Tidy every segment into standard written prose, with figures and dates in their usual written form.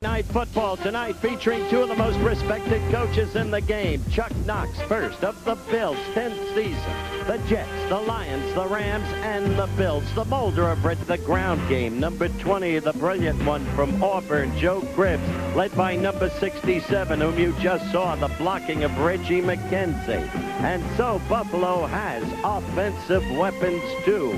Night football tonight featuring two of the most respected coaches in the game. Chuck Knox, first of the Bills' 10th season. The Jets, the Lions, the Rams, and the Bills. The molder of the ground game. Number 20, the brilliant one from Auburn, Joe Cribbs, led by number 67, whom you just saw, the blocking of Reggie McKenzie. And so Buffalo has offensive weapons too.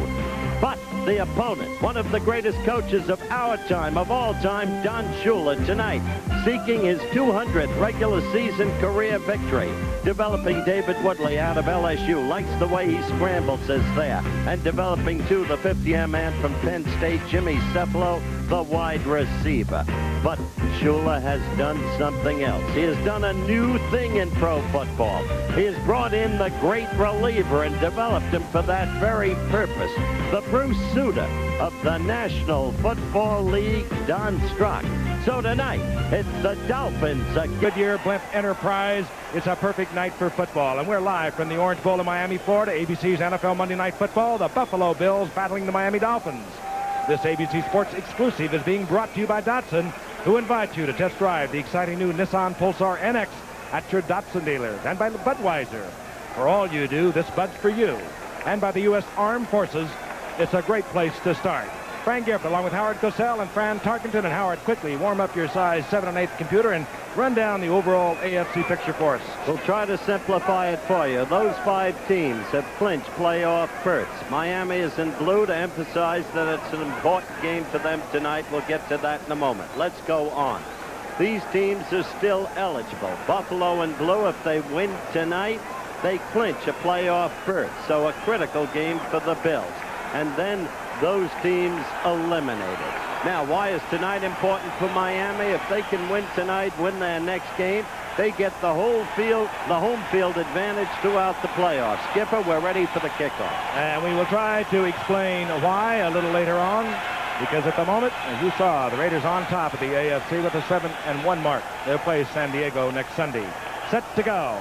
But the opponent, one of the greatest coaches of our time, of all time, Don Shula, tonight, seeking his 200th regular season career victory. Developing David Woodley out of LSU, likes the way he scrambles, says there. And developing, too, the 50-year man from Penn State, Jimmy Cephalo, the wide receiver. But Shula has done something else. He has done a new thing in pro football. He has brought in the great reliever and developed him for that very purpose. The Bruce Sutter of the National Football League, Don Strock. So tonight, it's the Dolphins. A Goodyear Blimp Enterprise. It's a perfect night for football. And we're live from the Orange Bowl in Miami, Florida. ABC's NFL Monday Night Football. The Buffalo Bills battling the Miami Dolphins. This ABC Sports exclusive is being brought to you by Datsun, who invite you to test drive the exciting new Nissan Pulsar NX at your Datsun dealers. And by Budweiser. For all you do, this Bud's for you. And by the U.S. Armed Forces. It's a great place to start. Fran Gifford, along with Howard Cosell and Fran Tarkenton. And Howard, quickly warm up your size 7 1/8 computer and run down the overall AFC picture for us. We'll try to simplify it for you. Those 5 teams have clinched playoff berths. Miami is in blue to emphasize that it's an important game for them tonight. We'll get to that in a moment. Let's go on. These teams are still eligible. Buffalo in blue, if they win tonight, they clinch a playoff berth. So a critical game for the Bills. And then those teams eliminated. Now, why is tonight important for Miami? If they can win tonight, win their next game, they get the home field advantage throughout the playoffs. Skipper, we're ready for the kickoff. And we will try to explain why a little later on, because at the moment, as you saw, the Raiders on top of the AFC with a 7-1 mark. They'll play San Diego next Sunday. Set to go.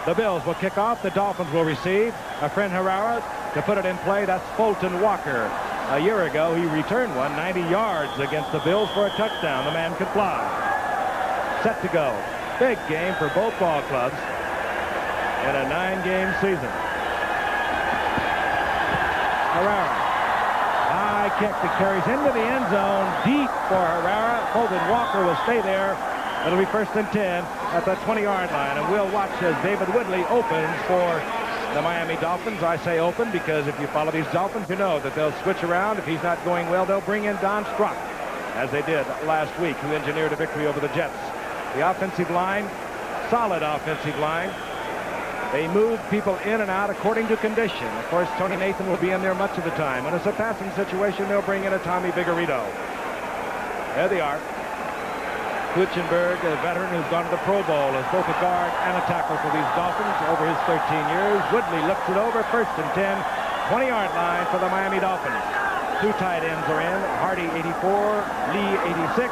The Bills will kick off. The Dolphins will receive. A friend Herrera to put it in play. That's Fulton Walker. A year ago, he returned one 90 yards against the Bills for a touchdown. The man could fly. Set to go. Big game for both ball clubs in a 9-game season. Herrera. High kick that carries into the end zone. Deep for Herrera. Fulton Walker will stay there. It'll be 1st and 10 at the 20-yard line. And we'll watch as David Woodley opens for the Miami Dolphins. I say open because if you follow these Dolphins, you know that they'll switch around. If he's not going well, they'll bring in Don Strock, as they did last week, who engineered a victory over the Jets. The offensive line, solid offensive line. They move people in and out according to condition. Of course, Tony Nathan will be in there much of the time. When it's a passing situation, they'll bring in a Tommy Vigorito. There they are. Kuchenberg, a veteran who's gone to the Pro Bowl, as both a guard and a tackle for these Dolphins over his 13 years. Woodley looks it over, 1st and 10, 20-yard line for the Miami Dolphins. 2 tight ends are in, Hardy 84, Lee 86,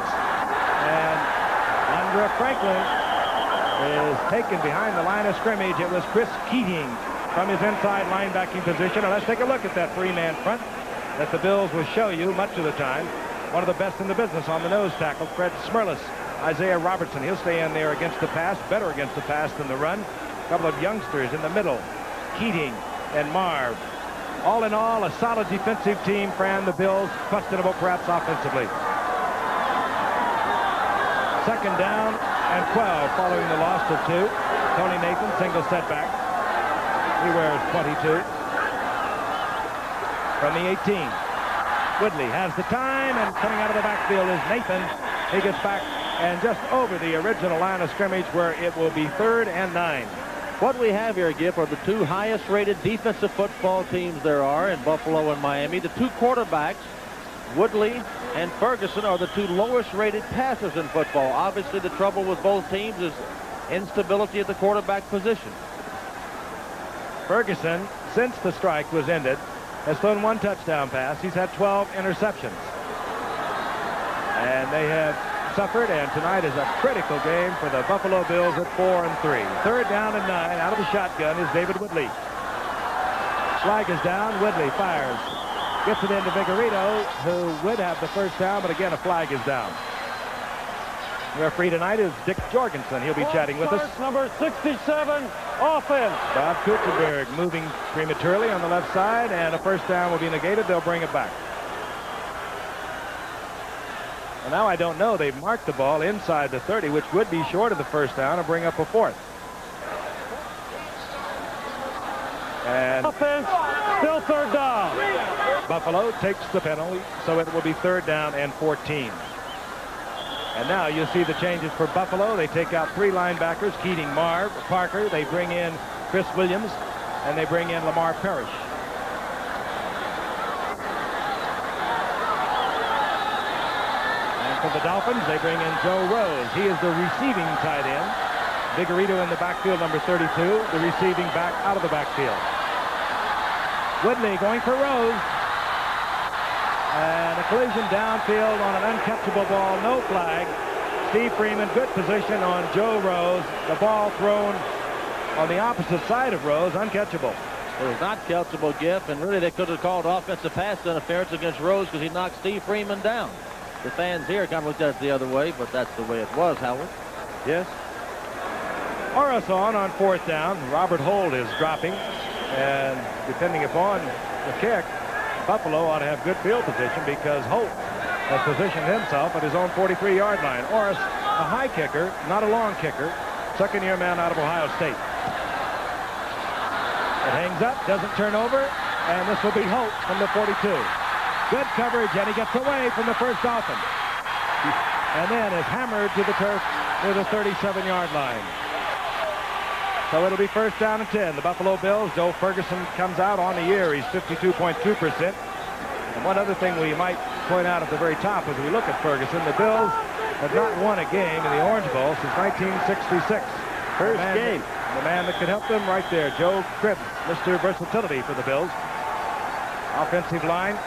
and Andre Franklin is taken behind the line of scrimmage. It was Chris Keating from his inside linebacking position. Now let's take a look at that 3-man front that the Bills will show you much of the time. One of the best in the business on the nose tackle, Fred Smirlis. Isaiah Robertson, he'll stay in there against the pass, better against the pass than the run. A couple of youngsters in the middle, Keating and Marv. All in all, a solid defensive team. Fran, the Bills, questionable perhaps offensively. 2nd down and 12 following the loss of 2. Tony Nathan, single setback. He wears 22. From the 18. Woodley has the time, and coming out of the backfield is Nathan. He gets back and just over the original line of scrimmage where it will be 3rd and 9. What we have here, Giff, are the 2 highest-rated defensive football teams there are in Buffalo and Miami. The 2 quarterbacks, Woodley and Ferguson, are the 2 lowest-rated passers in football. Obviously, the trouble with both teams is instability at the quarterback position. Ferguson, since the strike was ended, has thrown 1 touchdown pass. He's had 12 interceptions. And they have suffered, and tonight is a critical game for the Buffalo Bills at 4 and 3. 3rd down and 9. Out of the shotgun is David Woodley. Flag is down. Woodley fires. Gets it into Vigorito, who would have the 1st down, but again, a flag is down. Referee tonight is Dick Jorgensen. He'll be chatting with us. Number 67, offense. Bob Kutzenberg moving prematurely on the left side, and a first down will be negated. They'll bring it back. Well, now I don't know. They've marked the ball inside the 30, which would be short of the first down, and bring up a fourth. And Offense, still third down. Buffalo takes the penalty, so it will be third down and 14. And now you see the changes for Buffalo. They take out 3 linebackers, Keating, Marv, Parker. They bring in Chris Williams, and they bring in Lamar Parrish. And for the Dolphins, they bring in Joe Rose. He is the receiving tight end. Vigorito in the backfield, number 32, the receiving back out of the backfield. Woodley going for Rose. And a collision downfield on an uncatchable ball, no flag. Steve Freeman, good position on Joe Rose. The ball thrown on the opposite side of Rose, uncatchable. It was not catchable, Giff, and really they could have called offensive pass interference against Rose because he knocked Steve Freeman down. The fans here kind of looked at it the other way, but that's the way it was, Howard. Yes. Orison on fourth down. Robert Holt is dropping, and depending upon the kick, Buffalo ought to have good field position because Holt has positioned himself at his own 43-yard line. Orris, a high kicker, not a long kicker, second-year man out of Ohio State. It hangs up, doesn't turn over, and this will be Holt from the 42. Good coverage, and he gets away from the first Dolphin. And then is hammered to the turf near the 37-yard line. So it'll be first down and 10. The Buffalo Bills, Joe Ferguson comes out on the year. He's 52.2%. And one other thing we might point out at the very top as we look at Ferguson, the Bills have not won a game in the Orange Bowl since 1966. First game. The man that can help them right there, Joe Cribbs, Mr. Versatility for the Bills. Offensive line.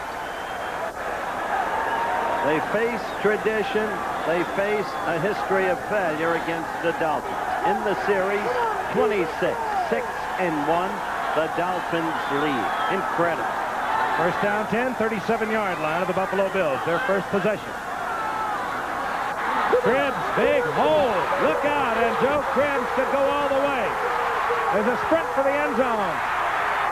They face tradition. They face a history of failure against the Dolphins. In the series, 26, 6-1, the Dolphins lead. Incredible. First down 10, 37-yard line of the Buffalo Bills. Their first possession. Cribbs, big hole. Look out, and Joe Cribbs could go all the way. There's a sprint for the end zone.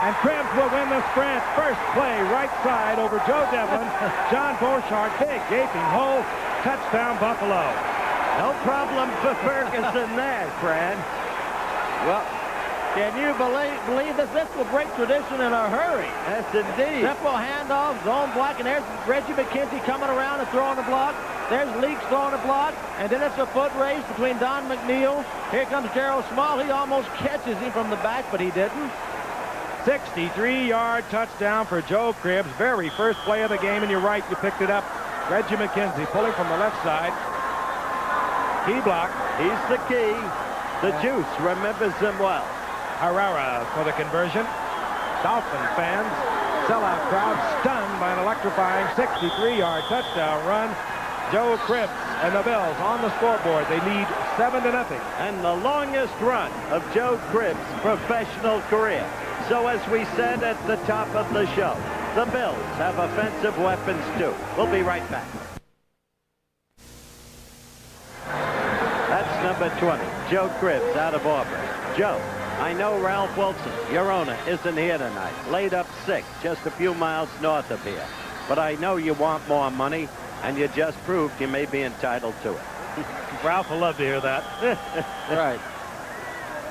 And Cribbs will win the sprint. First play, right side over Joe Devlin. John Borchardt, big gaping hole. Touchdown, Buffalo. No problem for Ferguson there, Fred. Well, can you believe this? This will break tradition in a hurry. Yes, indeed. Simple handoff, zone block, and there's Reggie McKenzie coming around and throwing the block. There's Leaks throwing a block, and then it's a foot race between Don McNeil. Here comes Gerald Small. He almost catches him from the back, but he didn't. 63-yard touchdown for Joe Cribbs. Very first play of the game, and you're right, you picked it up. Reggie McKenzie pulling from the left side. Key block. He's the key. The juice remembers him well. Herrera for the conversion. Dolphin fans, sellout crowd stunned by an electrifying 63-yard touchdown run. Joe Cribbs and the Bills on the scoreboard. They lead 7-0. And the longest run of Joe Cribbs' professional career. So as we said at the top of the show, the Bills have offensive weapons too. We'll be right back. That's number 20, Joe Cribbs out of Auburn. Joe, I know Ralph Wilson, your owner, isn't here tonight. Laid up sick just a few miles north of here. But I know you want more money, and you just proved you may be entitled to it. Ralph will love to hear that. Right.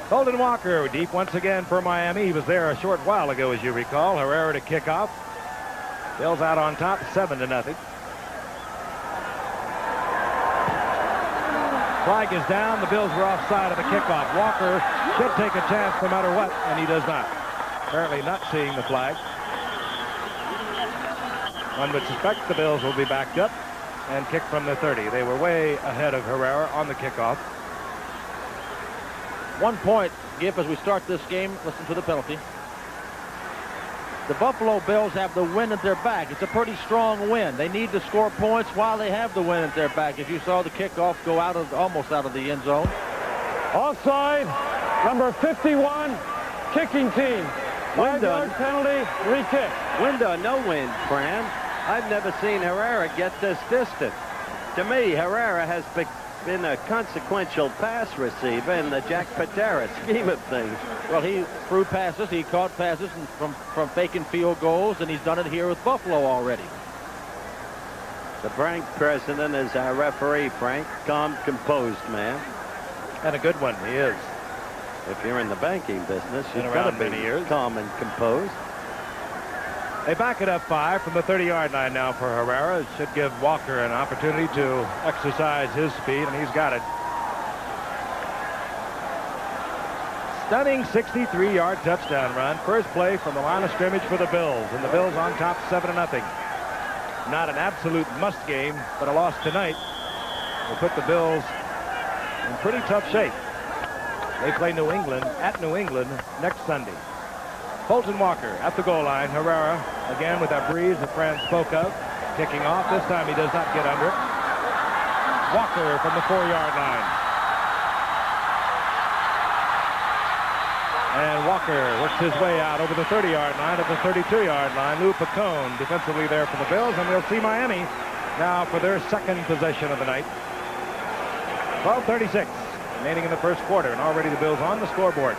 Holden Walker deep once again for Miami. He was there a short while ago, as you recall. Herrera to kick off. Bills out on top, 7-0. Flag is down. The Bills were offside of the kickoff. Walker should take a chance no matter what, and he does not. Apparently not seeing the flag. One would suspect the Bills will be backed up and kick from the 30. They were way ahead of Herrera on the kickoff. 1 point, Giff, as we start this game. Listen to the penalty. The Buffalo Bills have the win at their back. It's a pretty strong win. They need to score points while they have the win at their back. As you saw the kickoff go out of almost out of the end zone. Offside, number 51, kicking team. 5-yard penalty, re-kick. Wind or no wind, Fran, I've never seen Herrera get this distance. To me, Herrera has been a consequential pass receiver in the Jack Patera scheme of things. Well, he threw passes. He caught passes from faking field goals, and he's done it here with Buffalo already. The bank president is our referee, Frank. Calm, composed man. And a good one, he is. If you're in the banking business, you've Been got to around be many years. calm and composed. They back it up 5 from the 30-yard line now for Herrera. It should give Walker an opportunity to exercise his speed, and he's got it. Stunning 63-yard touchdown run. First play from the line of scrimmage for the Bills, and the Bills on top 7-0. Not an absolute must game, but a loss tonight will put the Bills in pretty tough shape. They play New England at New England next Sunday. Colton Walker at the goal line. Herrera again with that breeze that Fran spoke of. Kicking off. This time he does not get under it. Walker from the 4-yard line. And Walker works his way out over the 30-yard line at the 32-yard line. Lou Picone defensively there for the Bills, and we'll see Miami now for their second possession of the night. 12:36 remaining in the first quarter, and already the Bills on the scoreboard.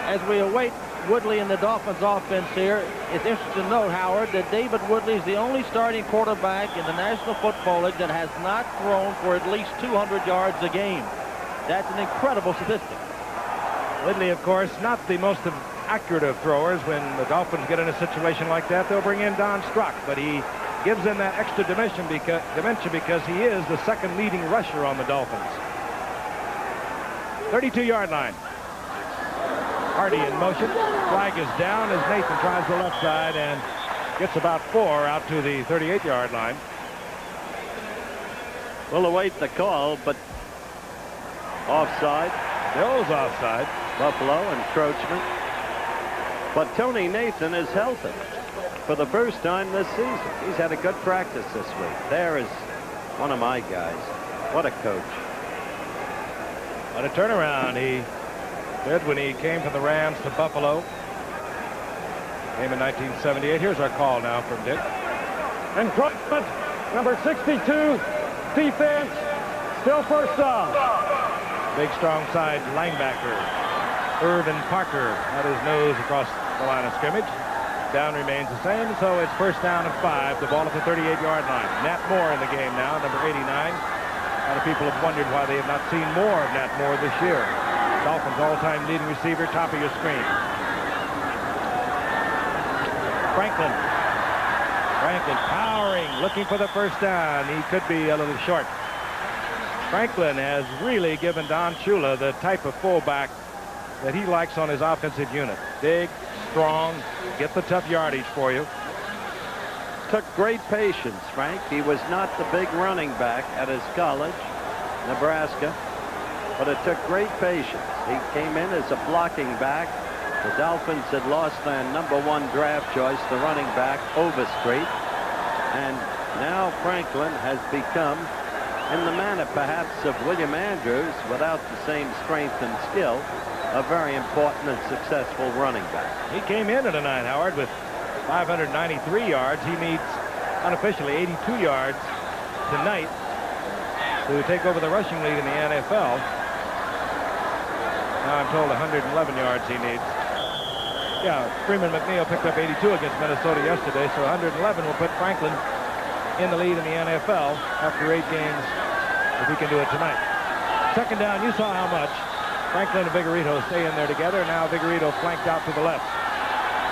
As we await Woodley and the Dolphins offense here, it's interesting to note, Howard, that David Woodley is the only starting quarterback in the National Football League that has not thrown for at least 200 yards a game. That's an incredible statistic. Woodley, of course, not the most accurate of throwers. When the Dolphins get in a situation like that, they'll bring in Don Strock, but he gives them that extra dimension because he is the second leading rusher on the Dolphins. 32-yard line. Hardy in motion. Flag is down as Nathan tries the left side and gets about 4 out to the 38-yard line. We'll await the call, but offside. Bills offside. Buffalo encroachment. But Tony Nathan is healthy for the first time this season. He's had a good practice this week. There is one of my guys. What a coach. What a turnaround he did when he came from the Rams to Buffalo. Came in 1978. Here's our call now from Dick. Encroachment, number 62, defense, still first down. Big, strong side linebacker Irvin Parker had his nose across the line of scrimmage. Down remains the same, so it's first down and 5. The ball at the 38-yard line. Nat Moore in the game now, number 89. A lot of people have wondered why they have not seen more of Nat Moore this year. Dolphins all-time leading receiver, top of your screen. Franklin powering, looking for the first down. He could be a little short. Franklin has really given Don Shula the type of fullback that he likes on his offensive unit. Big, strong, get the tough yardage for you. Took great patience, Frank. He was not the big running back at his college, Nebraska, but it took great patience. He came in as a blocking back. The Dolphins had lost their #1 draft choice, the running back, Overstreet. And now Franklin has become, in the manner perhaps of William Andrews, without the same strength and skill, a very important and successful running back. He came in tonight, Howard, with 593 yards. He needs unofficially 82 yards tonight to take over the rushing lead in the NFL. Now I'm told 111 yards he needs. Yeah, Freeman McNeil picked up 82 against Minnesota yesterday, so 111 will put Franklin in the lead in the NFL after 8 games if he can do it tonight. Second down, you saw how much Franklin and Vigorito stay in there together. Now Vigorito flanked out to the left.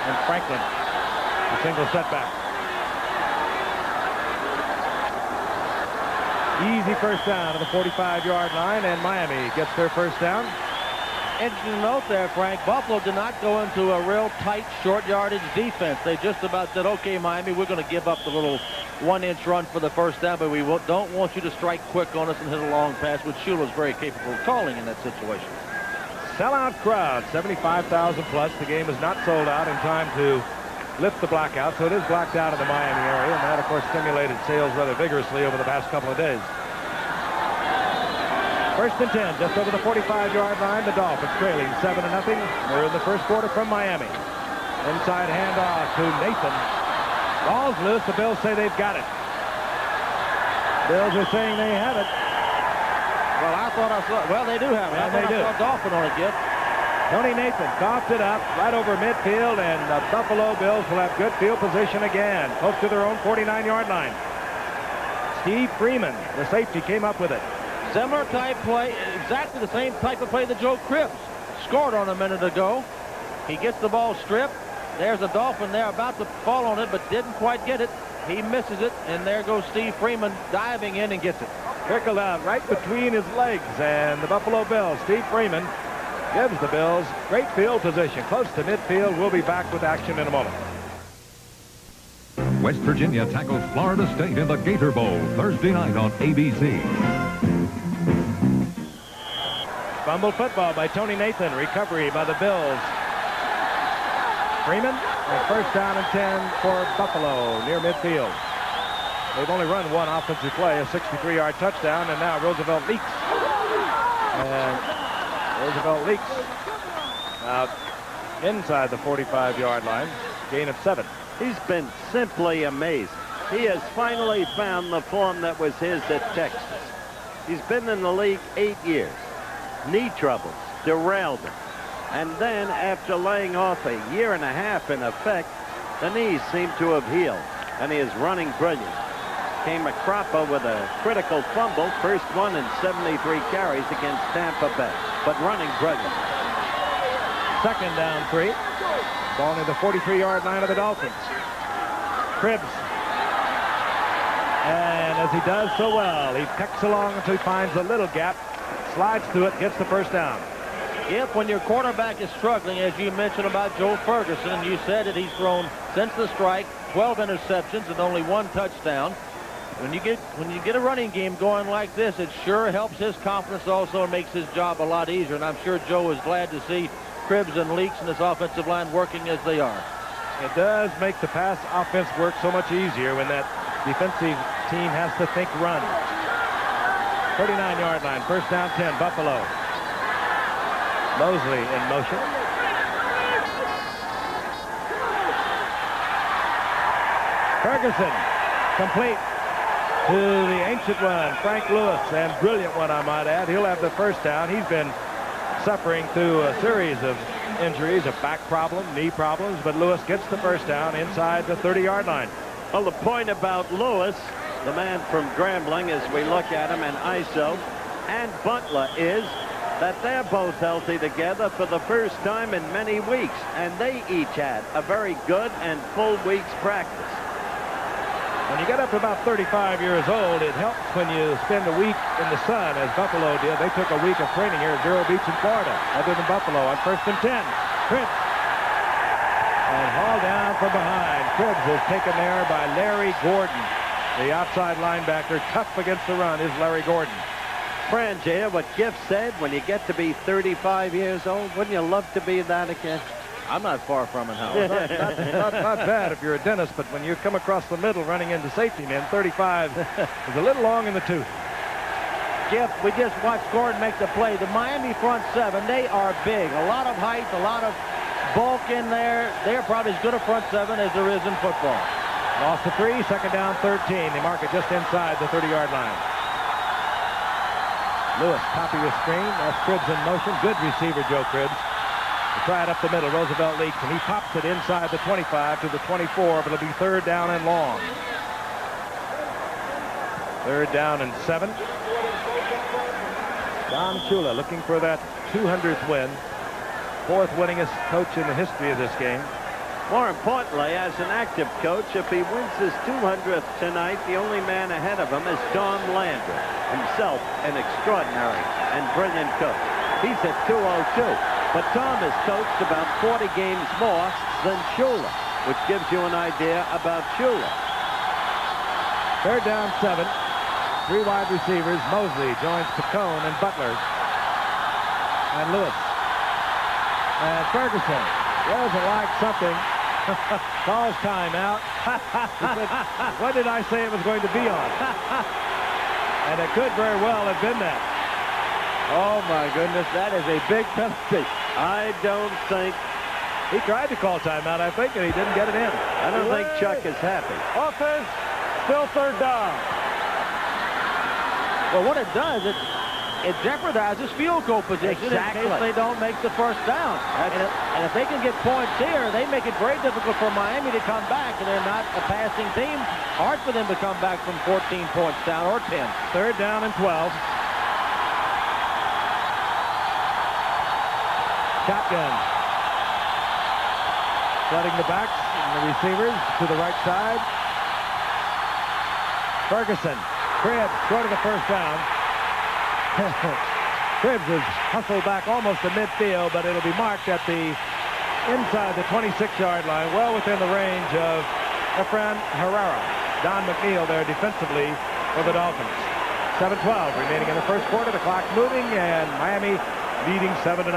And Franklin, a single setback. Easy first down to the 45-yard line, and Miami gets their first down. Interesting note there, Frank. Buffalo did not go into a real tight, short yardage defense. They just about said, okay, Miami, we're going to give up the little 1-inch run for the first down, but we don't want you to strike quick on us and hit a long pass, which Shula's very capable of calling in that situation. Sellout crowd, 75,000 plus. The game is not sold out in time to lift the blackout, so it is blacked out in the Miami area, and that, of course, stimulated sales rather vigorously over the past couple of days. First and 10, just over the 45-yard line. The Dolphins trailing 7-0. We're in the first quarter from Miami. Inside handoff to Nathan. Ball's loose. The Bills say they've got it. Bills are saying they have it. Well, I thought I saw. Well, they do have it. Yeah, I thought I saw Dolphin on it, Giff. Tony Nathan coughed it up right over midfield, and the Buffalo Bills will have good field position again, close to their own 49-yard line. Steve Freeman, the safety, came up with it. Similar type play, exactly the same type of play that Joe Cribbs scored on a minute ago. He gets the ball stripped. There's a Dolphin there about to fall on it, but didn't quite get it. He misses it, and there goes Steve Freeman diving in and gets it. Trickled out right between his legs, and the Buffalo Bills, Steve Freeman, gives the Bills great field position, close to midfield. We'll be back with action in a moment. West Virginia tackles Florida State in the Gator Bowl Thursday night on ABC. Fumble football by Tony Nathan. Recovery by the Bills. Freeman, and first down and 10 for Buffalo near midfield. They've only run one offensive play, a 63-yard touchdown, and now Roosevelt leaks. And Roosevelt leaks out inside the 45-yard line. Gain of 7. He's been simply amazing. He has finally found the form that was his at Texas. He's been in the league 8 years. Knee troubles derailed him. And then, after laying off a year and a half in effect, the knees seem to have healed, and he is running brilliant. Came a cropper with a critical fumble, first one in 73 carries against Tampa Bay, but running brilliant. Second down 3. Ball near the 43-yard line of the Dolphins. Cribbs. And as he does so well, he pecks along until he finds a little gap, slides through it, gets the first down. If when your quarterback is struggling, as you mentioned about Joe Ferguson, and you said that he's thrown since the strike 12 interceptions and only 1 touchdown. When you get a running game going like this, it sure helps his confidence also and makes his job a lot easier. And I'm sure Joe is glad to see Cribbs and Leaks in this offensive line working as they are. It does make the pass offense work so much easier when that defensive team has to think run. 39-yard line, first down 10, Buffalo. Mosley in motion. Ferguson, complete to the ancient one, Frank Lewis, and brilliant one, I might add. He'll have the first down. He's been suffering through a series of injuries, a back problem, knee problems, but Lewis gets the first down inside the 30-yard line. Well, the point about Lewis, the man from Grambling, as we look at him, and ISO, and Butler, is that they're both healthy together for the first time in many weeks, and they each had a very good and full week's practice. When you get up to about 35 years old, it helps when you spend a week in the sun, as Buffalo did. They took a week of training here at Vero Beach in Florida, other than Buffalo, on first and 10. Cribbs. And hauled down from behind. Cribbs is taken there by Larry Gordon. The outside linebacker, tough against the run, is Larry Gordon. Fran, you hear what Giff said? When you get to be 35 years old, wouldn't you love to be that again? I'm not far from it, Howard. Not bad if you're a dentist, but when you come across the middle running into safety men, 35 is a little long in the tooth. Giff, we just watched Gordon make the play. The Miami front seven, they are big. A lot of height, a lot of bulk in there. They're probably as good a front seven as there is in football. Lost to 3, second down 13. They mark it just inside the 30-yard line. Lewis, top of your screen. That's Cribbs in motion. Good receiver, Joe Cribbs. They try it up the middle. Roosevelt leaks, and he pops it inside the 25 to the 24, but it'll be third down and long. Third down and 7. Don Shula looking for that 200th win. 4th winningest coach in the history of this game. More importantly, as an active coach, if he wins his 200th tonight, the only man ahead of him is Tom Landry, himself an extraordinary and brilliant coach. He's at 202, but Tom has coached about 40 games more than Shula, which gives you an idea about Shula. Third down 7. 3 wide receivers. Mosley joins Picone and Butler. And Lewis. And Ferguson doesn't like something. Calls timeout. He said, what did I say it was going to be on? And it could very well have been that. Oh, my goodness, that is a big penalty. I don't think... He tried to call timeout, I think, and he didn't get it in. I don't think Chuck is happy. Offense, still third down. Well, what it does, it jeopardizes field goal position in case they don't make the first down. And if they can get points here, they make it very difficult for Miami to come back, and they're not a passing team. Hard for them to come back from 14 points down or 10. Third down and 12. Shotgun. Flooding the backs and the receivers to the right side. Ferguson. Cribbs short of the first down. Cribbs is hustled back almost to midfield, but it'll be marked at the inside the 26-yard line, well within the range of Efrain Herrera. Don McNeil there defensively for the Dolphins. 7-12 remaining in the first quarter. The clock moving, and Miami leading 7-0.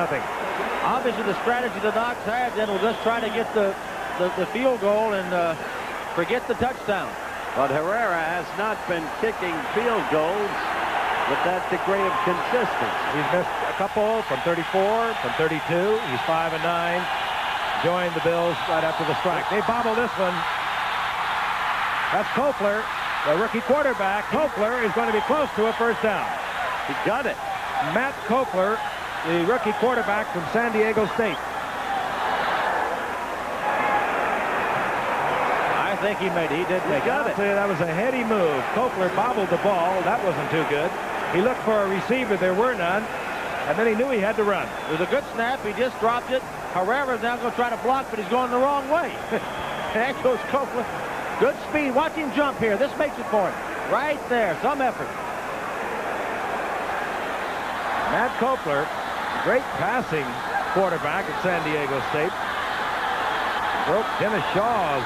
Obviously, the strategy the Knox had then was just try to get the field goal and forget the touchdown. But Herrera has not been kicking field goals with that degree of consistency. He's missed a couple from 34, from 32. He's 5-9. Joined the Bills right after the strike. They bobble this one. That's Kopler, the rookie quarterback. Kopler is going to be close to a first down. He got it. Matt Kopler, the rookie quarterback from San Diego State. I think he did make it. I'll tell you, that was a heady move. Kopler bobbled the ball. That wasn't too good. He looked for a receiver. There were none. And then he knew he had to run. It was a good snap. He just dropped it. Herrera's now going to try to block, but he's going the wrong way. There goes Kopler. Good speed. Watch him jump here. This makes it for him. Right there. Some effort. Matt Kopler, great passing quarterback at San Diego State. Broke Dennis Shaw's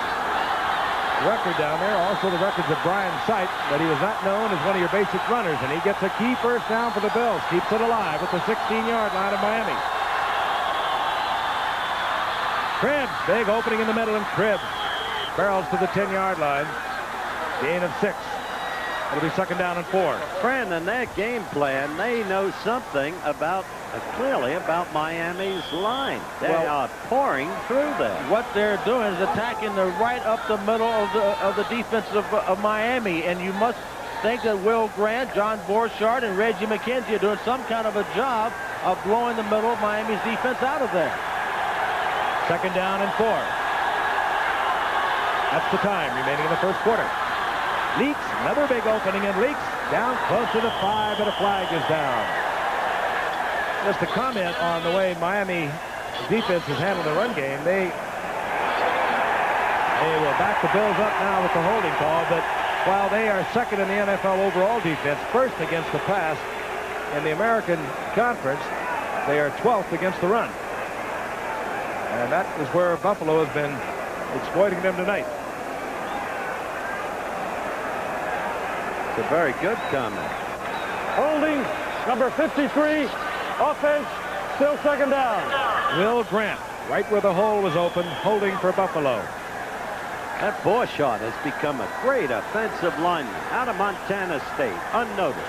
record down there, also the records of Brian Sight, but he was not known as one of your basic runners, and he gets a key first down for the Bills. Keeps it alive at the 16-yard line of Miami. Cribbs, big opening in the middle, and Cribbs barrels to the 10-yard line. Gain of 6. It'll be second down and 4. Friend, in that game plan, they know something about, clearly, about Miami's line. They are pouring through there. What they're doing is attacking the right up the middle of the defense of Miami, and you must think that Will Grant, John Borchardt, and Reggie McKenzie are doing some kind of a job of blowing the middle of Miami's defense out of there. Second down and 4. That's the time remaining in the first quarter. Leaks, another big opening, and Leaks down close to the 5, but a flag is down. Just a comment on the way Miami defense has handled the run game. They will back the Bills up now with the holding call, but while they are second in the NFL overall defense, first against the pass in the American Conference, they are 12th against the run. And that is where Buffalo has been exploiting them tonight. It's a very good comment. Holding, number 53, offense, still second down. Will Grant, right where the hole was open, holding for Buffalo. That Borchardt has become a great offensive lineman out of Montana State, unnoticed.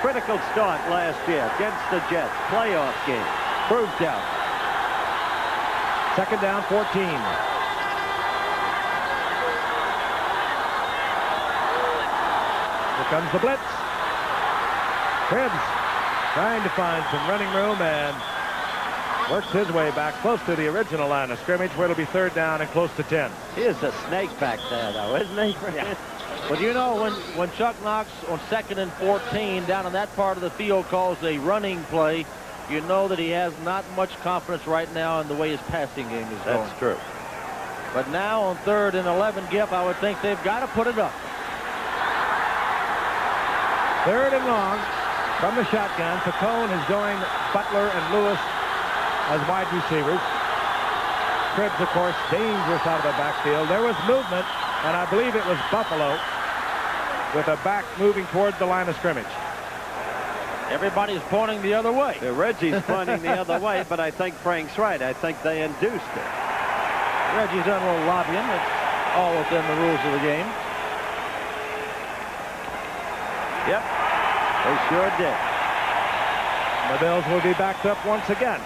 Critical start last year against the Jets. Playoff game. Proved out. Second down, 14. Here comes the blitz. Cribbs trying to find some running room and works his way back close to the original line of scrimmage, where it'll be third down and close to 10. He is a snake back there, though, isn't he? Yeah. But you know, when Chuck Knox on 2nd and 14 down in that part of the field calls a running play, you know that he has not much confidence right now in the way his passing game is going. That's true. But now on 3rd and 11, Giff, I would think they've got to put it up. 3rd and long from the shotgun. Pacone has joined Butler and Lewis as wide receivers. Cribbs, of course, dangerous out of the backfield. There was movement, and I believe it was Buffalo with a back moving towards the line of scrimmage. Everybody's pointing the other way. Reggie's pointing the other way, but I think Frank's right. I think they induced it. Reggie's done a little lobbying. It's all within the rules of the game. Yep, they sure did. The Bills will be backed up once again.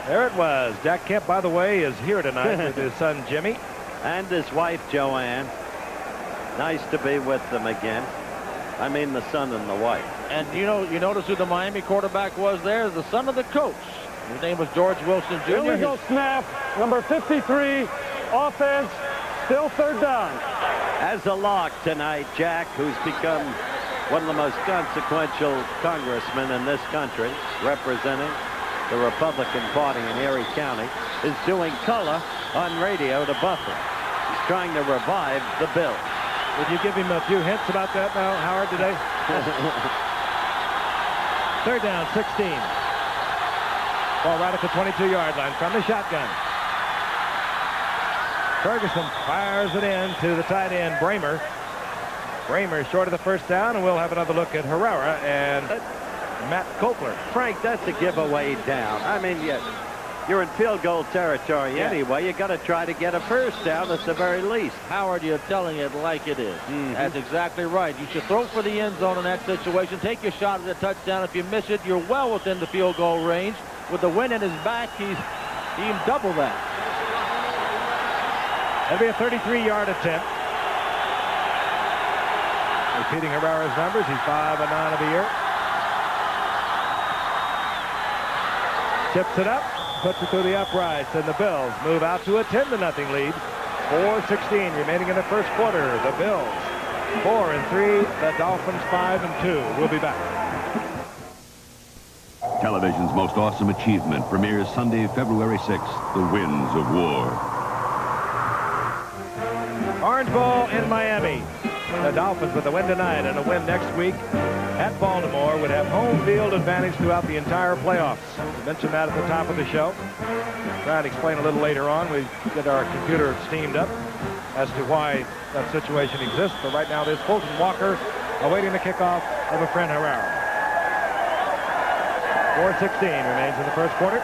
There it was. Jack Kemp, by the way, is here tonight with his son Jimmy. And his wife Joanne. Nice to be with them again. I mean the son and the wife. And you notice who the Miami quarterback was there? The son of the coach. His name was George Wilson Jr. Here we go, snap. Number 53, offense, still third down. As a lock tonight, Jack, who's become one of the most consequential congressmen in this country, representing the Republican Party in Erie County, is doing color on radio to Buffer. He's trying to revive the Bills. Would you give him a few hints about that now, Howard, today? Third down, 16. Ball right at the 22-yard line from the shotgun. Ferguson fires it in to the tight end, Bramer. Bramer short of the first down, and we'll have another look at Herrera and Matt Kopler. Frank, that's a giveaway down. I mean, you're in field goal territory anyway. You got to try to get a first down at the very least. Howard, you're telling it like it is. That's exactly right. You should throw for the end zone in that situation. Take your shot at the touchdown. If you miss it, you're well within the field goal range. With the wind in his back, he can double that. That'll be a 33-yard attempt. Repeating Herrera's numbers, he's 5 of 9 of the year. Chips it up, puts it through the uprights, and the Bills move out to a 10-0 lead. 4:16 remaining in the first quarter. The Bills 4-3. The Dolphins 5-2. We'll be back. Television's most awesome achievement premieres Sunday, February 6th, The Winds of War. Orange Bowl in Miami. The Dolphins, with a win tonight and a win next week at Baltimore, would have home field advantage throughout the entire playoffs. We mentioned that at the top of the show. Try to explain a little later on. We get our computer steamed up as to why that situation exists. But right now, there's Fulton Walker awaiting the kickoff of a friend Herrera. 4:16 remains in the first quarter.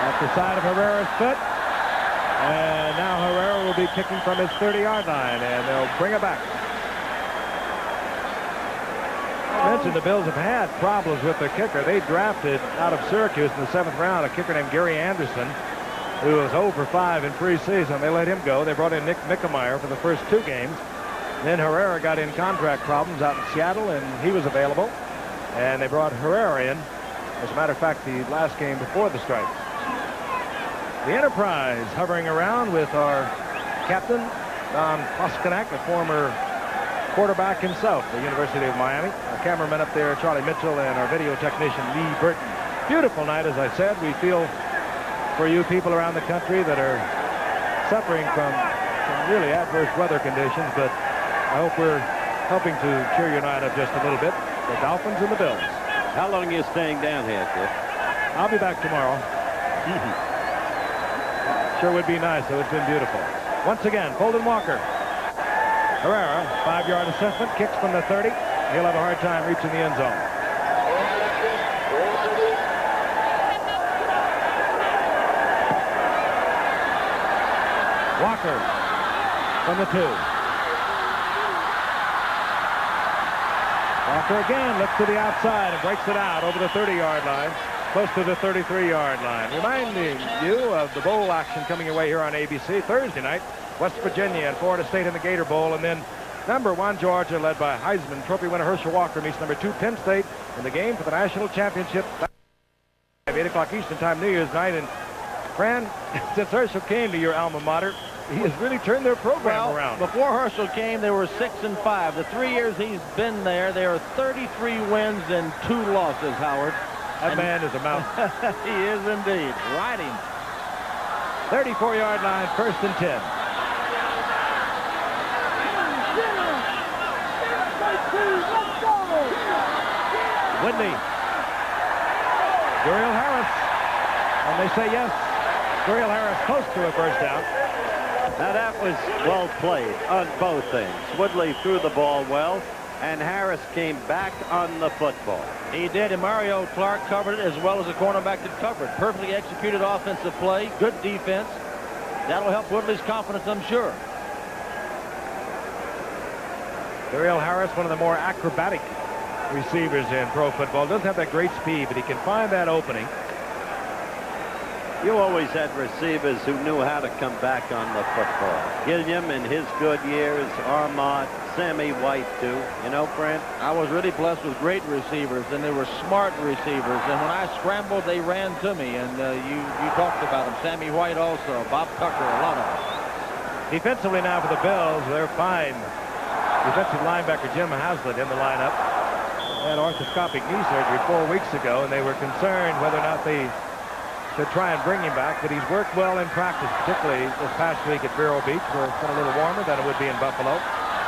At the side of Herrera's foot. And now Herrera will be kicking from his 30-yard line, and they'll bring it back. I mentioned the Bills have had problems with their kicker. They drafted out of Syracuse in the 7th round a kicker named Gary Anderson, who was 0 for 5 in preseason. They let him go. They brought in Nick Mickemeyer for the first 2 games. Then Herrera got in contract problems out in Seattle, and he was available. And they brought Herrera in, as a matter of fact, the last game before the strike. The Enterprise hovering around with our captain, Don Poskenak, a former quarterback himself at the University of Miami. Our cameraman up there, Charlie Mitchell, and our video technician, Lee Burton. Beautiful night, as I said. We feel for you people around the country that are suffering from some really adverse weather conditions, but I hope we're helping to cheer your night up just a little bit. The Dolphins and the Bills. How long are you staying down here, Cliff? I'll be back tomorrow. Sure would be nice, though. It's been beautiful. Once again, Fulton Walker. Herrera, 5-yard assessment, kicks from the 30. He'll have a hard time reaching the end zone. Walker from the 2. Walker again looks to the outside and breaks it out over the 30-yard line, close to the 33-yard line. Reminding you of the bowl action coming your way here on ABC Thursday night. West Virginia and Florida State in the Gator Bowl, and then number 1 Georgia, led by Heisman Trophy winner Herschel Walker, meets number 2 Penn State in the game for the national championship. 8 o'clock Eastern Time, New Year's night. And Fran, since Herschel came to your alma mater, he has really turned their program around. Before Herschel came, they were 6-5. The 3 years he's been there, they are 33 wins and 2 losses, Howard. That man is a mountain. He is indeed. Riding. 34-yard line, 1st and 10. Whitney. Duriel Harris. And they say yes. Duriel Harris close to a first down. Now that was well played on both things. Woodley threw the ball well, and Harris came back on the football. He did, and Mario Clark covered it as well as the cornerback did cover it. Perfectly executed offensive play, good defense. That'll help Woodley's confidence, I'm sure. Duriel Harris, one of the more acrobatic receivers in pro football. Doesn't have that great speed, but he can find that opening. You always had receivers who knew how to come back on the football. Gilliam in his good years, Armand, Sammy White too. You know, Fran? I was really blessed with great receivers, and they were smart receivers. And when I scrambled, they ran to me. And you talked about them. Sammy White also, Bob Tucker, a lot of them. Defensively now for the Bills, they're fine. Defensive linebacker Jim Haslett in the lineup. Had orthoscopic knee surgery 4 weeks ago, and they were concerned whether or not they should try and bring him back, but he's worked well in practice, particularly this past week at Vero Beach, where it's been a little warmer than it would be in Buffalo.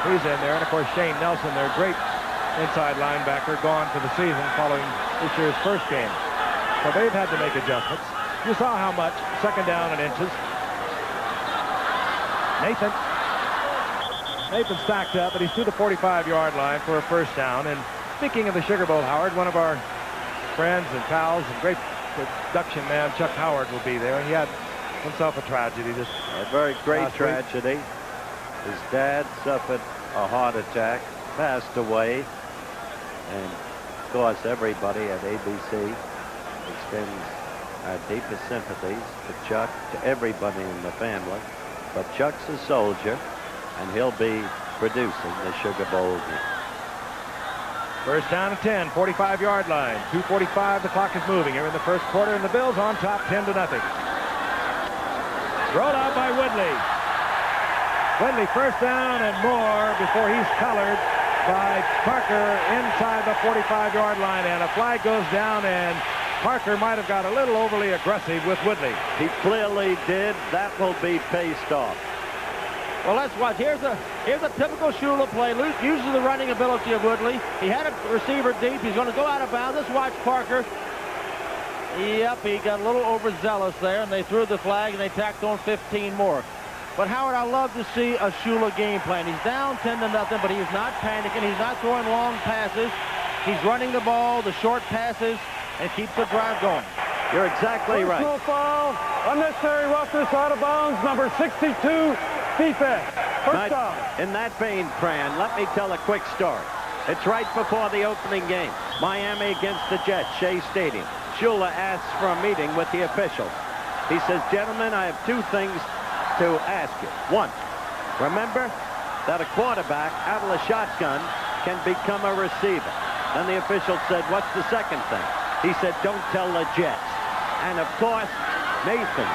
He's in there, and of course Shane Nelson, their great inside linebacker, gone for the season following this year's first game. So they've had to make adjustments. You saw how much, second down and inches. Nathan stacked up, but he's to the 45-yard line for a first down. And speaking of the Sugar Bowl, Howard, one of our friends and pals and great production man, Chuck Howard, will be there. And he had himself a tragedy. A very great tragedy. His dad suffered a heart attack, passed away. And, of course, everybody at ABC extends our deepest sympathies to Chuck, to everybody in the family. But Chuck's a soldier, and he'll be producing the Sugar Bowl game. First down and 10, 45-yard line. 2:45, the clock is moving here in the first quarter, and the Bills on top 10-0. Rolled out by Woodley. Woodley first down and more before he's colored by Parker inside the 45-yard line, and a flag goes down, and Parker might have got a little overly aggressive with Woodley. He clearly did. That will be paced off. Well, let's watch. Here's a typical Shula play. Luke uses the running ability of Woodley. He had a receiver deep. He's going to go out of bounds. Let's watch Parker. Yep, he got a little overzealous there, and they threw the flag, and they tacked on 15 more. But, Howard, I love to see a Shula game plan. He's down 10-0, but he's not panicking. He's not throwing long passes. He's running the ball, the short passes, and keeps the drive going. You're exactly right. Personal foul, unnecessary roughness, out of bounds, number 62, defense. First down. In that vein, Fran, let me tell a quick story. It's right before the opening game. Miami against the Jets, Shea Stadium. Shula asks for a meeting with the officials. He says, gentlemen, I have two things to ask you. One, remember that a quarterback out of the shotgun can become a receiver. Then the official said, what's the second thing? He said, don't tell the Jets. And, of course, Nathan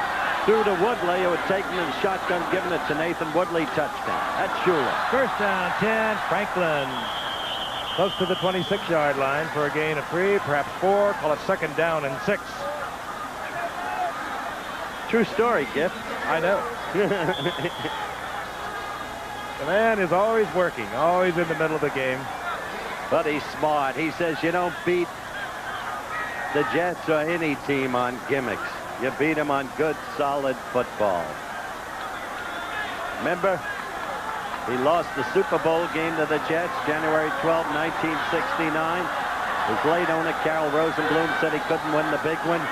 threw to Woodley, who had taken the shotgun, giving it to Nathan. Woodley touchdown. That's Shula. First down, 10, Franklin. Close to the 26-yard line for a gain of 3, perhaps 4. Call it second down and 6. True story, Gift. I know. The man is always working, always in the middle of the game. But he's smart. He says you don't beat the Jets or any team on gimmicks. You beat them on good, solid football. Remember, he lost the Super Bowl game to the Jets, January 12, 1969. His late owner, Carol Rosenblum, said he couldn't win the big one.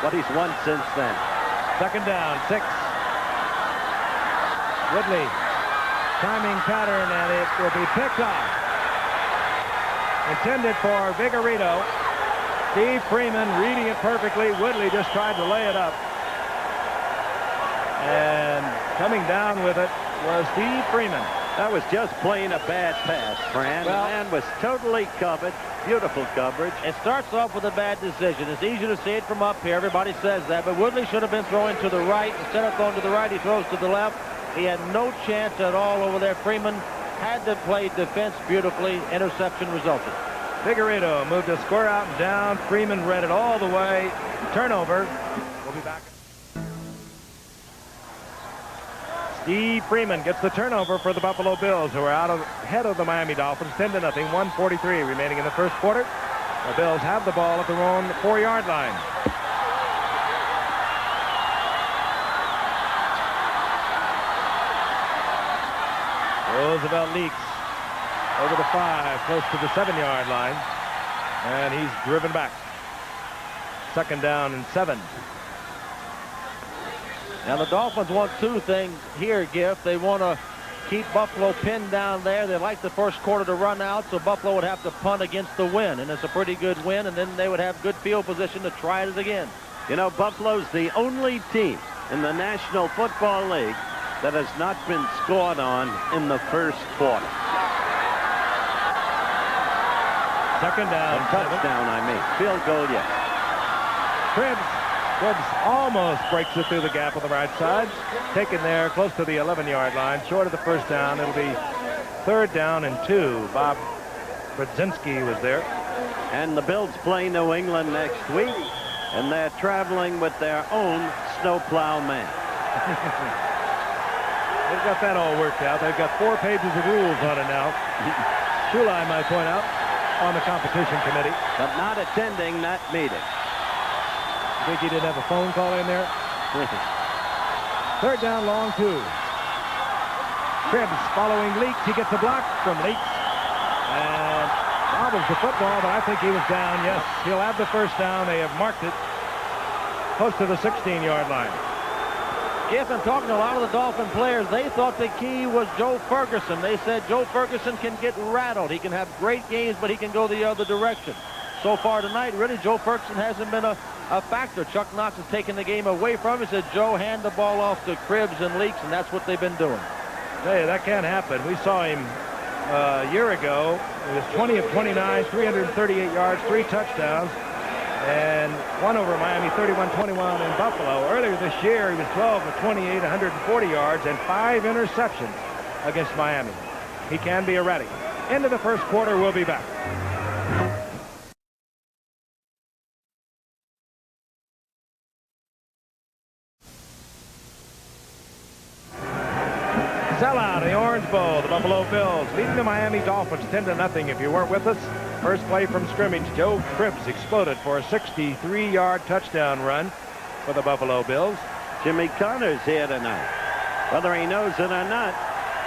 But he's won since then. Second down, 6. Woodley, timing pattern, and it will be picked off. Intended for Vigorito. Steve Freeman reading it perfectly. Woodley just tried to lay it up. And coming down with it was Steve Freeman. That was just plain a bad pass, Fran. Well, the man was totally covered. Beautiful coverage. It starts off with a bad decision. It's easy to see it from up here. Everybody says that. But Woodley should have been throwing to the right. Instead of throwing to the right, he throws to the left. He had no chance at all over there. Freeman had to play defense beautifully. Interception resulted. Vigorito moved a square out and down. Freeman read it all the way. Turnover. We'll be back. Steve Freeman gets the turnover for the Buffalo Bills, who are ahead of the Miami Dolphins, 10-0, 1:43 remaining in the first quarter. The Bills have the ball at their own 4-yard line. Roosevelt leaks over the 5, close to the 7-yard line, and he's driven back. Second down and 7. Now the Dolphins want two things here, Giff. They want to keep Buffalo pinned down there. They like the first quarter to run out, so Buffalo would have to punt against the win, and it's a pretty good win, and then they would have good field position to try it again. You know, Buffalo's the only team in the National Football League that has not been scored on in the first quarter. Second down. A touchdown, I mean. Field goal, yes. Cribbs almost breaks it through the gap on the right side. Taken there close to the 11-yard line, short of the first down. It'll be 3rd down and 2. Bob Brzezinski was there. And the Bills play New England next week, and they're traveling with their own snowplow man. They've got that all worked out. They've got 4 pages of rules on it now. Shula, I might point out, on the competition committee. But not attending that meeting. Think he didn't have a phone call in there? 3rd down, long 2. Cribbs following Leaks. He gets a block from Leaks. And bobbles the football, but I think he was down. Yes, he'll have the first down. They have marked it close to the 16-yard line. If I'm talking to a lot of the Dolphin players, they thought the key was Joe Ferguson. They said Joe Ferguson can get rattled. He can have great games, but he can go the other direction. So far tonight, really, Joe Ferguson hasn't been a factor. Chuck Knox has taken the game away from him. He said, Joe, hand the ball off to Cribbs and Leaks, and that's what they've been doing. Hey, that can't happen. We saw him a year ago. He was 20 of 29, 338 yards, 3 touchdowns, and won over Miami 31-21 in Buffalo. Earlier this year, he was 12 of 28, 140 yards, and 5 interceptions against Miami. He can be erratic. Into the first quarter, we'll be back. Sellout in the Orange Bowl. The Buffalo Bills leading the Miami Dolphins 10-0. If you weren't with us, first play from scrimmage, Joe Cribbs exploded for a 63-yard touchdown run for the Buffalo Bills. Jimmy Connor's here tonight. Whether he knows it or not,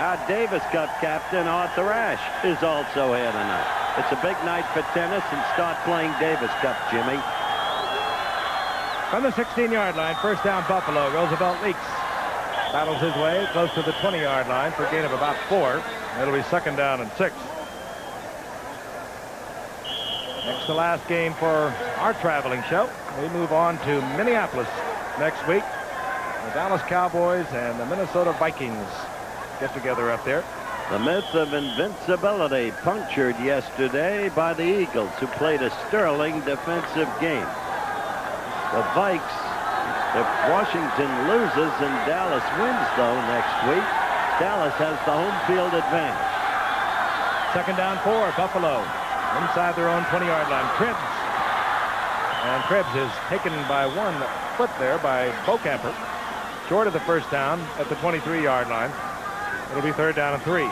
our Davis Cup captain, Arthur Ashe, is also here tonight. It's a big night for tennis, and start playing Davis Cup, Jimmy. From the 16-yard line, first down Buffalo. Roosevelt Leaks battles his way close to the 20-yard line for a gain of about 4. It'll be 2nd down and 6. Next to last game for our traveling show. We move on to Minneapolis next week. The Dallas Cowboys and the Minnesota Vikings get together up there. The myth of invincibility punctured yesterday by the Eagles, who played a sterling defensive game. The Vikes, if Washington loses and Dallas wins, though, next week, Dallas has the home field advantage. 2nd down 4, Buffalo. Inside their own 20-yard line. Cribbs. And Cribbs is taken by 1 foot there by Bocamper. Short of the first down at the 23-yard line. It'll be 3rd down and 3.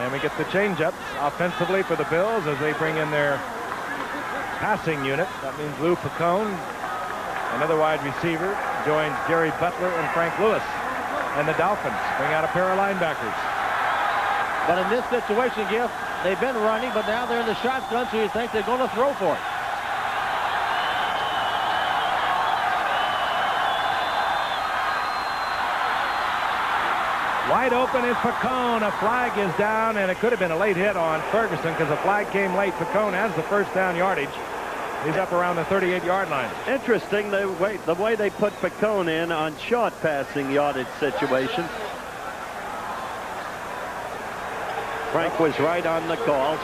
And we get the change-ups offensively for the Bills as they bring in their passing unit. That means Lou Picone, another wide receiver, joins Jerry Butler and Frank Lewis. And the Dolphins bring out a pair of linebackers. But in this situation, Giff, they've been running, but now they're in the shotgun, so you think they're going to throw for it. Wide open is Picone. A flag is down, and it could have been a late hit on Ferguson because the flag came late. Picone has the first down yardage. He's up around the 38-yard line. Interesting the way they put Picone in on short passing yardage situation. Frank was right on the call.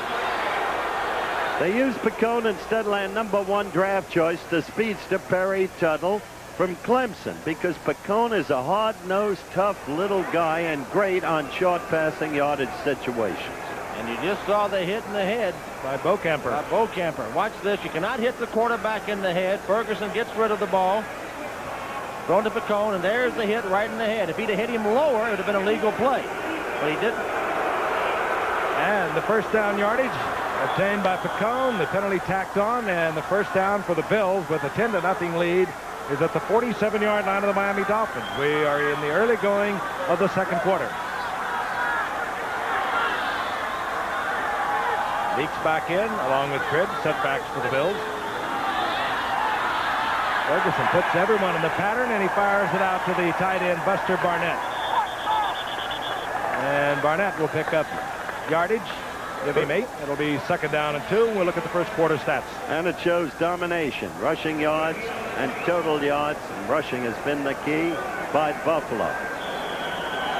They used Picone instead of their #1 draft choice, the speedster Perry Tuttle from Clemson, because Picone is a hard-nosed, tough little guy and great on short passing yardage situations. And you just saw the hit in the head by Bocamper. Watch this. You cannot hit the quarterback in the head. Ferguson gets rid of the ball. Thrown to Picone, and there's the hit right in the head. If he'd have hit him lower, it would have been a legal play. But he didn't. And the first down yardage obtained by Picone. The penalty tacked on, and the first down for the Bills with a 10-0 lead is at the 47-yard line of the Miami Dolphins. We are in the early going of the second quarter. Leaks back in along with Cribbs. Setbacks for the Bills. Ferguson puts everyone in the pattern, and he fires it out to the tight end Buster Barnett. And Barnett will pick up yardage Give him 8. It'll be 2nd down and 2. We'll look at the first quarter stats. And it shows domination, rushing yards and total yards. And rushing has been the key by Buffalo.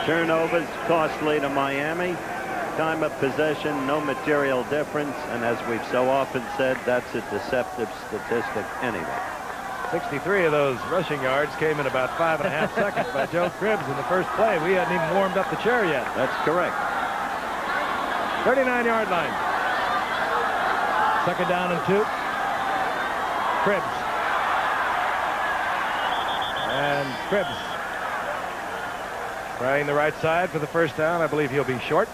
Turnovers costly to Miami. Time of possession, no material difference. And as we've so often said, that's a deceptive statistic anyway. 63 of those rushing yards came in about 5.5 seconds by Joe Cribbs in the first play. We hadn't even warmed up the chair yet. That's correct. 39-yard line. 2nd down and 2. Cribbs. And Cribbs trying the right side for the first down. I believe he'll be short.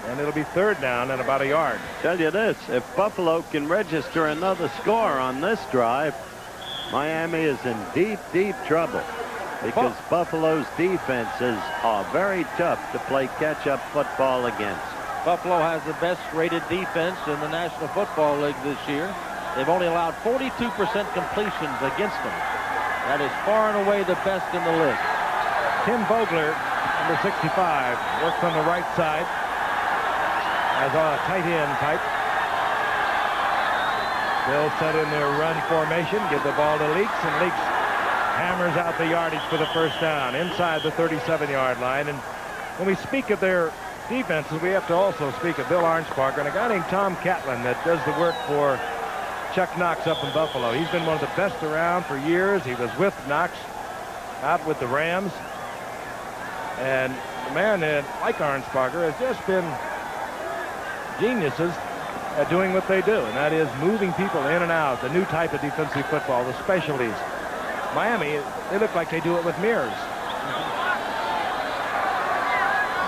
And it'll be 3rd down and about a yard. Tell you this, if Buffalo can register another score on this drive, Miami is in deep, deep trouble because Buffalo's defenses are very tough to play catch-up football against. Buffalo has the best rated defense in the National Football League this year. They've only allowed 42% completions against them. That is far and away the best in the league. Tim Vogler, number 65, works on the right side as a tight end type. They'll set in their run formation, give the ball to Leaks, and Leaks hammers out the yardage for the first down inside the 37-yard line. And when we speak of their defenses, we have to also speak of Bill Arnsparger and a guy named Tom Catlin that does the work for Chuck Knox up in Buffalo. He's been one of the best around for years. He was with Knox out with the Rams. And the man like Arnsparger has just been geniuses at doing what they do, and that is moving people in and out, the new type of defensive football, the specialties. Miami, they look like they do it with mirrors.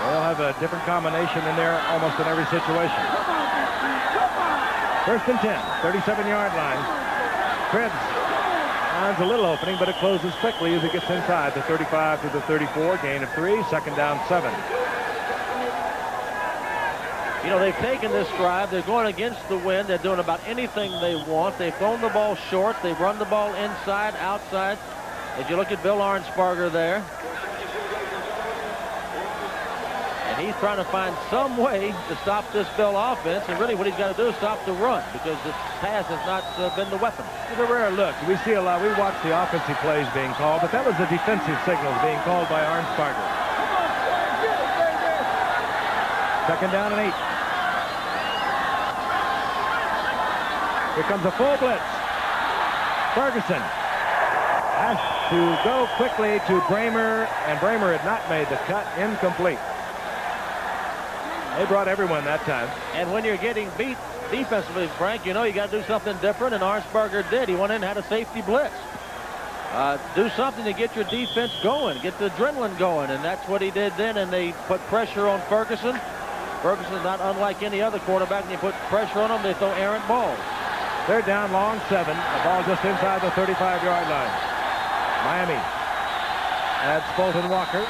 They'll have a different combination in there almost in every situation. 1st and 10, 37-yard line. Cribbs finds a little opening, but it closes quickly as it gets inside the 35 to the 34, gain of 3, 2nd down 7. You know, they've taken this drive. They're going against the wind. They're doing about anything they want. They've thrown the ball short. They've run the ball inside, outside. As you look at Bill Arnsparger there. And he's trying to find some way to stop this Bill offense. And really what he's got to do is stop the run because the pass has not been the weapon. It's a rare look. We see a lot. We watch the offensive plays being called, but that was the defensive signals being called by Arnsparger. 2nd down and 8. Here comes a full blitz. Ferguson has to go quickly to Bramer, and Bramer had not made the cut. Incomplete. They brought everyone that time. And when you're getting beat defensively, Frank, you know you got to do something different, and Arnsparger did. He went in and had a safety blitz. Do something to get your defense going, get the adrenaline going, and that's what he did then, and they put pressure on Ferguson. Ferguson's not unlike any other quarterback, and you put pressure on them, they throw errant balls. 3rd down, long 7. The ball just inside the 35-yard line. Miami adds Fulton Walker,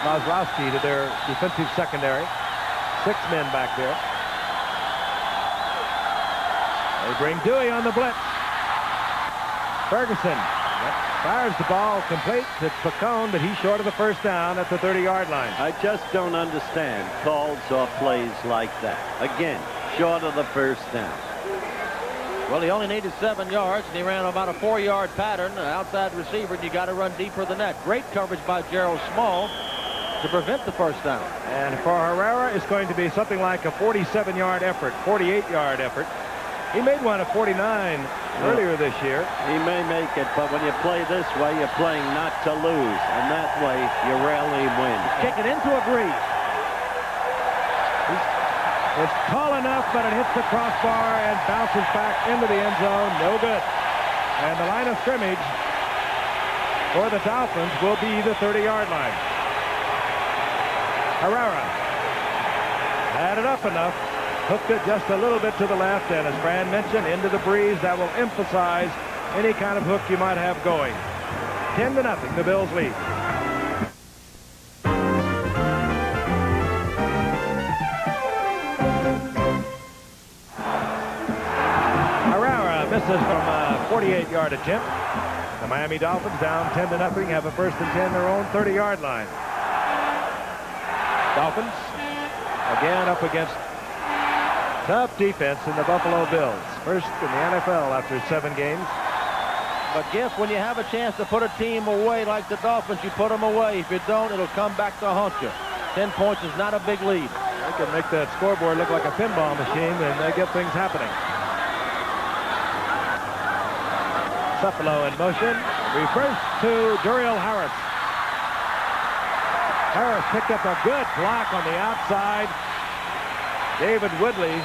Maslowski to their defensive secondary. 6 men back there. They bring Dewey on the blitz. Ferguson fires the ball complete to Pacone, but he's short of the first down at the 30-yard line. I just don't understand calls or plays like that. Again, short of the first down. Well, he only needed 7 yards, and he ran about a 4-yard pattern, an outside receiver, and you got to run deeper than that. Great coverage by Gerald Small to prevent the first down. And for Herrera, it's going to be something like a 47-yard effort, 48-yard effort. He made one at 49 earlier this year. He may make it, but when you play this way, you're playing not to lose, and that way you rarely win. Kick it into a breeze. It's tall enough, but it hits the crossbar and bounces back into the end zone. No good. And the line of scrimmage for the Dolphins will be the 30-yard line. Herrera had it up enough, hooked it just a little bit to the left, and as Fran mentioned, into the breeze. That will emphasize any kind of hook you might have going. 10-0, the Bills lead. Misses from a 48-yard attempt. The Miami Dolphins down 10-0, have a 1st and 10, their own 30-yard line. Dolphins again up against Tough defense in the Buffalo Bills. First in the NFL after 7 games. But Giff, when you have a chance to put a team away like the Dolphins, you put them away. If you don't, it'll come back to haunt you. 10 points is not a big lead. They can make that scoreboard look like a pinball machine, and they get things happening. Cephalo in motion. Reverse to Duriel Harris. Harris picked up a good block on the outside. David Woodley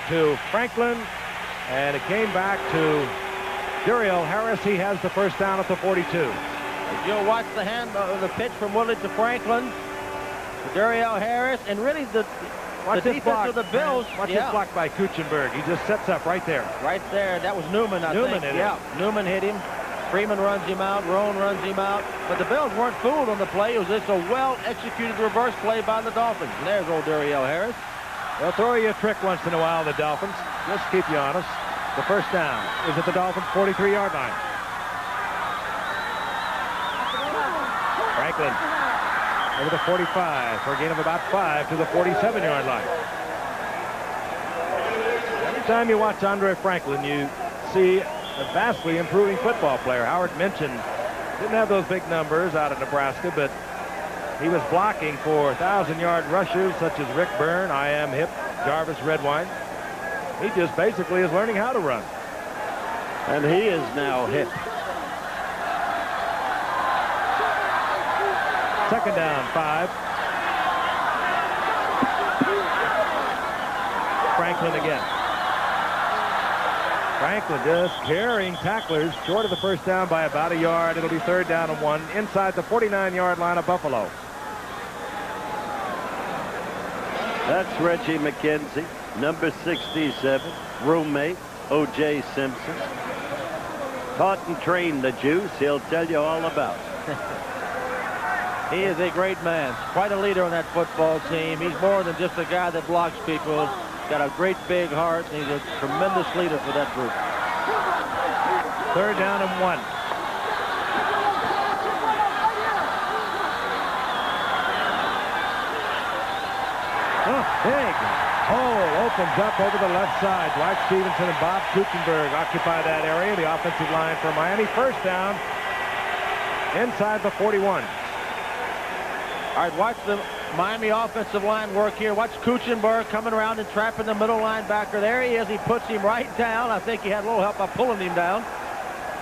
to Franklin, and it came back to Duriel Harris. He has the first down at the 42. If you'll watch the pitch from Woodley to Franklin, to Duriel Harris, and really the defense of the Bills. Watch this block by Kuchenberg. He just sets up right there. Right there. That was Newman, I think. Yeah, Newman hit him. Freeman runs him out. Roan runs him out. But the Bills weren't fooled on the play. It was just a well-executed reverse play by the Dolphins. And there's old Duriel Harris. They'll throw you a trick once in a while, the Dolphins. Just keep you honest. The first down is at the Dolphins' 43-yard line. Franklin over the 45 for a gain of about 5 to the 47-yard line. Anytime you watch Andre Franklin, you see a vastly improving football player. Howard mentioned didn't have those big numbers out of Nebraska, but he was blocking for 1,000-yard rushers such as Rick Byrne, I.M. Hip, Jarvis Redwine. He just basically is learning how to run. And he is now hip. Second down, 5. Franklin again. Franklin just carrying tacklers short of the first down by about a yard. It'll be third down and 1 inside the 49-yard line of Buffalo. That's Reggie McKenzie, number 67, roommate, O.J. Simpson. Taught and trained the Juice. He'll tell you all about it. He is a great man. Quite a leader on that football team. He's more than just a guy that blocks people. He's got a great big heart, and he's a tremendous leader for that group. Third down and 1. Oh, big hole opens up over the left side. Dwight Stevenson and Bob Kuchenberg occupy that area. The offensive line for Miami. First down inside the 41. All right, watch the Miami offensive line work here. Watch Kuchenberg coming around and trapping the middle linebacker. There he is. He puts him right down. I think he had a little help by pulling him down.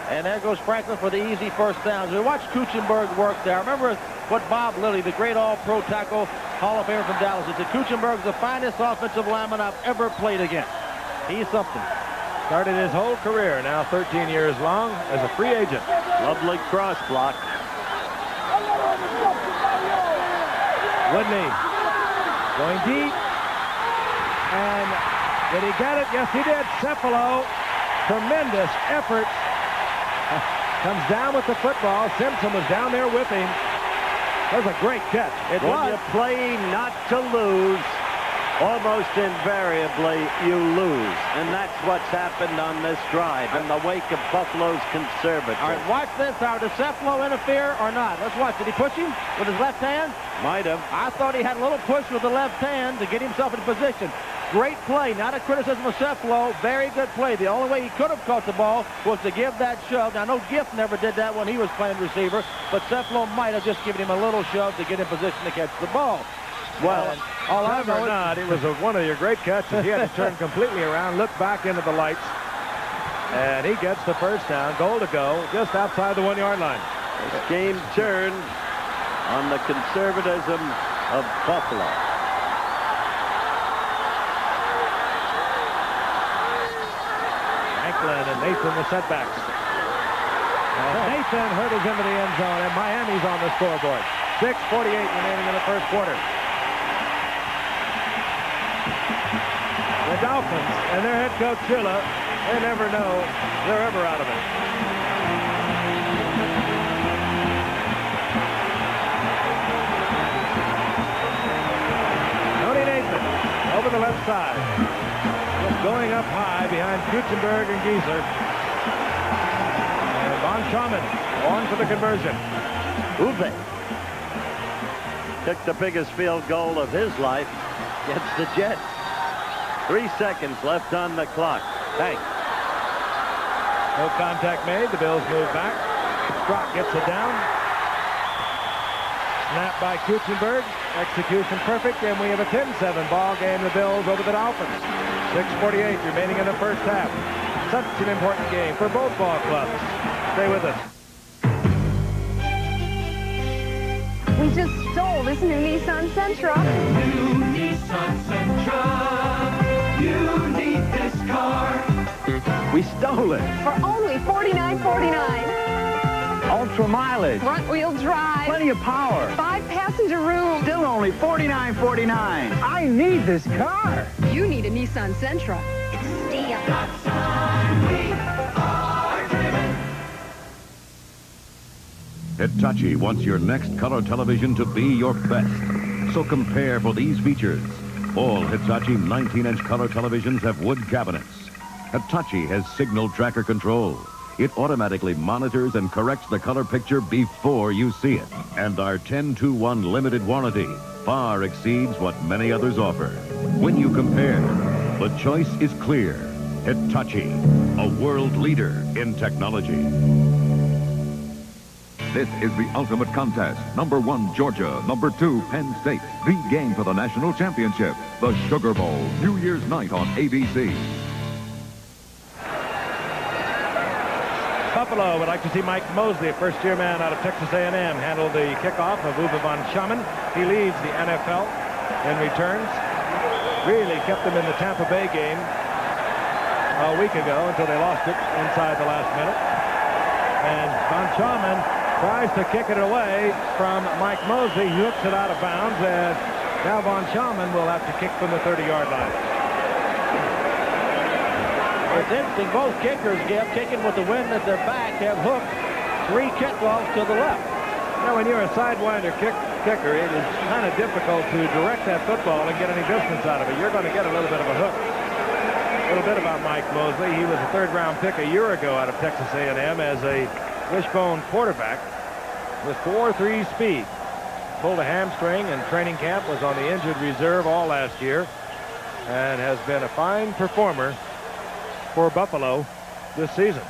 And there goes Franklin for the easy first down. So watch Kuchenberg work there. Remember what Bob Lilly, the great all-pro tackle Hall of Famer from Dallas, said Kuchenberg's the finest offensive lineman I've ever played against. He's something. Started his whole career, now 13 years long, as a free agent. Lovely cross block. Woodley going deep. And did he get it? Yes, he did. Cephalo, tremendous effort. Comes down with the football. Simpson was down there with him. That was a great catch. It when you play not to lose, almost invariably you lose. And that's what's happened on this drive in the wake of Buffalo's conservative. All right, watch this. Does Cephalo interfere or not? Let's watch. Did he push him with his left hand? Might have. I thought he had a little push with the left hand to get himself in position. Great play. Not a criticism of Cephalo. Very good play. The only way he could have caught the ball was to give that shove. Now, I know Giff never did that when he was playing receiver, but Cephalo might have just given him a little shove to get in position to catch the ball. Well, all I know not, it was one of your great catches. He had to turn completely around, look back into the lights, and he gets the first down. Goal to go, just outside the 1-yard line. This game turned on the conservatism of Buffalo. Franklin and Nathan the setbacks. Nathan hurdles into the end zone, and Miami's on the scoreboard. 6:48 remaining in the first quarter. The Dolphins and their head coach Shula, they never know they're ever out of it. Tony Nathan over the left side. Just going up high behind Kuchenberg and Giesler. And Von Schaumann on for the conversion. Uwe took the biggest field goal of his life against the Jets. 3 seconds left on the clock. Hey. No contact made. The Bills move back. Strock gets it down. Snap by Kuchenberg. Execution perfect, and we have a 10-7 ball game. The Bills over the Dolphins. 6:48 remaining in the first half. Such an important game for both ball clubs. Stay with us. We just stole this new Nissan Sentra. New Nissan Sentra. You need this car. We stole it. For only $49.49. Ultra mileage. Front-wheel drive. Plenty of power. 5-passenger room. Still only $49.49. I need this car. You need a Nissan Sentra. It's steel. That's how we are driven. Hitachi wants your next color television to be your best. So compare for these features. All Hitachi 19-inch color televisions have wood cabinets. Hitachi has signal tracker control. It automatically monitors and corrects the color picture before you see it. And our 10-to-1 limited warranty far exceeds what many others offer. When you compare, the choice is clear. Hitachi, a world leader in technology. This is the ultimate contest. Number 1, Georgia. Number 2, Penn State. The game for the national championship. The Sugar Bowl. New Year's night on ABC. Buffalo would like to see Mike Mosley, a first-year man out of Texas A&M, handle the kickoff of Uwe von Schaman. He leads the NFL in returns. Really kept them in the Tampa Bay game a week ago until they lost it inside the last minute. And von Schaman tries to kick it away from Mike Mosley. He hooks it out of bounds, and now von Schaman will have to kick from the 30-yard line. It's interesting, both kickers, Gib, kicking with the wind at their back, have hooked 3 kickoffs to the left. Now, when you're a sidewinder kicker, it is kind of difficult to direct that football and get any distance out of it. You're going to get a little bit of a hook. A little bit about Mike Mosley. He was a 3rd-round pick a year ago out of Texas A&M as a wishbone quarterback with 4.3 speed. Pulled a hamstring in training camp, was on the injured reserve all last year, and has been a fine performer for Buffalo this season.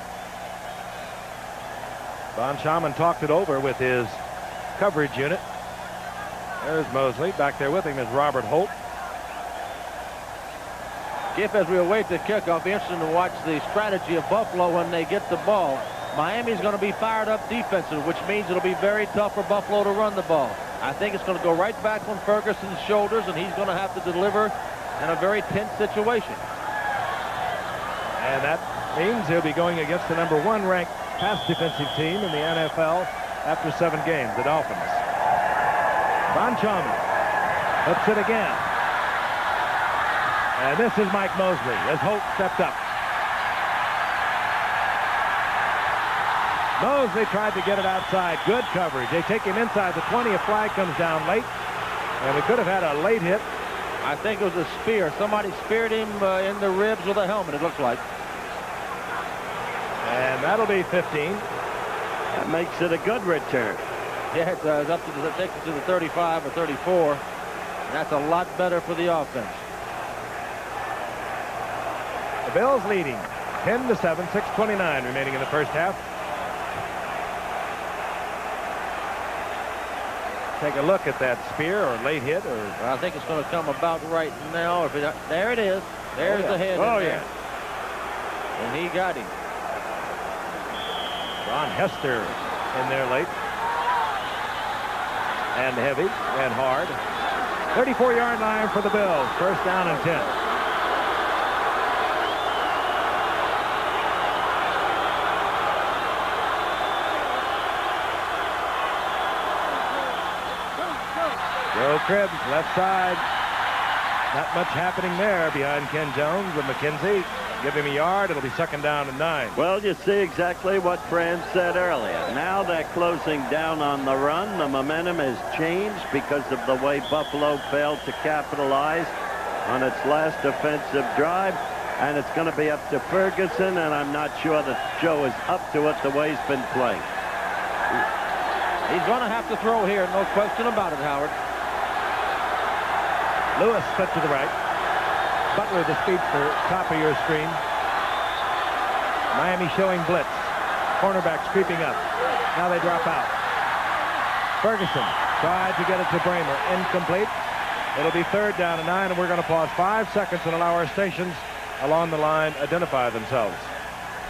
Von Schaman talked it over with his coverage unit. There's Mosley. Back there with him is Robert Holt. Gib, as we await the kickoff, be interesting to watch the strategy of Buffalo when they get the ball. Miami's going to be fired up defensively, which means it'll be very tough for Buffalo to run the ball. I think it's going to go right back on Ferguson's shoulders, and he's going to have to deliver in a very tense situation. And that means he'll be going against the number 1 ranked pass defensive team in the NFL after 7 games, the Dolphins. Von Schaman hooks it again. And this is Mike Mosley as Holt stepped up. Mosley tried to get it outside. Good coverage. They take him inside the 20. A flag comes down late. And we could have had a late hit. I think it was a spear. Somebody speared him in the ribs with a helmet, it looks like. And that'll be 15. That makes it a good return. Yeah, it does. Up to the, takes it to the 35 or 34. And that's a lot better for the offense. The Bills leading 10-7, 6:29 remaining in the first half. Take a look at that spear or late hit, or I think it's going to come about right now. If it, there it is. There's the head. Oh, in yeah. there. And he got him. Ron Hester in there late. And heavy and hard. 34-yard line for the Bills. First down and 10. Joe Cribbs, left side. Not much happening there behind Ken Jones with McKenzie. Give him a yard. It'll be 2nd down and 9. Well, you see exactly what Fran said earlier. Now they're closing down on the run. The momentum has changed because of the way Buffalo failed to capitalize on its last offensive drive. And it's going to be up to Ferguson, and I'm not sure that Joe is up to it the way he's been playing. He's going to have to throw here, no question about it, Howard. Lewis split to the right. Butler, the speedster, top of your screen. Miami showing blitz. Cornerbacks creeping up. Now they drop out. Ferguson tried to get it to Bramer. Incomplete. It'll be 3rd down and 9, and we're going to pause 5 seconds and allow our stations along the line identify themselves.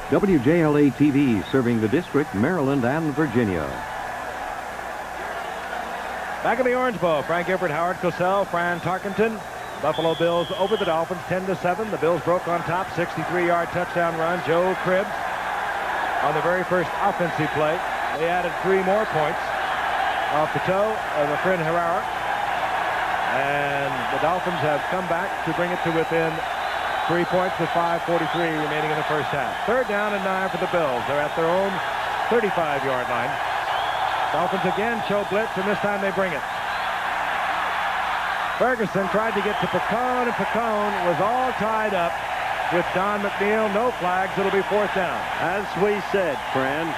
WJLA TV serving the district, Maryland and Virginia. Back in the Orange Bowl, Frank Gifford, Howard Cosell, Fran Tarkenton. Buffalo Bills over the Dolphins 10-7. The Bills broke on top, 63-yard touchdown run. Joe Cribbs on the very first offensive play. They added 3 more points off the toe of the friend Herrera. And the Dolphins have come back to bring it to within 3 points with 5:43 remaining in the first half. 3rd down and 9 for the Bills. They're at their own 35-yard line. Dolphins again show blitz, and this time they bring it. Ferguson tried to get to Picone, and Picone was all tied up with Don McNeil. No flags. It'll be 4th down. As we said, friend.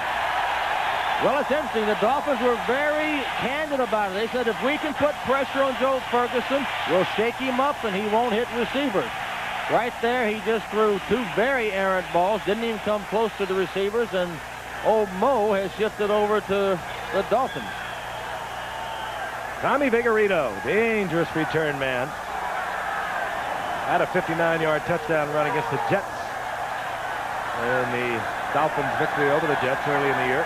Well, it's interesting. The Dolphins were very candid about it. They said if we can put pressure on Joe Ferguson, we'll shake him up and he won't hit receivers. Right there, he just threw 2 very errant balls, didn't even come close to the receivers, and old Mo has shifted over to the Dolphins. Tommy Vigorito, dangerous return man. Had a 59-yard touchdown run against the Jets in the Dolphins' victory over the Jets early in the year.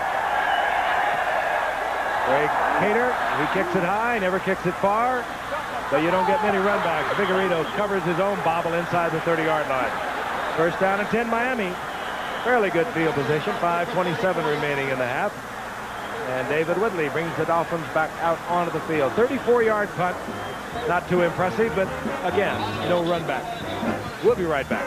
Greg Cater, he kicks it high, never kicks it far, but you don't get many runbacks. Vigorito covers his own bobble inside the 30-yard line. 1st down and 10, Miami. Fairly good field position, 5:27 remaining in the half. And David Woodley brings the Dolphins back out onto the field. 34-yard punt. Not too impressive, but again, no run back. We'll be right back.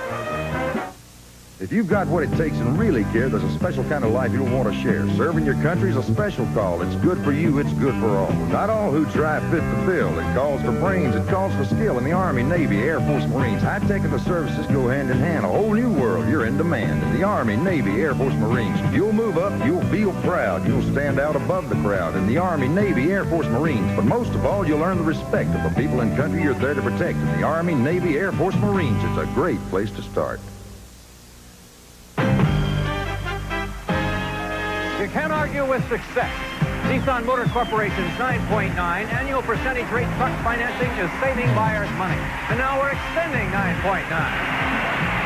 If you've got what it takes and really care, there's a special kind of life you'll want to share. Serving your country is a special call. It's good for you. It's good for all. Not all who try fit the bill. It calls for brains. It calls for skill in the Army, Navy, Air Force, Marines. High-tech and the services go hand in hand. A whole new world. You're in demand. In the Army, Navy, Air Force, Marines. You'll move up. You'll feel proud. You'll stand out above the crowd. In the Army, Navy, Air Force, Marines. But most of all, you'll earn the respect of the people and country you're there to protect. In the Army, Navy, Air Force, Marines. It's a great place to start. You can't argue with success. Nissan Motor Corporation's 9.9 annual percentage rate truck financing is saving buyers money. And now we're extending 9.9.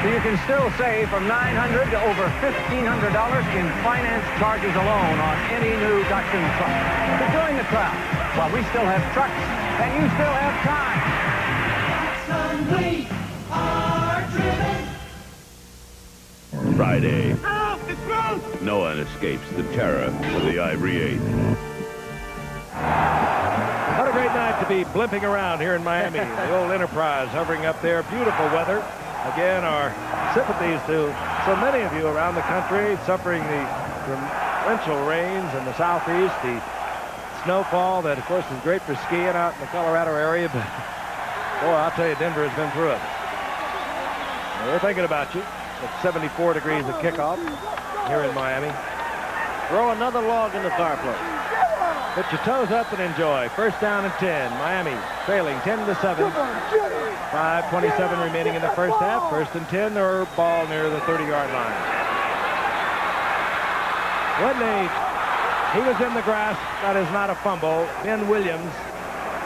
So you can still save from $900 to over $1,500 in finance charges alone on any new Datsun truck. So join the crowd while we still have trucks and you still have time. We are driven. Friday. No one escapes the terror of the Ivory 8. What a great night to be blimping around here in Miami. The old Enterprise hovering up there. Beautiful weather. Again, our sympathies to so many of you around the country suffering the torrential rains in the southeast. The snowfall that, of course, is great for skiing out in the Colorado area. But, boy, I'll tell you, Denver has been through it. We're thinking about you. It's 74 degrees at kickoff here in Miami. Throw another log in the fireplace. Put your toes up and enjoy. 1st down and 10. Miami trailing 10-7. 5:27 remaining in the first half. 1st and 10. Their ball near the 30-yard line. Woodley, he was in the grass. That is not a fumble. Ben Williams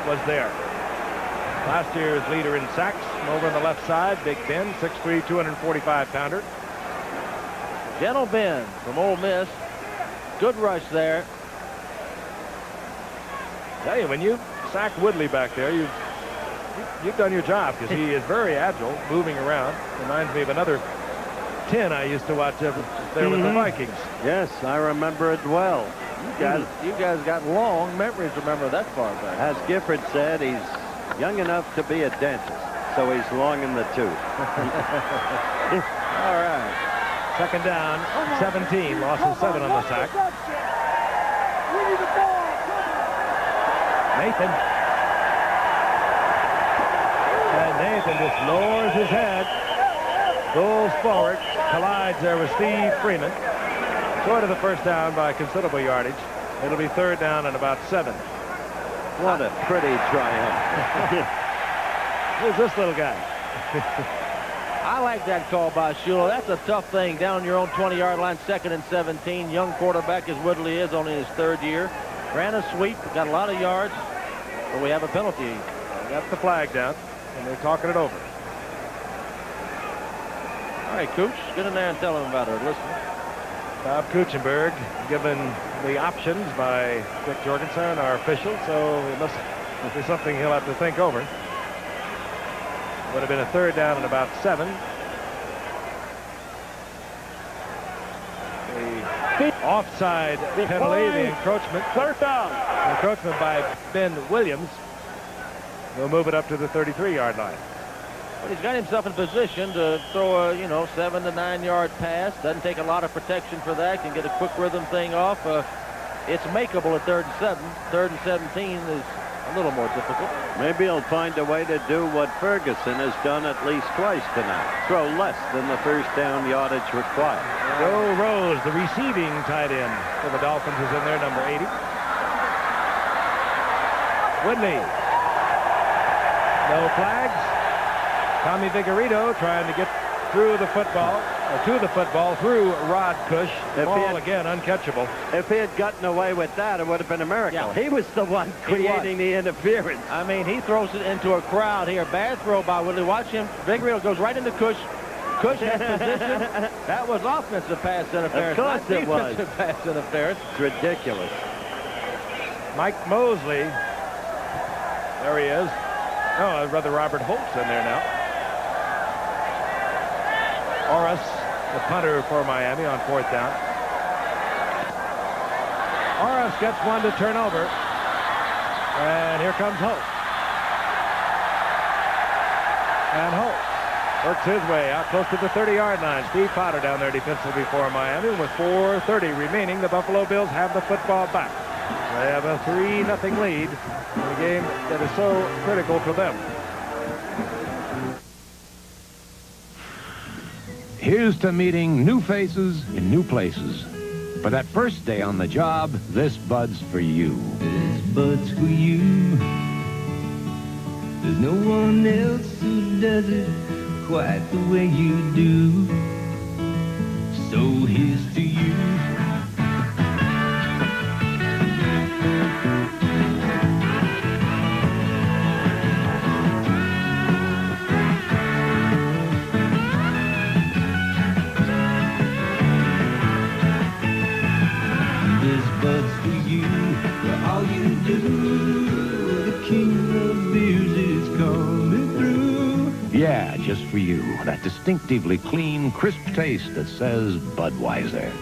was there. Last year's leader in sacks. Over on the left side, Big Ben, 6'3", 245-pounder. Gentle Ben from Ole Miss. Good rush there. Tell you, when you sack Woodley back there, you've done your job because he is very agile, moving around. Reminds me of another 10 I used to watch there with the Vikings. Yes, I remember it well. You guys got long memories. Remember that far back. As Gifford said, he's young enough to be a dentist, so he's long in the tooth. All right. 2nd down, 17. Loss of 7 on the sack. Nathan. And Nathan just lowers his head. Goes forward. Collides there with Steve Freeman. Short of the 1st down by considerable yardage. It'll be 3rd down and about 7. What a pretty triumph. Who's this little guy? I like that call by Shula. That's a tough thing. Down your own 20-yard line, 2nd and 17. Young quarterback as Woodley is, only in his 3rd year. Ran a sweep, got a lot of yards, but we have a penalty. Got the flag down, and they're talking it over. All right, Cooch, get in there and tell him about it. Listen. Bob Kuchenberg given the options by Dick Jorgensen, our official, so it must be something he'll have to think over. Would have been a 3rd down and about 7. The offside penalty, the encroachment. 3rd down. The encroachment by Ben Williams. He'll move it up to the 33-yard line. Well, he's got himself in position to throw a, 7 to 9 yard pass. Doesn't take a lot of protection for that. Can get a quick rhythm thing off. It's makeable at 3rd and 7. 3rd and 17 is a little more difficult. Maybe he'll find a way to do what Ferguson has done at least twice tonight. Throw less than the 1st down yardage required. Joe Rose, the receiving tight end for the Dolphins, is in there, number 80. Woodley. No flags. Tommy Vigorito trying to get through the football, or to the football through Rod Cush. The ball again uncatchable. If he had gotten away with that, it would have been a miracle. Yeah. He was the one creating the interference. I mean, he throws it into a crowd here. Bad throw by Woodley. Watch him. Vigorito goes right into Cush. Cush has position. That was offensive pass interference. Of course it was. Defensive pass interference. It's ridiculous. Mike Mosley. There he is. Oh, Brother Robert Holt's in there now. Orris, the punter for Miami on 4th down. Orris gets one to turn over. And here comes Holt. And Holt works his way out close to the 30-yard line. Steve Potter down there defensively for Miami. With 4:30 remaining, the Buffalo Bills have the football back. They have a 3-0 lead in a game that is so critical to them. Here's to meeting new faces in new places. For that first day on the job, this Bud's for you. This Bud's for you. There's no one else who does it quite the way you do. So here's to you. Yeah, just for you. That distinctively clean, crisp taste that says Budweiser.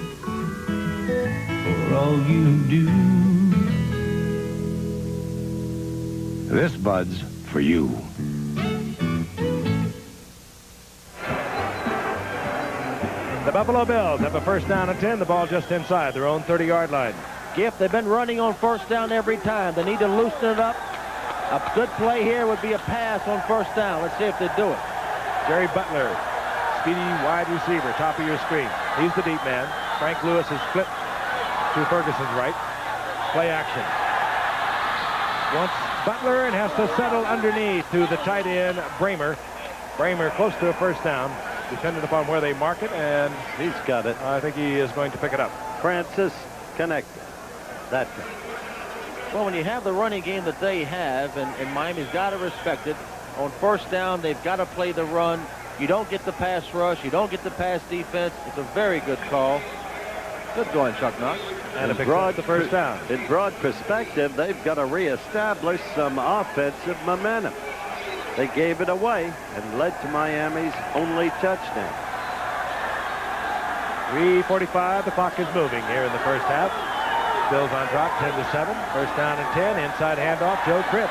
For all you do. This Bud's for you. The Buffalo Bills have a 1st down and 10. The ball just inside their own 30-yard line. Gift, they've been running on 1st down every time. They need to loosen it up. A good play here would be a pass on 1st down. Let's see if they do it. Jerry Butler, speedy wide receiver, top of your screen. He's the deep man. Frank Lewis is split to Ferguson's right. Play action. Wants Butler and has to settle underneath to the tight end, Bramer. Bramer close to a 1st down, depending upon where they mark it, and he's got it. I think he is going to pick it up. Francis connected. That guy. Well, when you have the running game that they have, and Miami's got to respect it, on 1st down, they've got to play the run. You don't get the pass rush. You don't get the pass defense. It's a very good call. Good going, Chuck Knox. And a broad the 1st down. In broad perspective, they've got to reestablish some offensive momentum. They gave it away and led to Miami's only touchdown. 3:45. The clock is moving here in the 1st half. Bills on top, 10-7. 1st down and 10. Inside handoff, Joe Cribbs.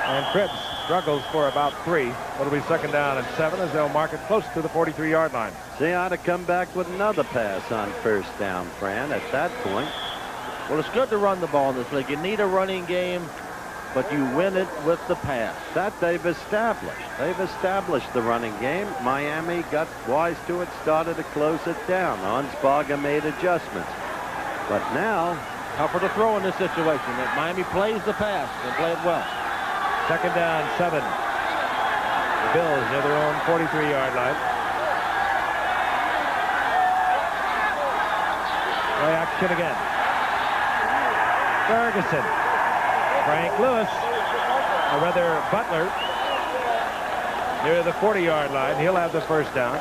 And Cribbs struggles for about 3. It'll be 2nd down and 7 as they'll mark it close to the 43-yard line. They ought to come back with another pass on 1st down, Fran, at that point. Well, it's good to run the ball in this league. You need a running game, but you win it with the pass. That they've established. They've established the running game. Miami got wise to it, started to close it down. Onsparger made adjustments. But now, tougher to throw in this situation. That Miami plays the pass and play it well. 2nd down, 7. Bills near their own 43-yard line. Play action again. Ferguson. Frank Lewis, or rather Butler, near the 40-yard line. He'll have the first down.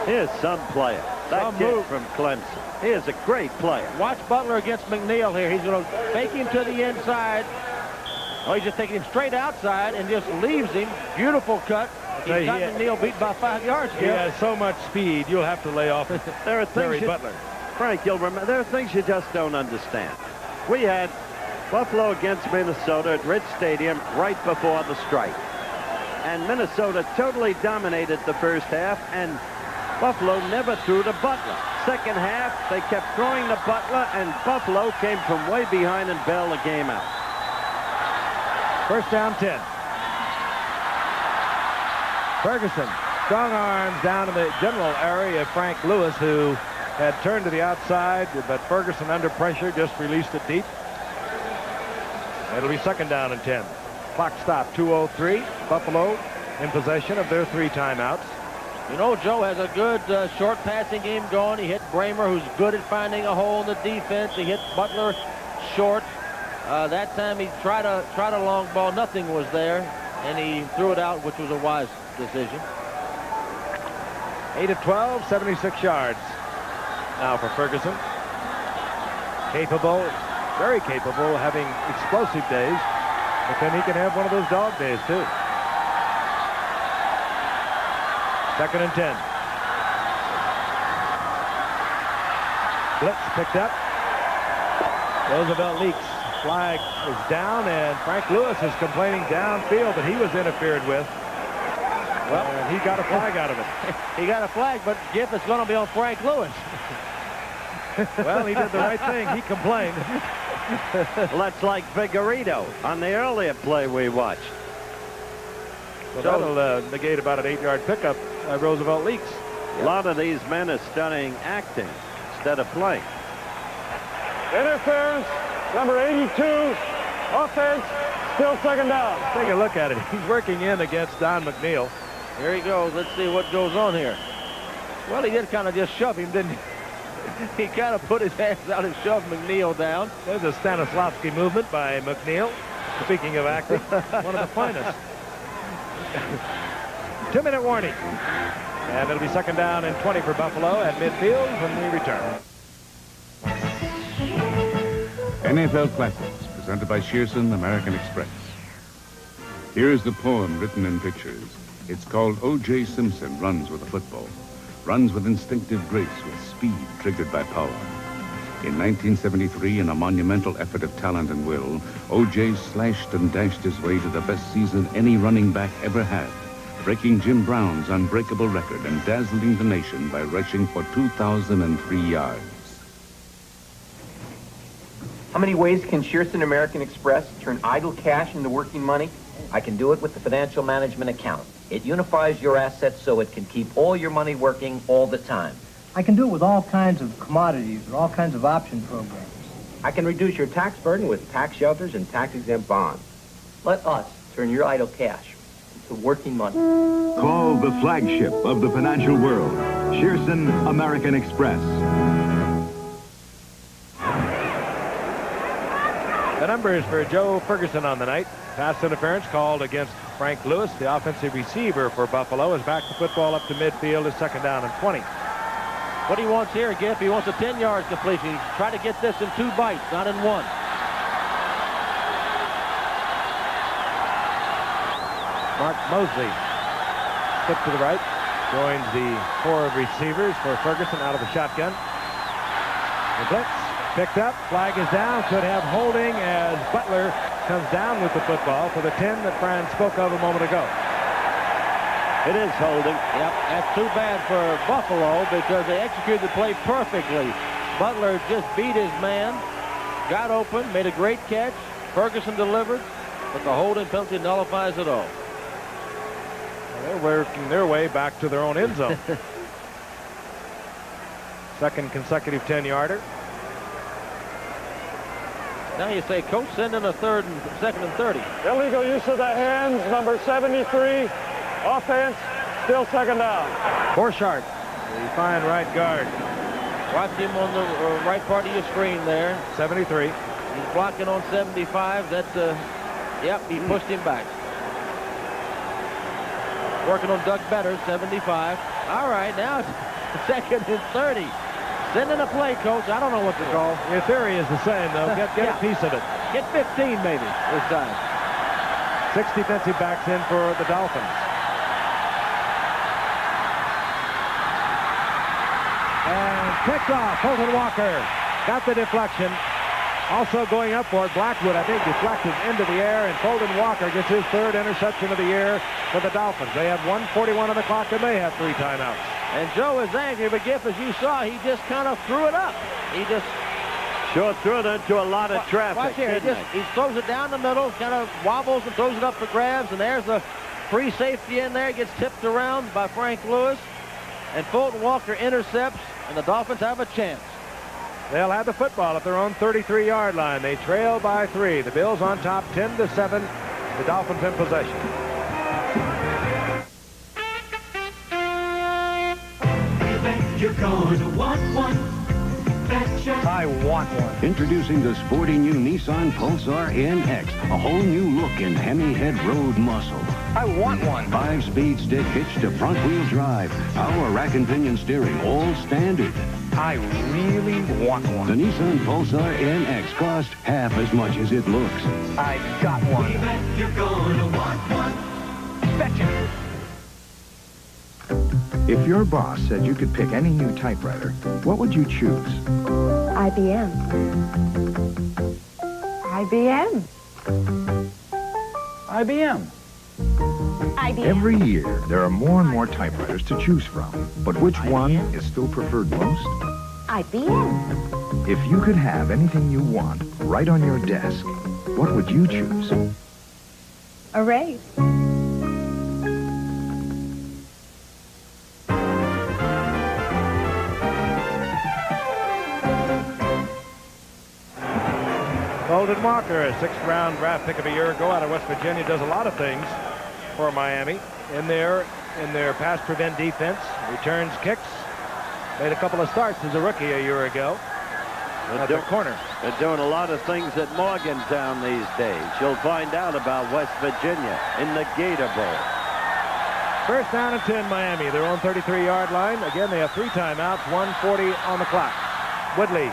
Here's some player. That kid from Clemson. He is a great player. Watch Butler against McNeil here. He's going to fake him to the inside. Oh, he's just taking him straight outside and just leaves him. Beautiful cut. He's got McNeil beat by 5 yards here. He has so much speed, you'll have to lay off There are things Butler. Frank, you'll remember, there are things you just don't understand. We had Buffalo against Minnesota at Rich Stadium right before the strike. And Minnesota totally dominated the first half, and Buffalo never threw to Butler. Second half, they kept throwing to Butler, and Buffalo came from way behind and bailed the game out. First down, 10. Ferguson, strong arms down in the general area of Frank Lewis, who had turned to the outside, but Ferguson under pressure just released it deep. It'll be second down and 10. Clock stop, 2:03. Buffalo in possession of their 3 timeouts. You know, Joe has a good short passing game going. He hit Bramer, who's good at finding a hole in the defense. He hit Butler short. That time he tried a long ball. Nothing was there, and he threw it out, which was a wise decision. 8 of 12, 76 yards. Now for Ferguson. Capable, very capable, having explosive days, but then he can have one of those dog days too. Second and 10. Blitz picked up. Roosevelt leaks. Flag is down, and Frank Lewis is complaining downfield that he was interfered with. Well, and he got a flag out of it. He got a flag, but Jeff, it's going to be on Frank Lewis. Well, he did the right thing. He complained. Well, that's like Vigorito on the earlier play we watched. Well, that'll negate about an 8-yard pickup. Roosevelt leaks. A lot of these men are studying acting instead of playing. Interference, number 82, offense, still second down. Take a look at it. He's working in against Don McNeil. Here he goes. Let's see what goes on here. Well, he did kind of just shove him, didn't he? He kind of put his hands out and shoved McNeil down. There's a Stanislavski movement by McNeil. Speaking of acting, one of the finest. 2-minute warning. And it'll be second down and 20 for Buffalo at midfield when we return. NFL Classics, presented by Shearson American Express. Here's the poem written in pictures. It's called O.J. Simpson Runs with a Football. Runs with instinctive grace, with speed triggered by power. In 1973, in a monumental effort of talent and will, O.J. slashed and dashed his way to the best season any running back ever had, breaking Jim Brown's unbreakable record and dazzling the nation by rushing for 2,003 yards. How many ways can Shearson American Express turn idle cash into working money? I can do it with the financial management account. It unifies your assets so it can keep all your money working all the time. I can do it with all kinds of commodities or all kinds of option programs. I can reduce your tax burden with tax shelters and tax-exempt bonds. Let us turn your idle cash into working money. Call the flagship of the financial world, Shearson American Express. The numbers for Joe Ferguson on the night. Pass interference called against Frank Lewis. The offensive receiver for Buffalo is back the football up to midfield. Is second down and 20. What he wants here, Giff, he wants a 10-yard completion. He's trying to get this in 2 bites, not in 1. Mark Mosley, step to the right, joins the core of receivers for Ferguson out of the shotgun. The blitz picked up, flag is down, could have holding as Butler comes down with the football for the 10 that Brian spoke of a moment ago. It is holding. Yep, that's too bad for Buffalo because they executed the play perfectly. Butler just beat his man, got open, made a great catch. Ferguson delivered, but the holding penalty nullifies it all. They're working their way back to their own end zone. Second consecutive 10-yarder. Now you say, Coach, send in a second and 30. Illegal use of the hands, number 73, Offense, still second down. Borchardt, the fine right guard. Watch him on the right part of your screen there. 73. He's blocking on 75. Yep, he pushed him back. Working on Doug Better, 75. All right, now it's second and 30. Send in a play, coach. I don't know what to call. Your theory is the same, though. Get a piece of it. Get 15, maybe, this time. 6 defensive backs in for the Dolphins. And picked off. Fulton Walker got the deflection. Also going up for it, Blackwood, I think, deflected into the air, and Fulton Walker gets his 3rd interception of the year for the Dolphins. They have 1:41 on the clock, and they have 3 timeouts. And Joe is angry, but Giff, as you saw, he just kind of threw it up. He just sure threw it into a lot of traffic. Watch here. He throws it down the middle, kind of wobbles and throws it up for grabs, and there's a free safety in there. Gets tipped around by Frank Lewis, and Fulton Walker intercepts, and the Dolphins have a chance. They'll have the football at their own 33-yard line. They trail by 3. The Bills on top 10-7. The Dolphins in possession. You're gonna want one. I want one. Introducing the sporty new Nissan Pulsar NX, a whole new look in Hemi Head Road muscle. I want one. 5-speed stick hitch to front-wheel drive, power rack and pinion steering, all standard. I really want one. The Nissan Pulsar NX costs half as much as it looks. I got one. You're gonna want one. Betcha. If your boss said you could pick any new typewriter, what would you choose? IBM. IBM. IBM. IBM. Every year, there are more and more typewriters to choose from. But which one is still preferred most? IBM. If you could have anything you want right on your desk, what would you choose? A raise. Fulton Walker, a 6th-round draft pick of a year ago out of West Virginia, does a lot of things for Miami in their pass prevent defense. Returns kicks. Made a couple of starts as a rookie a year ago. At the corner. They're doing a lot of things at Morgantown these days. You'll find out about West Virginia in the Gator Bowl. 1st down and 10, Miami. Their own 33-yard line. Again, they have 3 timeouts, 1:40 on the clock. Woodley.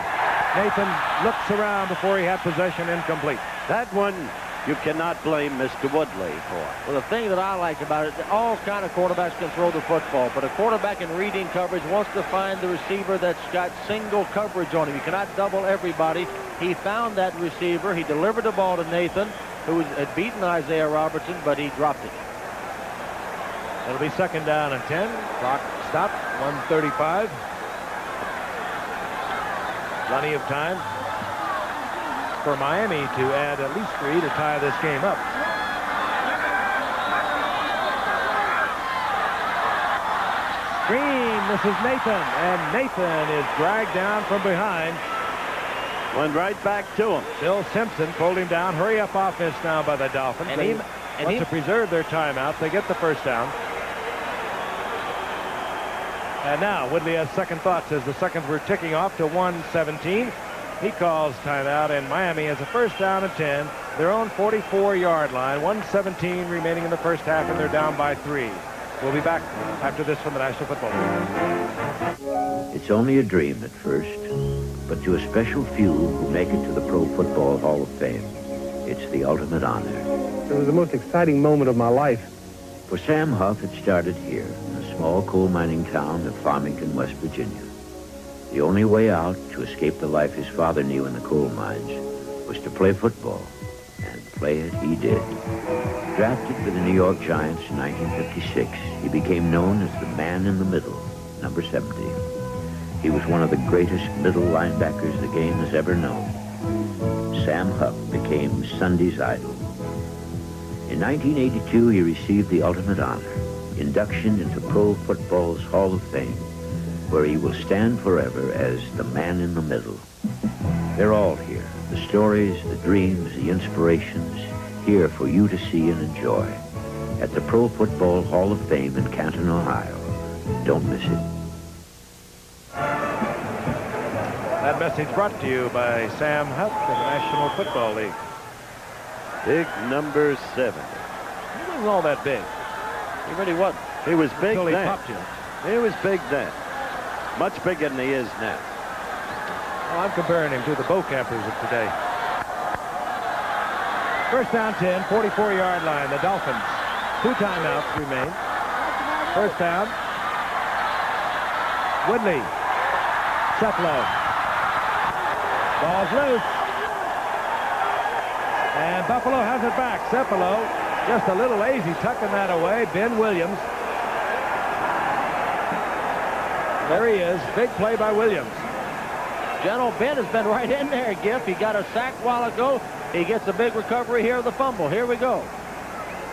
Nathan looks around before he had possession, incomplete. That one you cannot blame Mr. Woodley for. Well, the thing that I like about it, all kind of quarterbacks can throw the football, but a quarterback in reading coverage wants to find the receiver that's got single coverage on him. You cannot double everybody. He found that receiver. He delivered the ball to Nathan, who had beaten Isaiah Robertson, but he dropped it. It'll be 2nd down and 10. Clock stopped, 1:35. Plenty of time for Miami to add at least 3 to tie this game up. Screen, this is Nathan, and Nathan is dragged down from behind. Went right back to him. Bill Simpson pulled him down. Hurry up offense now by the Dolphins. They want to preserve their timeouts. They get the 1st down. And now Woodley has second thoughts as the seconds were ticking off to 1:17. He calls timeout, and Miami has a 1st down and 10. Their own 44-yard line. 1:17 remaining in the 1st half, and they're down by 3. We'll be back after this from the National Football League. It's only a dream at first, but to a special few who make it to the Pro Football Hall of Fame, it's the ultimate honor. It was the most exciting moment of my life. For Sam Huff, it started here, in the small coal mining town of Farmington, West Virginia. The only way out to escape the life his father knew in the coal mines was to play football, and play it he did. Drafted by the New York Giants in 1956, he became known as the man in the middle, number 70. He was one of the greatest middle linebackers the game has ever known. Sam Huff became Sunday's idol. In 1982, he received the ultimate honor, induction into Pro Football's Hall of Fame, where he will stand forever as the man in the middle. They're all here, the stories, the dreams, the inspirations, here for you to see and enjoy. at the Pro Football Hall of Fame in Canton, Ohio. Don't miss it. That message brought to you by Sam Huff of the National Football League. Big number 7. He wasn't all that big. He really wasn't. He was big Until he then. popped you. He was big then. Much bigger than he is now. Well, I'm comparing him to the Bo Campers of today. First down 10, 44-yard line. The Dolphins. 2 timeouts remain. First down. Woodley. Cephalo. Ball's loose. And Buffalo has it back. Cephalo just a little lazy tucking that away. Ben Williams. There he is. Big play by Williams. General Ben has been right in there, Giff. He got a sack a while ago. He gets a big recovery here of the fumble. Here we go.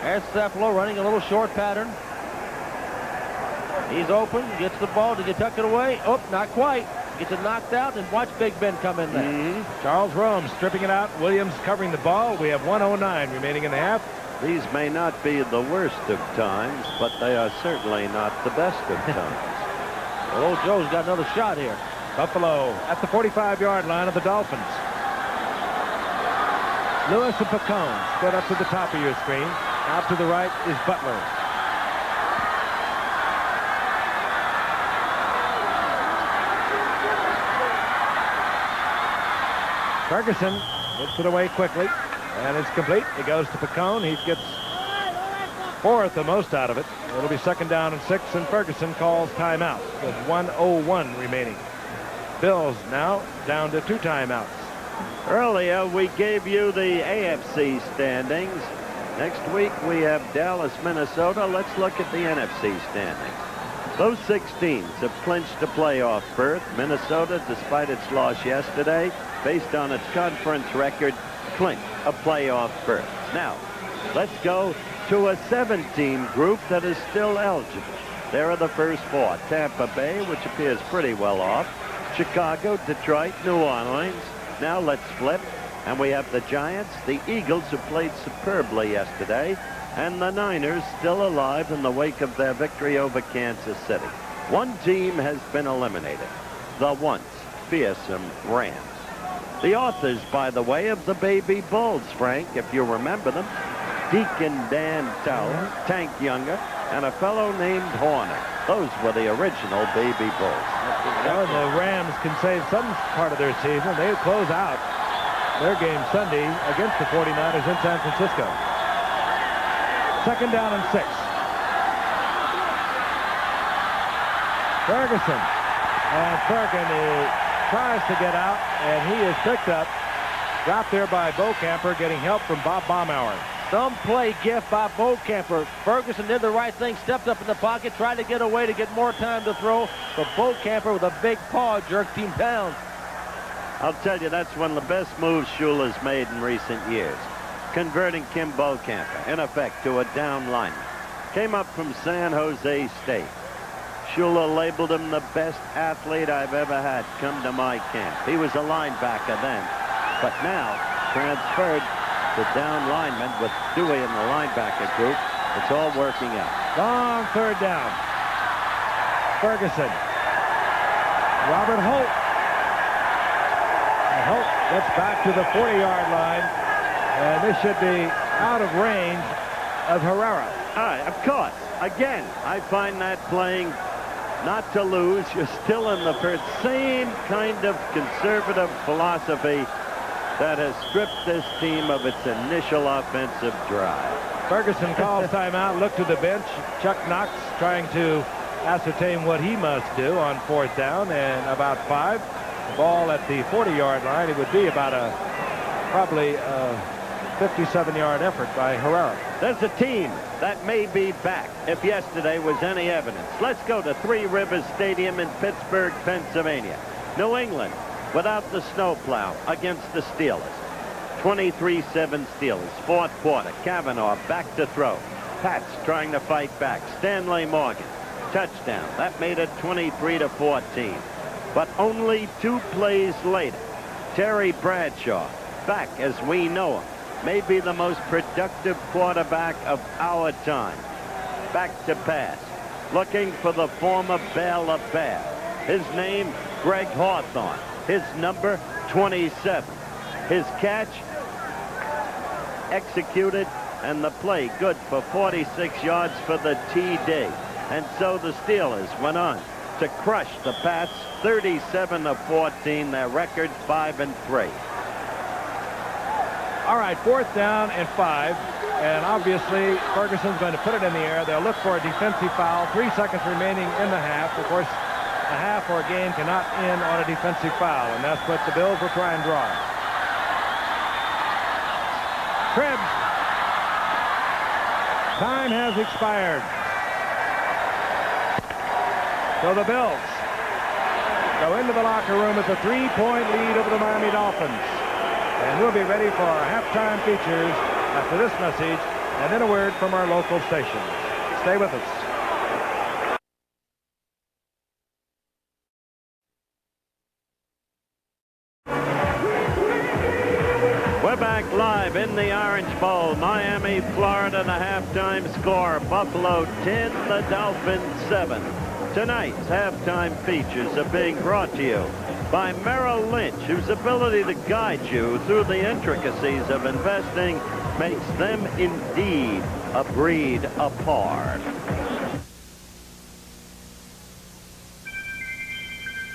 There's Cephalo running a little short pattern. He's open. Gets the ball. Did he tuck it away? Oh, not quite. Gets it knocked out, and watch Big Ben come in there. Charles Rome stripping it out. Williams covering the ball. We have 1:09 remaining in the half. These may not be the worst of times, but they are certainly not the best of times. Well, old Joe's got another shot here. Buffalo at the 45-yard line of the Dolphins. Lewis and Pacone split up to the top of your screen. Out to the right is Butler. Ferguson gets it away quickly, and it's complete. It goes to Pacone. He gets 4th the most out of it. It'll be 2nd down and 6, and Ferguson calls timeout with 1:01 remaining. Bills now down to 2 timeouts. Earlier, we gave you the AFC standings. Next week, we have Dallas, Minnesota. Let's look at the NFC standings. Those 6 teams have clinched a playoff berth. Minnesota, despite its loss yesterday, based on its conference record, clinched a playoff berth. Now, let's go to a 7-team group that is still eligible. There are the first 4. Tampa Bay, which appears pretty well off. Chicago, Detroit, New Orleans. Now let's flip, and we have the Giants, the Eagles, who played superbly yesterday, and the Niners still alive in the wake of their victory over Kansas City. One team has been eliminated, the once fearsome Rams. The authors, by the way, of the Baby Bulls, Frank, if you remember them, Deacon Dan Towler, Tank Younger, and a fellow named Horner. Those were the original Baby Bulls. Well, the Rams can save some part of their season. They close out their game Sunday against the 49ers in San Francisco. 2nd down and 6. Ferguson. And Ferguson tries to get out, and he is picked up. Dropped there by Bo Camper, getting help from Bob Baumauer. Some play gift by Bo Camper. Ferguson did the right thing, stepped up in the pocket, tried to get away to get more time to throw, but Bo Camper with a big paw jerked him down. I'll tell you, that's one of the best moves Shula's made in recent years. Converting Kim Bocamper, in effect, to a down lineman. Came up from San Jose State. Shula labeled him the best athlete I've ever had come to my camp. He was a linebacker then, but now transferred to down lineman with Dewey in the linebacker group. It's all working out. Long 3rd down. Ferguson. Robert Holt. And Holt gets back to the 40-yard line, and this should be out of range of Herrera. All right, of course. Again, I find that playing not to lose. You're still in the first. Same kind of conservative philosophy that has stripped this team of its initial offensive drive. Ferguson calls timeout, look to the bench. Chuck Knox trying to ascertain what he must do on 4th down, and about 5. The ball at the 40-yard line. It would be about probably a 57-yard effort by Herrera. There's a team that may be back if yesterday was any evidence. Let's go to Three Rivers Stadium in Pittsburgh, Pennsylvania. New England without the snowplow against the Steelers. 23-7 Steelers. 4th quarter. Kavanaugh back to throw. Pats trying to fight back. Stanley Morgan. Touchdown. That made it 23-14. But only 2 plays later, Terry Bradshaw, back as we know him, maybe the most productive quarterback of our time. Back to pass. Looking for the former Belle of Bath. His name, Greg Hawthorne. His number, 27. His catch, executed, and the play good for 46 yards for the TD. And so the Steelers went on to crush the Pats 37-14. Their record 5-3. All right, 4th down and 5. And obviously, Ferguson's going to put it in the air. They'll look for a defensive foul. 3 seconds remaining in the half. Of course, a half or a game cannot end on a defensive foul, and that's what the Bills will try and draw. Cribbs. Time has expired. So the Bills go into the locker room with a 3-point lead over the Miami Dolphins. And we'll be ready for our halftime features after this message and then a word from our local station. Stay with us. We're back live in the Orange Bowl. Miami, Florida, the halftime score. Buffalo 10, the Dolphins 7. Tonight's halftime features are being brought to you by Merrill Lynch, whose ability to guide you through the intricacies of investing makes them indeed a breed apart.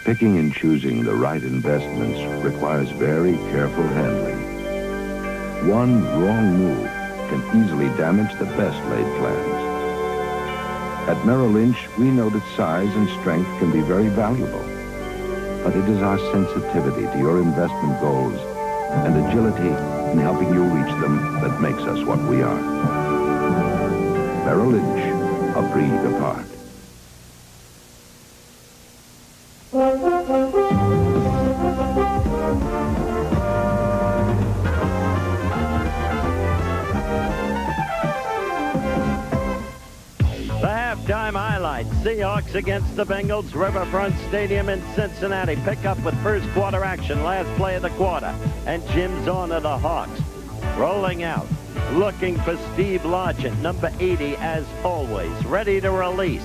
Picking and choosing the right investments requires very careful handling. One wrong move can easily damage the best laid plans. At Merrill Lynch, we know that size and strength can be very valuable. But it is our sensitivity to your investment goals and agility in helping you reach them that makes us what we are. Merrill Lynch, a breed apart. Halftime highlights. Seahawks against the Bengals. Riverfront Stadium in Cincinnati. Pick up with first quarter action. Last play of the quarter. And Jim Zorn of the Hawks rolling out. Looking for Steve Largent, number 80, as always. Ready to release.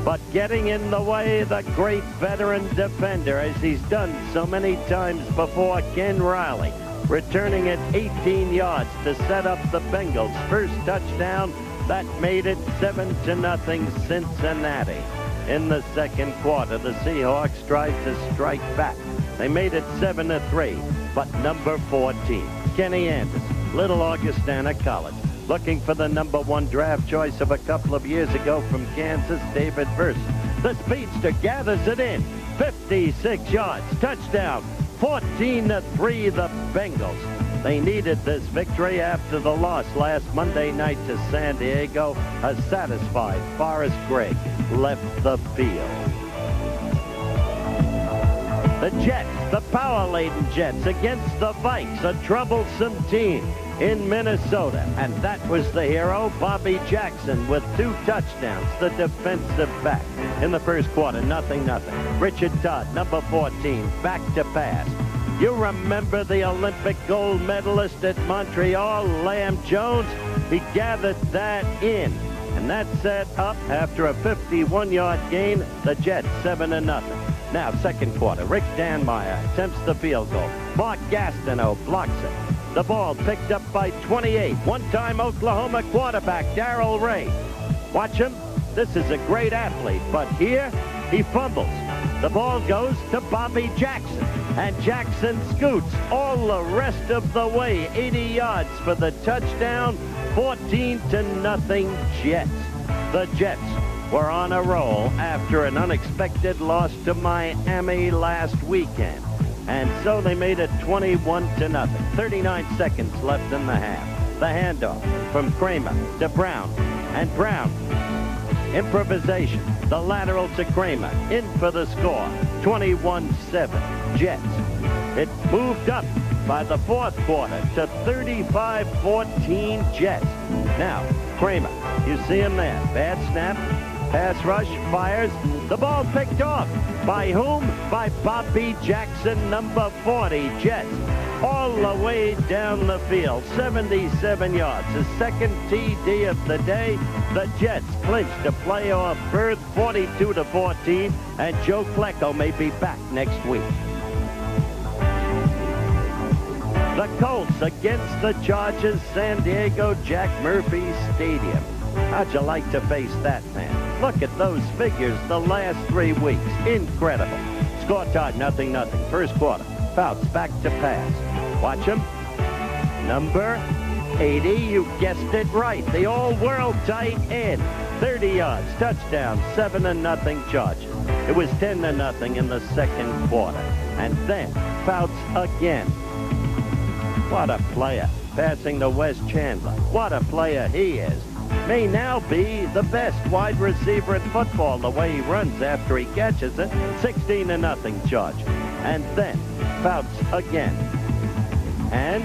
But getting in the way, the great veteran defender, as he's done so many times before, Ken Riley. Returning at 18 yards to set up the Bengals' first touchdown. That made it 7-0 Cincinnati. In the second quarter, the Seahawks tried to strike back. They made it 7-3, but number 14, Kenny Anderson, Little Augustana College, looking for the number 1 draft choice of a couple of years ago from Kansas, David Verson. The speedster gathers it in, 56 yards, touchdown, 14-3 the Bengals. They needed this victory after the loss last Monday night to San Diego. A satisfied Forrest Gregg left the field. The Jets, the power-laden Jets against the Vikes, a troublesome team in Minnesota. And that was the hero, Bobby Jackson, with 2 touchdowns, the defensive back. In the first quarter, 0-0. Richard Todd, number 14, back to pass. You remember the Olympic gold medalist at Montreal, Lamb Jones? He gathered that in. And that set up, after a 51-yard gain, the Jets 7-0. Now, second quarter, Rick Danmeyer attempts the field goal. Mark Gastineau blocks it. The ball picked up by 28. One-time Oklahoma quarterback, Darrell Ray. Watch him. This is a great athlete, but here he fumbles. The ball goes to Bobby Jackson, and Jackson scoots all the rest of the way, 80 yards for the touchdown, 14-0 Jets. The Jets were on a roll after an unexpected loss to Miami last weekend, and so they made it 21-0. 39 seconds left in the half. The handoff from Kramer to Brown, and Brown, improvisation. The lateral to Kramer, in for the score, 21-7 Jets. It moved up by the fourth quarter to 35-14 Jets. Now, Kramer, you see him there. Bad snap, pass rush, fires. The ball picked off. By whom? By Bobby Jackson, number 40, Jets. All the way down the field, 77 yards. The second TD of the day. The Jets clinched a playoff berth, 42-14, and Joe Flacco may be back next week. The Colts against the Chargers, San Diego Jack Murphy Stadium. How'd you like to face that, man? Look at those figures the last 3 weeks. Incredible. Score tied, 0-0. First quarter. Fouts back to pass. Watch him. Number 80, you guessed it right. The all-world tight end. 30 yards, touchdown, 7-0 Chargers. It was 10-0 in the second quarter. And then Fouts again. What a player. Passing to Wes Chandler. What a player he is. May now be the best wide receiver in football, the way he runs after he catches it. 16-0 Chargers. And then Fouts again. And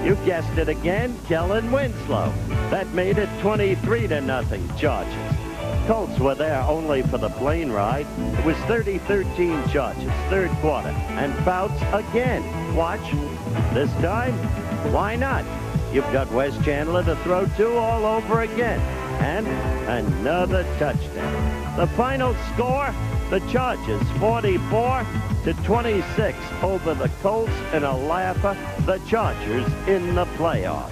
you guessed it again, Kellen Winslow. That made it 23-0 Chargers. Colts were there only for the plane ride. It was 30-13 Chargers, third quarter. And Fouts again. Watch. This time, why not? You've got Wes Chandler to throw to all over again. And another touchdown. The final score, the Chargers 44-26 over the Colts in a laugher. The Chargers in the playoffs.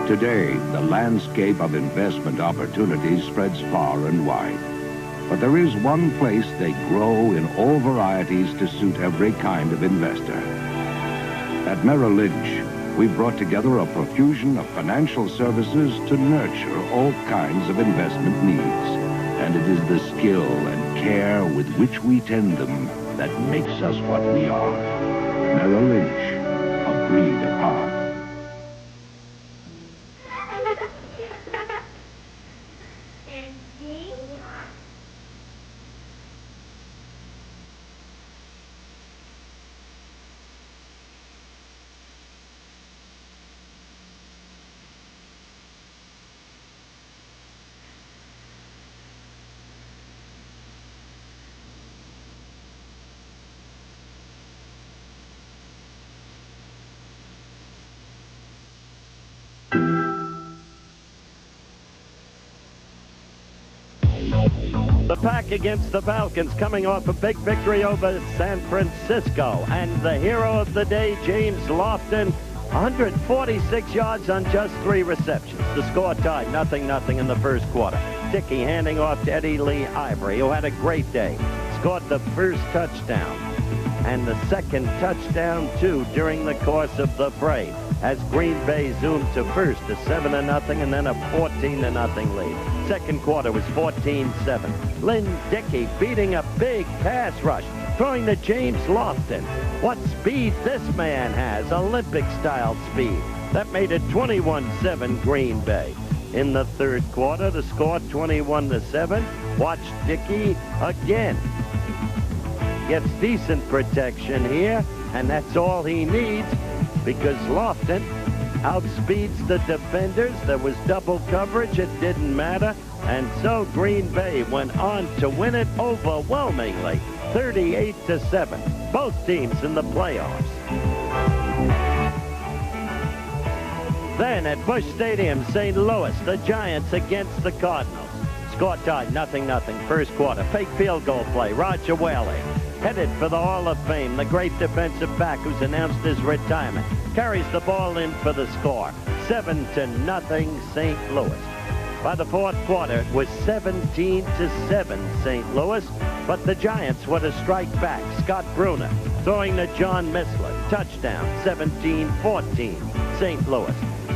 Today, the landscape of investment opportunities spreads far and wide. But there is one place they grow in all varieties to suit every kind of investor. At Merrill Lynch, we brought together a profusion of financial services to nurture all kinds of investment needs. And it is the skill and care with which we tend them that makes us what we are. Merrill Lynch, a breed apart. The Pack against the Falcons, coming off a big victory over San Francisco. And the hero of the day, James Lofton, 146 yards on just 3 receptions. The score tied, 0-0 in the first quarter. Dickey handing off to Eddie Lee Ivory, who had a great day. Scored the first touchdown and the second touchdown, too, during the course of the fray, as Green Bay zoomed to first a 7-0 and then a 14-0 lead. Second quarter was 14-7. Lynn Dickey beating a big pass rush, throwing to James Lofton. What speed this man has, Olympic-style speed. That made it 21-7 Green Bay. In the third quarter, the score 21-7. Watch Dickey again. Gets decent protection here, and that's all he needs, because Lofton outspeeds the defenders. There was double coverage. It didn't matter. And so Green Bay went on to win it overwhelmingly, 38-7. Both teams in the playoffs. Then at Busch Stadium, St. Louis, the Giants against the Cardinals. Score tied, 0-0. First quarter. Fake field goal play. Roger Whaley, headed for the Hall of Fame, the great defensive back who's announced his retirement, carries the ball in for the score. 7-0 St. Louis. By the fourth quarter, it was 17-7 St. Louis, but the Giants were to strike back. Scott Bruner throwing to John Missler. Touchdown, 17-14 St. Louis.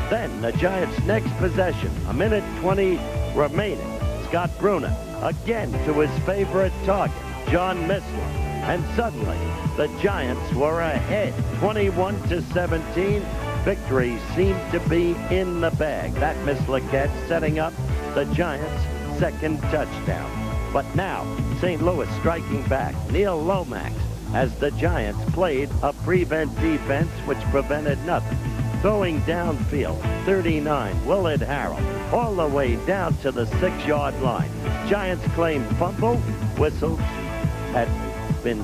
Then the Giants' next possession, a minute 20 remaining. Scott Bruner again to his favorite target, John Missler. And suddenly, the Giants were ahead, 21-17. Victory seemed to be in the bag. That Missler catch setting up the Giants' second touchdown. But now, St. Louis striking back. Neil Lomax, as the Giants played a prevent defense which prevented nothing. Throwing downfield, 39, Willard Harrell, all the way down to the 6-yard line. Giants claim fumble. Whistles had been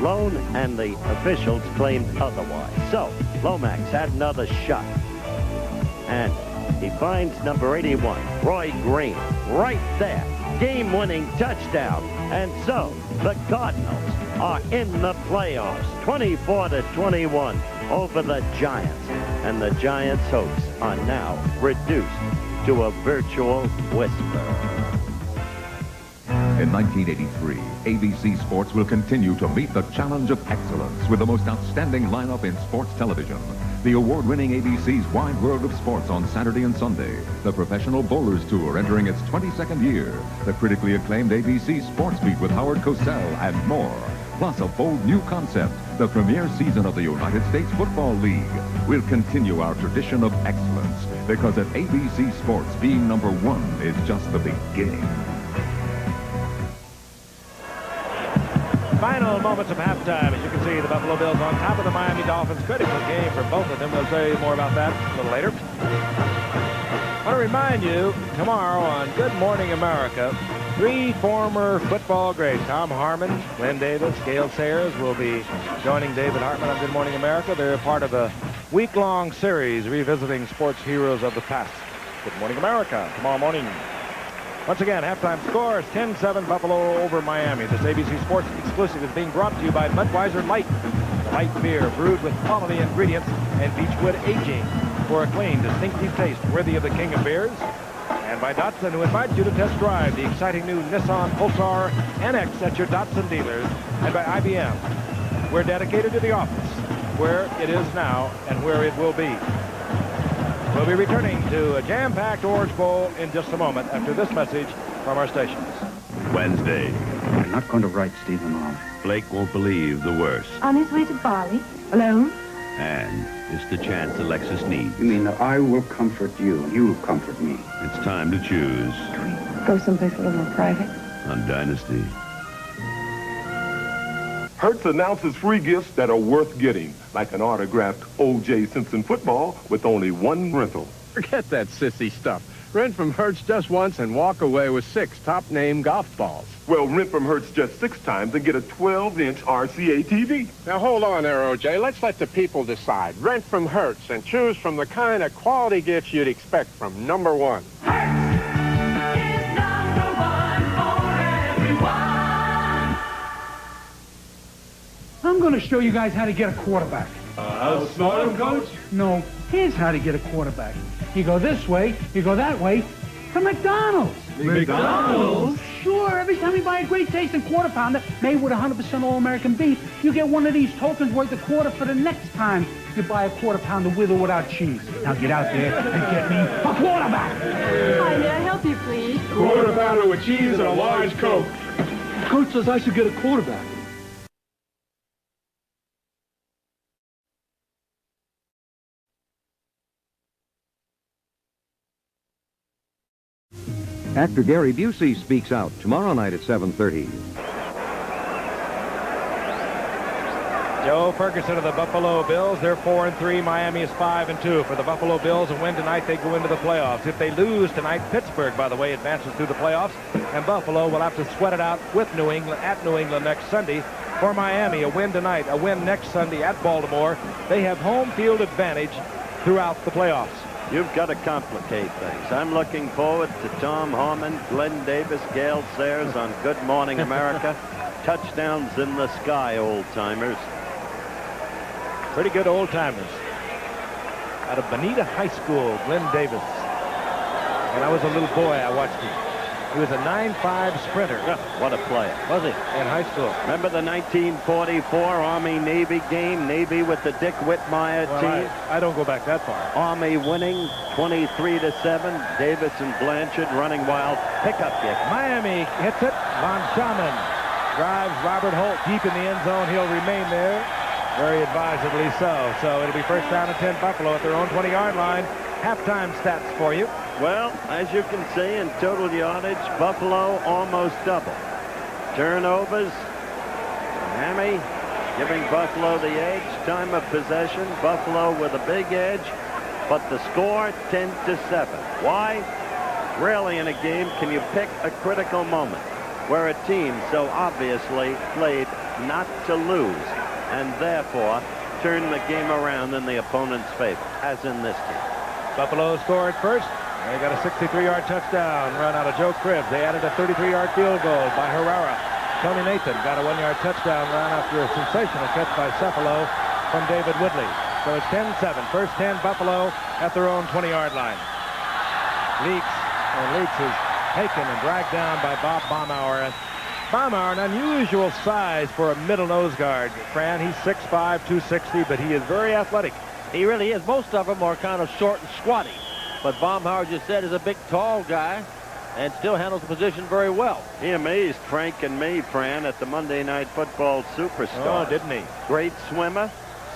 blown, and the officials claimed otherwise. So, Lomax had another shot. And he finds number 81, Roy Green, right there. Game-winning touchdown. And so, the Cardinals are in the playoffs, 24-21 over the Giants. And the Giants' hopes are now reduced to a virtual whisper. In 1983, ABC Sports will continue to meet the challenge of excellence with the most outstanding lineup in sports television. The award-winning ABC's Wide World of Sports on Saturday and Sunday. The Professional Bowlers Tour entering its 22nd year. The critically acclaimed ABC Sports Beat with Howard Cosell and more. Plus a bold new concept, the premier season of the United States Football League. We'll continue our tradition of excellence because at ABC Sports, being number one is just the beginning. Final moments of halftime. As you can see, the Buffalo Bills on top of the Miami Dolphins. Critical game for both of them. We'll say more about that a little later. I want to remind you, tomorrow on Good Morning America, 3 former football greats, Tom Harmon, Glenn Davis, Gale Sayers, will be joining David Hartman on Good Morning America. They're part of a week-long series revisiting sports heroes of the past. Good Morning America, tomorrow morning. Once again, halftime score is 10-7 Buffalo over Miami. This ABC Sports exclusive is being brought to you by Budweiser Light. The light beer brewed with quality ingredients and Beechwood aging for a clean, distinctive taste worthy of the king of beers. And by Datsun, who invites you to test drive the exciting new Nissan Pulsar NX at your Datsun dealers. And by IBM. We're dedicated to the office, where it is now and where it will be. We'll be returning to a jam-packed Orange Bowl in just a moment after this message from our stations. Wednesday. I'm not going to write Stephen off. Blake won't believe the worst. On his way to Bali, alone? And it's the chance Alexis needs. You mean that I will comfort you and you will comfort me? It's time to choose. Can we go someplace a little more private? On Dynasty. Hertz announces free gifts that are worth getting, like an autographed O.J. Simpson football with only 1 rental. Forget that sissy stuff. Rent from Hertz just once and walk away with 6 top-name golf balls. Well, rent from Hertz just 6 times and get a 12-inch RCA TV. Now, hold on there, O.J. Let's let the people decide. Rent from Hertz and choose from the kind of quality gifts you'd expect from number 1. I'm going to show you guys how to get a quarterback. Outsmart him, Coach? No, here's how to get a quarterback. You go this way, you go that way, to McDonald's. McDonald's? Sure, every time you buy a great tasting quarter pounder made with 100% all-American beef, you get one of these tokens worth a quarter for the next time you buy a quarter pounder with or without cheese. Now get out there and get me a quarterback. Hi, may I help you, please? Quarter pounder with cheese and a large Coke. Coach says I should get a quarterback. Actor Gary Busey speaks out tomorrow night at 7:30. Joe Ferguson of the Buffalo Bills. They're 4-3. Miami is 5-2. For the Buffalo Bills, a win tonight, they go into the playoffs. If they lose tonight, Pittsburgh, by the way, advances through the playoffs, and Buffalo will have to sweat it out with New England at New England next Sunday. For Miami, a win tonight, a win next Sunday at Baltimore. They have home field advantage throughout the playoffs. You've got to complicate things. I'm looking forward to Tom Harmon, Glenn Davis, Gale Sayers on Good Morning America. Touchdowns in the sky, old-timers. Pretty good old-timers. Out of Bonita High School, Glenn Davis. When I was a little boy, I watched him. He was a 9.5 sprinter. What a player. Was he? In high school. Remember the 1944 Army-Navy game? Navy with the Dick Whitmire team? I don't go back that far. Army winning 23-7. Davis and Blanchard running wild. Pickup kick. Miami hits it. Von Schaman drives Robert Holt deep in the end zone. He'll remain there. Very advisedly so. So it'll be first down and 10 Buffalo at their own 20-yard line. Halftime stats for you. Well, as you can see, in total yardage, Buffalo almost double. Turnovers, Miami giving Buffalo the edge. Time of possession, Buffalo with a big edge, but the score 10-7. Why? Rarely in a game can you pick a critical moment where a team so obviously played not to lose and therefore turn the game around in the opponent's favor, as in this game. Buffalo scored first. They got a 63-yard touchdown run out of Joe Cribbs. They added a 33-yard field goal by Herrera. Tony Nathan got a 1-yard touchdown run after a sensational catch by Cephalo from David Woodley. So it's 10-7. First 10 Buffalo at their own 20-yard line. Leaks is taken and dragged down by Bob Baumauer. Baumauer, an unusual size for a middle nose guard. Fran, he's 6'5", 260, but he is very athletic. He really is. Most of them are kind of short and squatty. But Baumauer just said is a big, tall guy and still handles the position very well. He amazed Frank and me, Fran, at the Monday Night Football Superstar. Oh, didn't he? Great swimmer,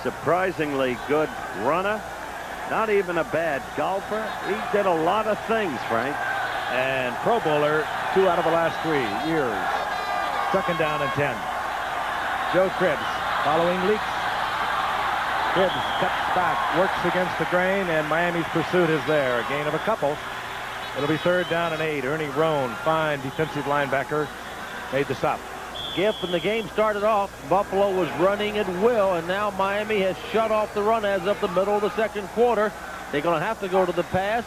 surprisingly good runner, not even a bad golfer. He did a lot of things, Frank. And Pro Bowler 2 out of the last 3 years. Second down and 10. Joe Cribbs following Leaks. Cribbs cuts back, works against the grain, and Miami's pursuit is there. A gain of a couple. It'll be third down and 8. Ernie Roan, fine defensive linebacker, made the stop. Giff, when the game started off, Buffalo was running at will, and now Miami has shut off the run as of the middle of the second quarter. They're going to have to go to the pass,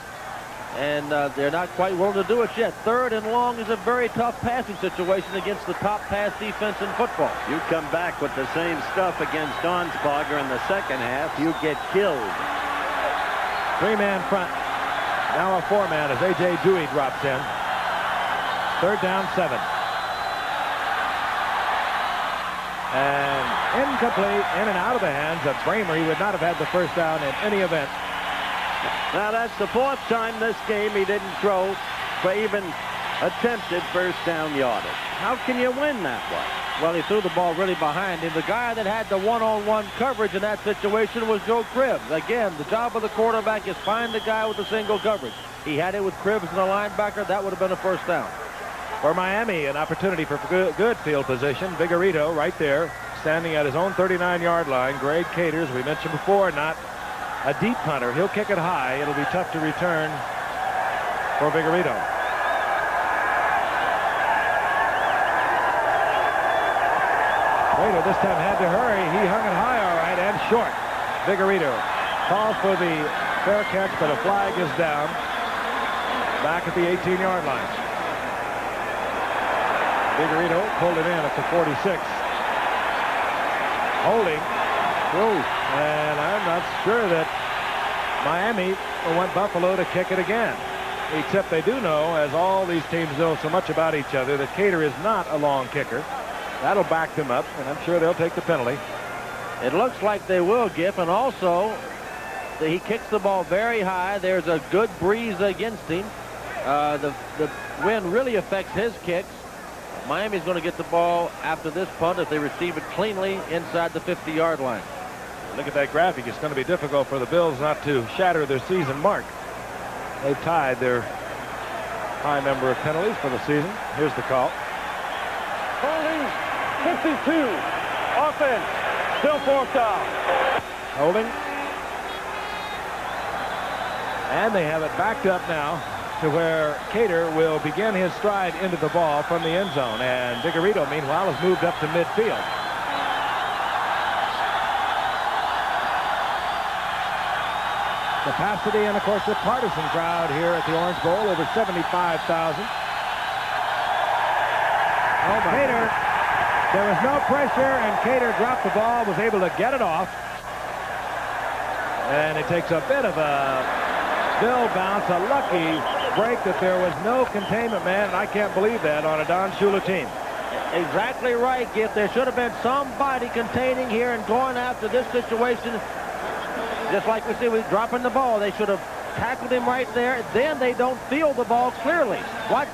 and they're not quite willing to do it yet. Third and long is a very tough passing situation against the top pass defense in football. You come back with the same stuff against Donsberger in the second half, you get killed. 3-man front. Now a 4-man as A.J. Dewey drops in. Third down, 7. And incomplete, in and out of the hands of Bramer. He would not have had the first down in any event. Now that's the 4th time this game he didn't throw for even attempted first down yardage. How can you win that way? Well, he threw the ball really behind him. The guy that had the one-on-one coverage in that situation was Joe Cribbs. Again, the job of the quarterback is find the guy with the single coverage. He had it with Cribbs and the linebacker. That would have been a first down. For Miami, an opportunity for good field position. Vigorito right there, standing at his own 39-yard line. Greg Caters, we mentioned before, not a deep punter. He'll kick it high. It'll be tough to return for Vigorito. Rader this time had to hurry. He hung it high all right and short. Vigorito calls for the fair catch, but a flag is down back at the 18-yard line. Vigorito pulled it in at the 46. Holding. And I'm not sure that Miami will want Buffalo to kick it again. Except they do know, as all these teams know so much about each other, that Cater is not a long kicker. That'll back them up, and I'm sure they'll take the penalty. It looks like they will, Giff, and also he kicks the ball very high. There's a good breeze against him. The wind really affects his kicks. Miami's going to get the ball after this punt if they receive it cleanly inside the 50-yard line. Look at that graphic. It's going to be difficult for the Bills not to shatter their season mark. They've tied their high number of penalties for the season. Here's the call. Holding 52. Offense. Still 4th down. Holding. And they have it backed up now to where Cater will begin his stride into the ball from the end zone. And Vigorito, meanwhile, has moved up to midfield. Capacity and, of course, the partisan crowd here at the Orange Bowl, over 75,000. Cater, there was no pressure, and Cater dropped the ball, was able to get it off. And it takes a bit of a Bill bounce, a lucky break that there was no containment man, and I can't believe that on a Don Shula team. Exactly right, Giff. There should have been somebody containing here and going after this situation. Just like we see, we're dropping the ball. They should have tackled him right there. Then they don't feel the ball clearly. What?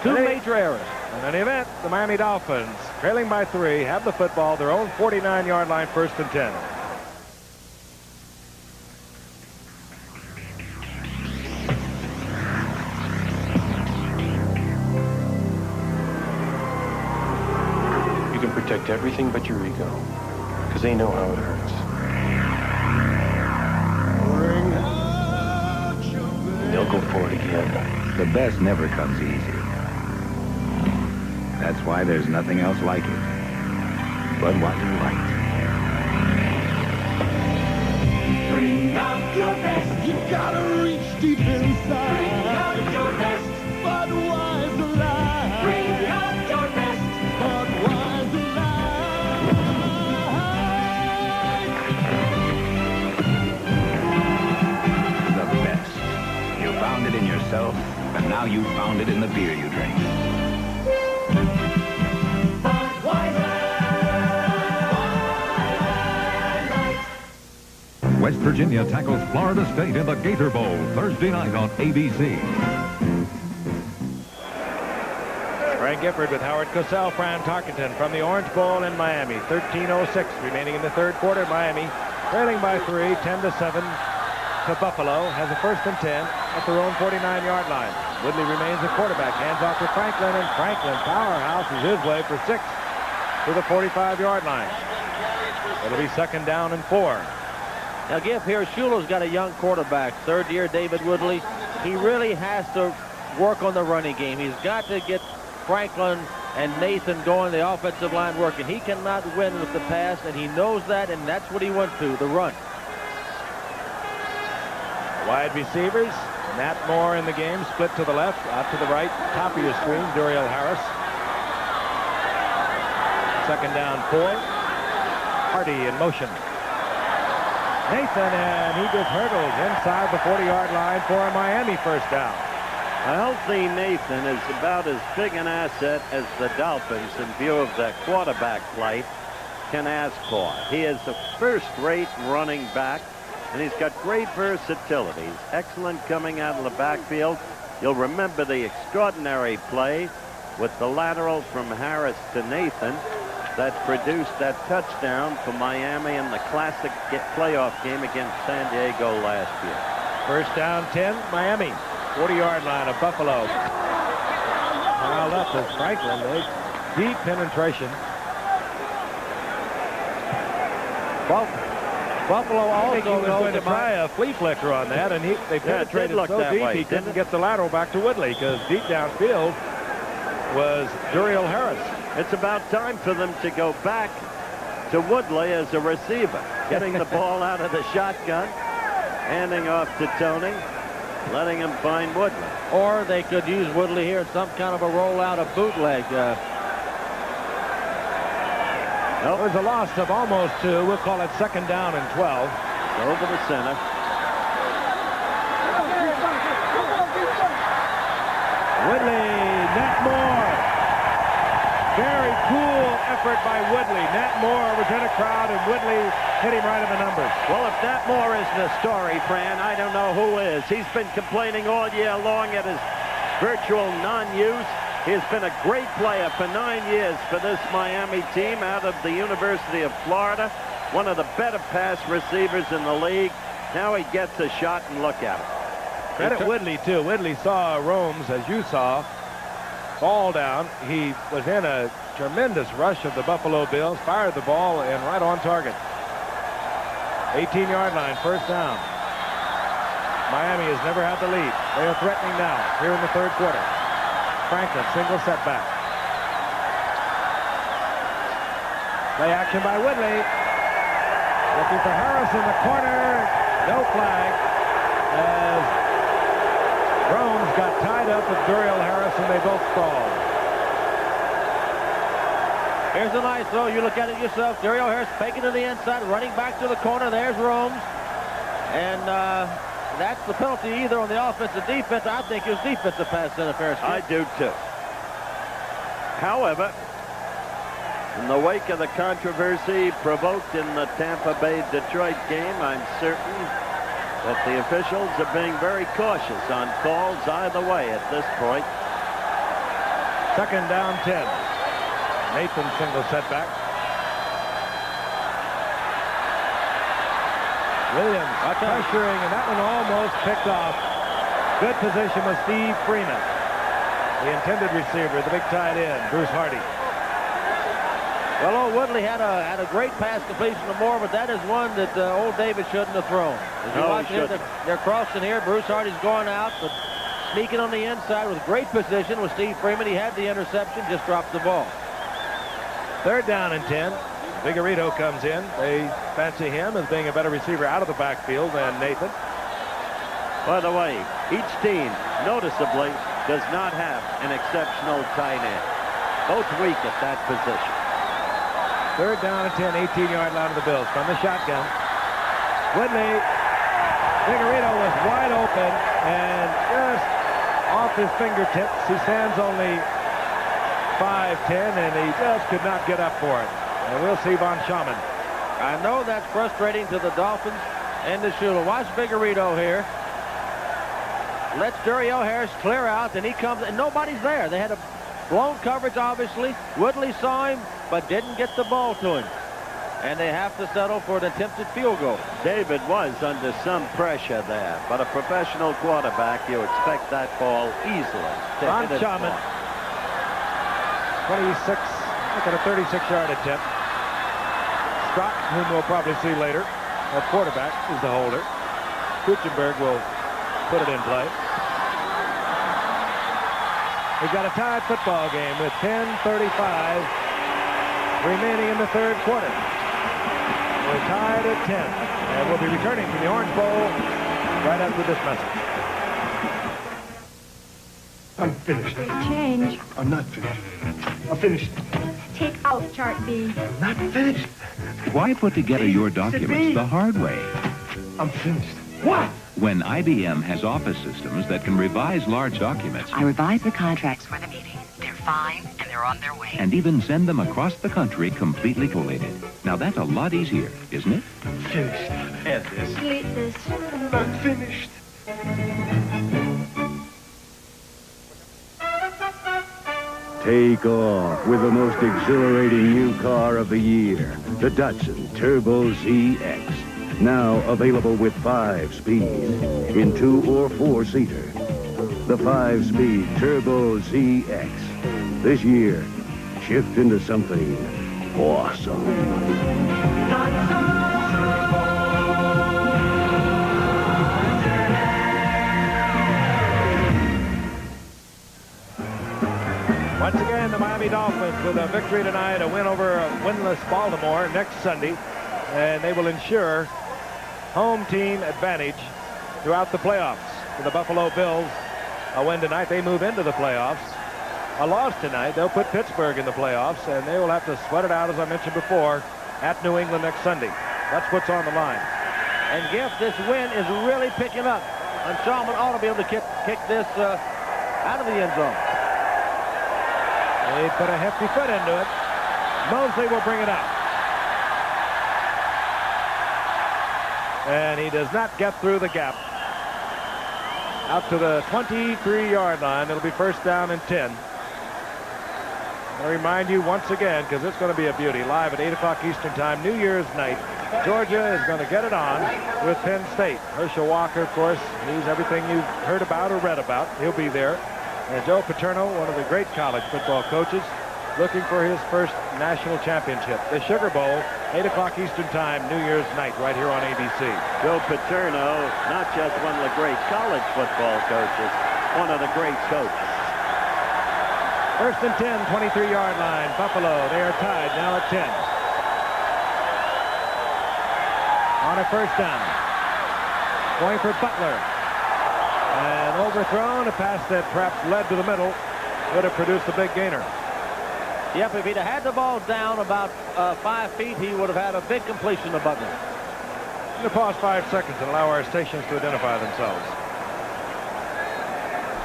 Two major errors. In any event, the Miami Dolphins, trailing by 3, have the football, their own 49-yard line, 1st and 10. protect everything but your ego, because they know how it hurts. They'll go for it again. The best never comes easy. That's why there's nothing else like it. Budweiser Light. Bring out your best. You gotta reach deep inside. Bring out your best. Budweiser Light. Bring out your best. Budweiser Light. The best. You found it in yourself, and now you found it in the beer you drink. West Virginia tackles Florida State in the Gator Bowl Thursday night on ABC. Frank Gifford with Howard Cosell, Fran Tarkenton from the Orange Bowl in Miami. 13:06 remaining in the third quarter. Miami trailing by 3, 10-7 to Buffalo. Has a 1st and 10 at their own 49-yard line. Woodley remains the quarterback. Hands off to Franklin, and Franklin powerhouses his way for 6 to the 45-yard line. It'll be 2nd down and 4. Now, Giff, here, Schuler's got a young quarterback, 3rd year David Woodley. He really has to work on the running game. He's got to get Franklin and Nathan going, the offensive line working. He cannot win with the pass, and he knows that, and that's what he went to, the run. Wide receivers, Nat Moore in the game, split to the left, out to the right, top of your screen, Duriel Harris. 2nd down, 4. Hardy in motion. Nathan, and he just hurdles inside the 40-yard line for a Miami 1st down. A healthy Nathan is about as big an asset as the Dolphins, in view of the quarterback play, can ask for. He is a first-rate running back, and he's got great versatility. He's excellent coming out of the backfield. You'll remember the extraordinary play with the lateral from Harris to Nathan that produced that touchdown for Miami in the classic playoff game against San Diego last year. 1st down, 10, Miami. 40-yard line of Buffalo. Now left is Franklin. Deep penetration. Buffalo also was going to try a flea flicker on that, and they penetrated so deep he couldn't get the lateral back to Woodley, because deep downfield was Duriel Harris. It's about time for them to go back to Woodley as a receiver, getting the ball out of the shotgun, handing off to Tony, letting him find Woodley. Or they could use Woodley here in some kind of a rollout, a bootleg. Nope. There's a loss of almost 2. We'll call it 2nd down and 12. Over the center. Woodley, Nat Moore. Very cool effort by Woodley. Nat Moore was in a crowd, and Woodley hit him right in the numbers. Well, if Nat Moore isn't a story, Fran, I don't know who is. He's been complaining all year long at his virtual non-use. He's been a great player for 9 years for this Miami team out of the University of Florida. One of the better pass receivers in the league. Now he gets a shot, and look at him. Credit Woodley, too. Woodley saw Romes, as you saw, fall down. He was in a tremendous rush of the Buffalo Bills, fired the ball, and right on target. 18-yard line, 1st down. Miami has never had the lead. They are threatening now, here in the 3rd quarter. Franklin, single setback. Play action by Woodley. Looking for Harris in the corner. No flag, as Romes got tied up with Duriel Harris, and they both stalled. Here's a nice throw. You look at it yourself. Duriel Harris faking to the inside, running back to the corner. There's Romes. And that's the penalty either on the offense or defense. I think it was defensive pass interference. I do too. However, in the wake of the controversy provoked in the Tampa Bay-Detroit game, I'm certain that the officials are being very cautious on calls either way at this point. 2nd down, 10. Nathan single setback. Williams pressuring, and that one almost picked off. Good position with Steve Freeman. The intended receiver, the big tight end, Bruce Hardy. Well, old Woodley had a great pass completion to Moore, but that is one that old David shouldn't have thrown. As you watch here, they're crossing here. Bruce Hardy's going out, but sneaking on the inside with great position with Steve Freeman. He had the interception, just dropped the ball. 3rd down and 10. Vigorito comes in. They fancy him as being a better receiver out of the backfield than Nathan. By the way, each team noticeably does not have an exceptional tight end. Both weak at that position. 3rd down and 10, 18-yard line of the Bills from the shotgun. Woodley, Vigorito was wide open and just off his fingertips. He stands only 5'10", and he just could not get up for it. And we'll see Von Schaman. I know that's frustrating to the Dolphins and to Shula. Watch Vigorito here. Lets Dario Harris clear out, then he comes, and nobody's there. They had a blown coverage, obviously. Woodley saw him, but didn't get the ball to him. And they have to settle for an attempted field goal. David was under some pressure there, but a professional quarterback, you expect that ball easily. Von Schaman, 26, look at a 36-yard attempt. Strock, whom we'll probably see later, at quarterback, is the holder. Kuchenberg will put it in play. We've got a tied football game with 10:35 remaining in the 3rd quarter. We're tied at 10, and we'll be returning to the Orange Bowl right after this message. I'm finished. Change. I'm not finished. I'm finished. Take out chart B. I'm not finished. Why put together your documents the hard way? I'm finished. What? When IBM has office systems that can revise large documents. I revised the contracts for the meeting. They're fine, and they're on their way. And even send them across the country completely collated. Now that's a lot easier, isn't it? Finished. Add this. Delete this. I'm not finished. Take off with the most exhilarating new car of the year, the Datsun Turbo ZX. Now available with 5-speed in 2 or 4-seater. The 5-speed Turbo ZX. This year, shift into something awesome. Once again, the Miami Dolphins with a victory tonight, a win over a winless Baltimore next Sunday, and they will ensure home team advantage throughout the playoffs. For the Buffalo Bills, a win tonight, they move into the playoffs. A loss tonight, they'll put Pittsburgh in the playoffs, and they will have to sweat it out, as I mentioned before, at New England next Sunday. That's what's on the line. And Giff, this win is really picking up. And Schaman ought to be able to kick this out of the end zone. They put a hefty foot into it. Mosley will bring it out. And he does not get through the gap. Out to the 23-yard line. It'll be 1st down and 10. I'll remind you once again, because it's going to be a beauty, live at 8 o'clock Eastern Time, New Year's night. Georgia is going to get it on with Penn State. Herschel Walker, of course, he's everything you've heard about or read about. He'll be there. And Joe Paterno, one of the great college football coaches, looking for his first national championship. The Sugar Bowl, 8 o'clock Eastern Time, New Year's night, right here on ABC. Joe Paterno, not just one of the great college football coaches, one of the great coaches. 1st and 10, 23-yard line. Buffalo, they are tied now at 10. On a 1st down. Going for Butler. And overthrown, a pass that perhaps led to the middle would have produced a big gainer. Yep, if he'd have had the ball down about 5 feet, he would have had a big completion to Butler. I'm going to pause 5 seconds and allow our stations to identify themselves.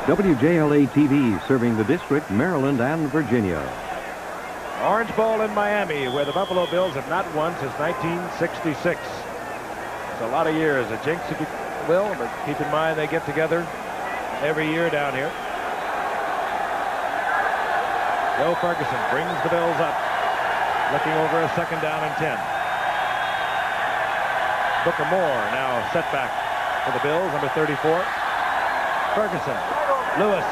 WJLA-TV serving the district, Maryland, and Virginia. Orange Bowl in Miami, where the Buffalo Bills have not won since 1966. It's a lot of years. A jinx, if you will, but keep in mind they get together every year down here. Joe Ferguson brings the Bills up, looking over a 2nd down and 10. Booker Moore now set back for the Bills, number 34. Ferguson, Lewis.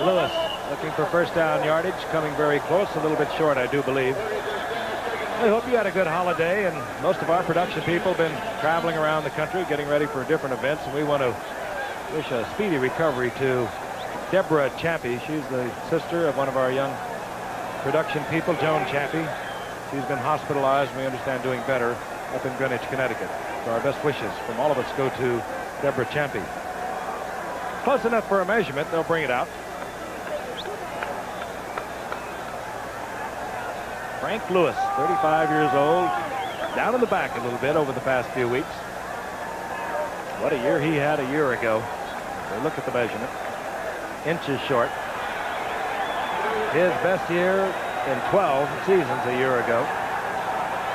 Lewis looking for first down yardage, coming very close, a little bit short, I do believe. I hope you had a good holiday, and most of our production people have been traveling around the country, getting ready for different events, and we want to wish a speedy recovery to Deborah Chappie. She's the sister of one of our young production people, Joan Chappie. She's been hospitalized, we understand, doing better up in Greenwich, Connecticut. So our best wishes from all of us go to Deborah Chappie. Close enough for a measurement. They'll bring it out. Frank Lewis, 35 years old, down in the back a little bit over the past few weeks. What a year he had a year ago. So look at the measurement. Inches short. His best year in 12 seasons a year ago.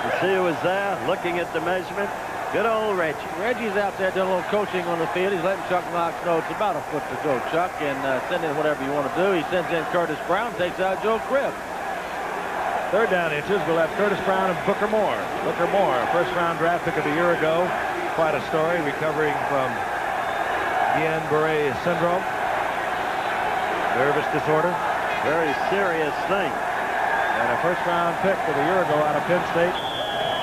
You see who was there looking at the measurement? Good old Reggie. Reggie's out there doing a little coaching on the field. He's letting Chuck Knox know it's about a foot to go, Chuck, and send in whatever you want to do. He sends in Curtis Brown, takes out Joe Cribb. Third down inches, we'll have Curtis Brown and Booker Moore. Booker Moore, first-round draft pick of a year ago. Quite a story, recovering from Guillain-Barré syndrome. Nervous disorder. Very serious thing. And a first-round pick of a year ago out of Penn State.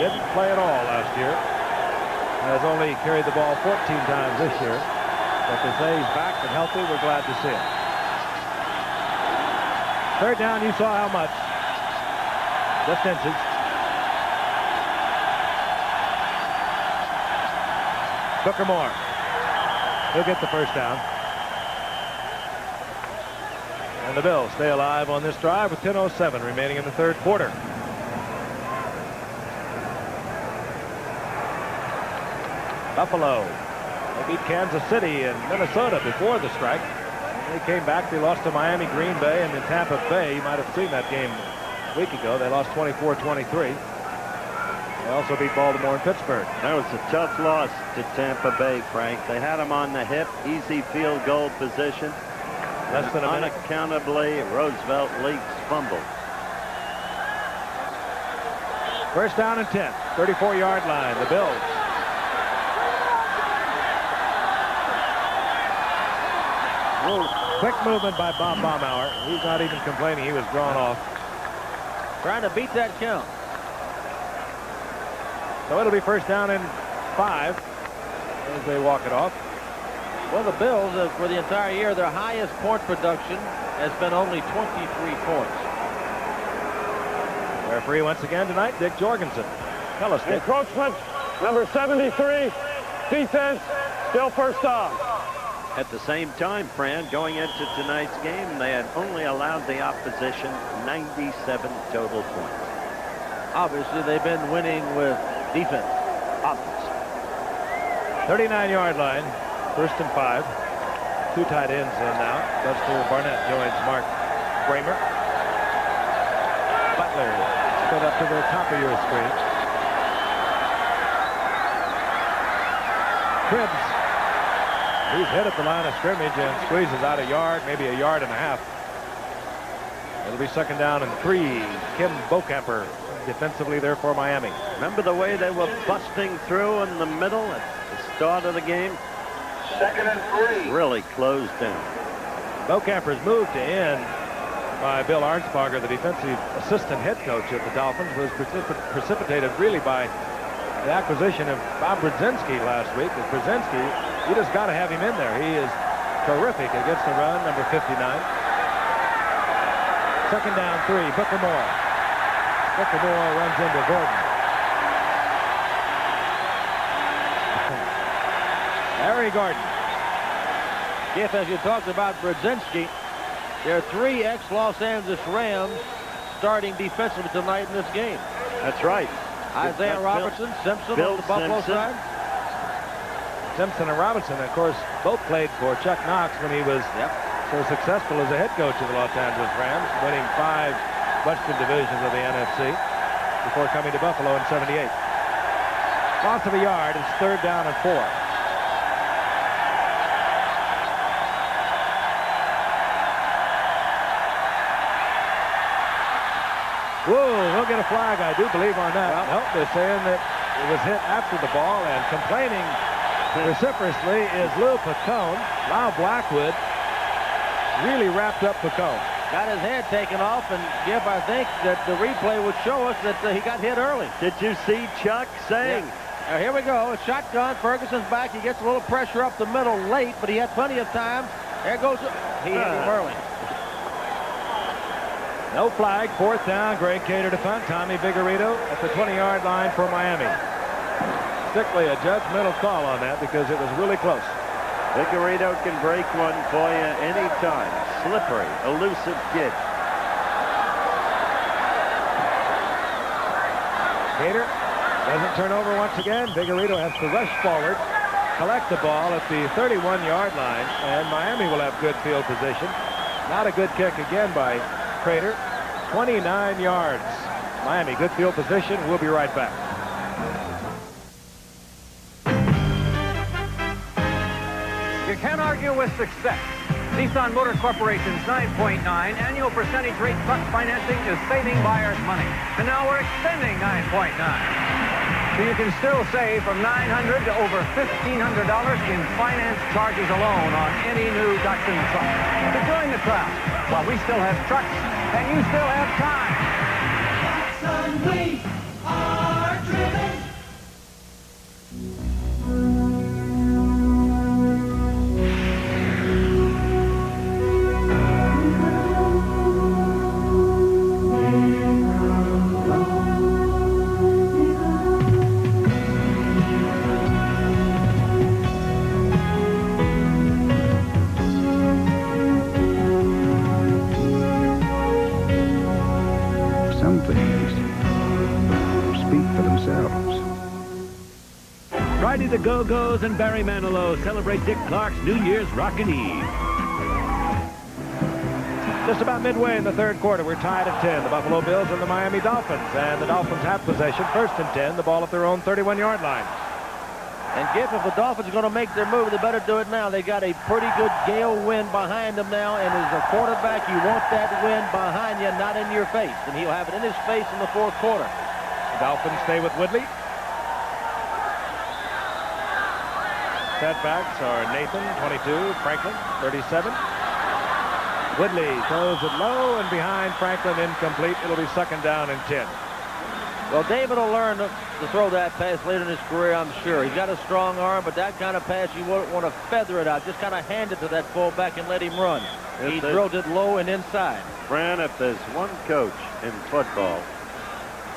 Didn't play at all last year. Has only carried the ball 14 times this year. But they say he's back and healthy. We're glad to see it. Third down, you saw how much. Just inches. Booker Moore. He'll get the first down. And the Bills stay alive on this drive with 10:07 remaining in the third quarter. Buffalo. They beat Kansas City and Minnesota before the strike. When they came back, they lost to Miami, Green Bay, and in Tampa Bay. You might have seen that game a week ago. They lost 24-23. They also beat Baltimore and Pittsburgh. That was a tough loss to Tampa Bay, Frank. They had him on the hip, easy field goal position. Less than a minute. Unaccountably, Roosevelt Leaks fumbled. First down and 10. 34-yard line. The Bills. Quick movement by Bob Baumauer. He's not even complaining. He was drawn off. Trying to beat that count. So it'll be first down and 5 as they walk it off. Well, the Bills, for the entire year, their highest point production has been only 23 points. Referee once again tonight, Dick Jorgensen. Tell us, Dick. Encroachment, number 73, defense, still first down. At the same time, Fran, going into tonight's game, they had only allowed the opposition 97 total points. Obviously, they've been winning with defense. Obviously. 39-yard line, first and 5. 2 tight ends in now. Buster Barnett joins Mark Bramer. Butler stood up to the top of your screen. Cribbs. He's hit at the line of scrimmage and squeezes out a yard, maybe a yard and a half. It'll be second down and 3. Kim Bocamper defensively there for Miami. Remember the way they were busting through in the middle at the start of the game? Second and 3. Really closed down. Bocamper's moved to end by Bill Arnsparger, the defensive assistant head coach of the Dolphins, was precipitated really by the acquisition of Bob Brzezinski last week. With Brzezinski, you just got to have him in there. He is terrific against the run, number 59. Second down 3, Booker Moore. Booker Moore runs into Gordon. Harry Gordon. Jeff, as you talked about Brzezinski, there are 3 ex-Los Angeles Rams starting defensively tonight in this game. That's right. Isaiah Robertson, Simpson Bill on the Buffalo Simpson. side. Simpson and Robinson, of course, both played for Chuck Knox when he was so successful as a head coach of the Los Angeles Rams, winning 5 Western divisions of the NFC before coming to Buffalo in '78. Loss of a yard. It's third down and 4. Whoa, he'll get a flag, I do believe, on that. Nope, they're saying that it was hit after the ball, and complaining vociferously is Lou Picone. Lyle Blackwood really wrapped up Picone. got his head taken off, and Jeff, I think that the replay would show us that he got hit early. Did you see Chuck saying? Yeah. Here we go. Shotgun. Ferguson's back. He gets a little pressure up the middle late, but he had plenty of time. There goes. He hit him early. No flag. 4th down. Greg Cater to punt. Tommy Vigorito at the 20-yard line for Miami. Strictly a judgmental call on that because it was really close. Vigorito can break one for you anytime. Slippery, elusive kid. Cater doesn't turn over once again. Vigorito has to rush forward, collect the ball at the 31-yard line, and Miami will have good field position. Not a good kick again by Crater. 29 yards. Miami, good field position. We'll be right back. You can't argue with success. Nissan Motor Corporation's 9.9 annual percentage rate truck financing is saving buyers money. And now we're extending 9.9. So you can still save from $900 to over $1,500 in finance charges alone on any new Datsun truck. So join the crowd while we still have trucks and you still have time. Datsun, we are driven. Friday the Go-Go's and Barry Manilow celebrate Dick Clark's New Year's Rockin' Eve. Just about midway in the 3rd quarter, we're tied at 10. The Buffalo Bills and the Miami Dolphins. And the Dolphins have possession. 1st and 10. The ball at their own 31-yard line. And Giff, if the Dolphins are going to make their move, they better do it now. They got a pretty good gale wind behind them now. And as a quarterback, you want that wind behind you, not in your face. And he'll have it in his face in the 4th quarter. The Dolphins stay with Woodley. Setbacks are Nathan, 22, Franklin, 37. Woodley throws it low and behind Franklin, incomplete. It'll be 2nd down and 10. Well, David will learn to throw that pass later in his career, I'm sure. He's got a strong arm, but that kind of pass, you won't want to feather it out. Just kind of hand it to that fullback and let him run. He throws it low and inside. Fran, if there's one coach in football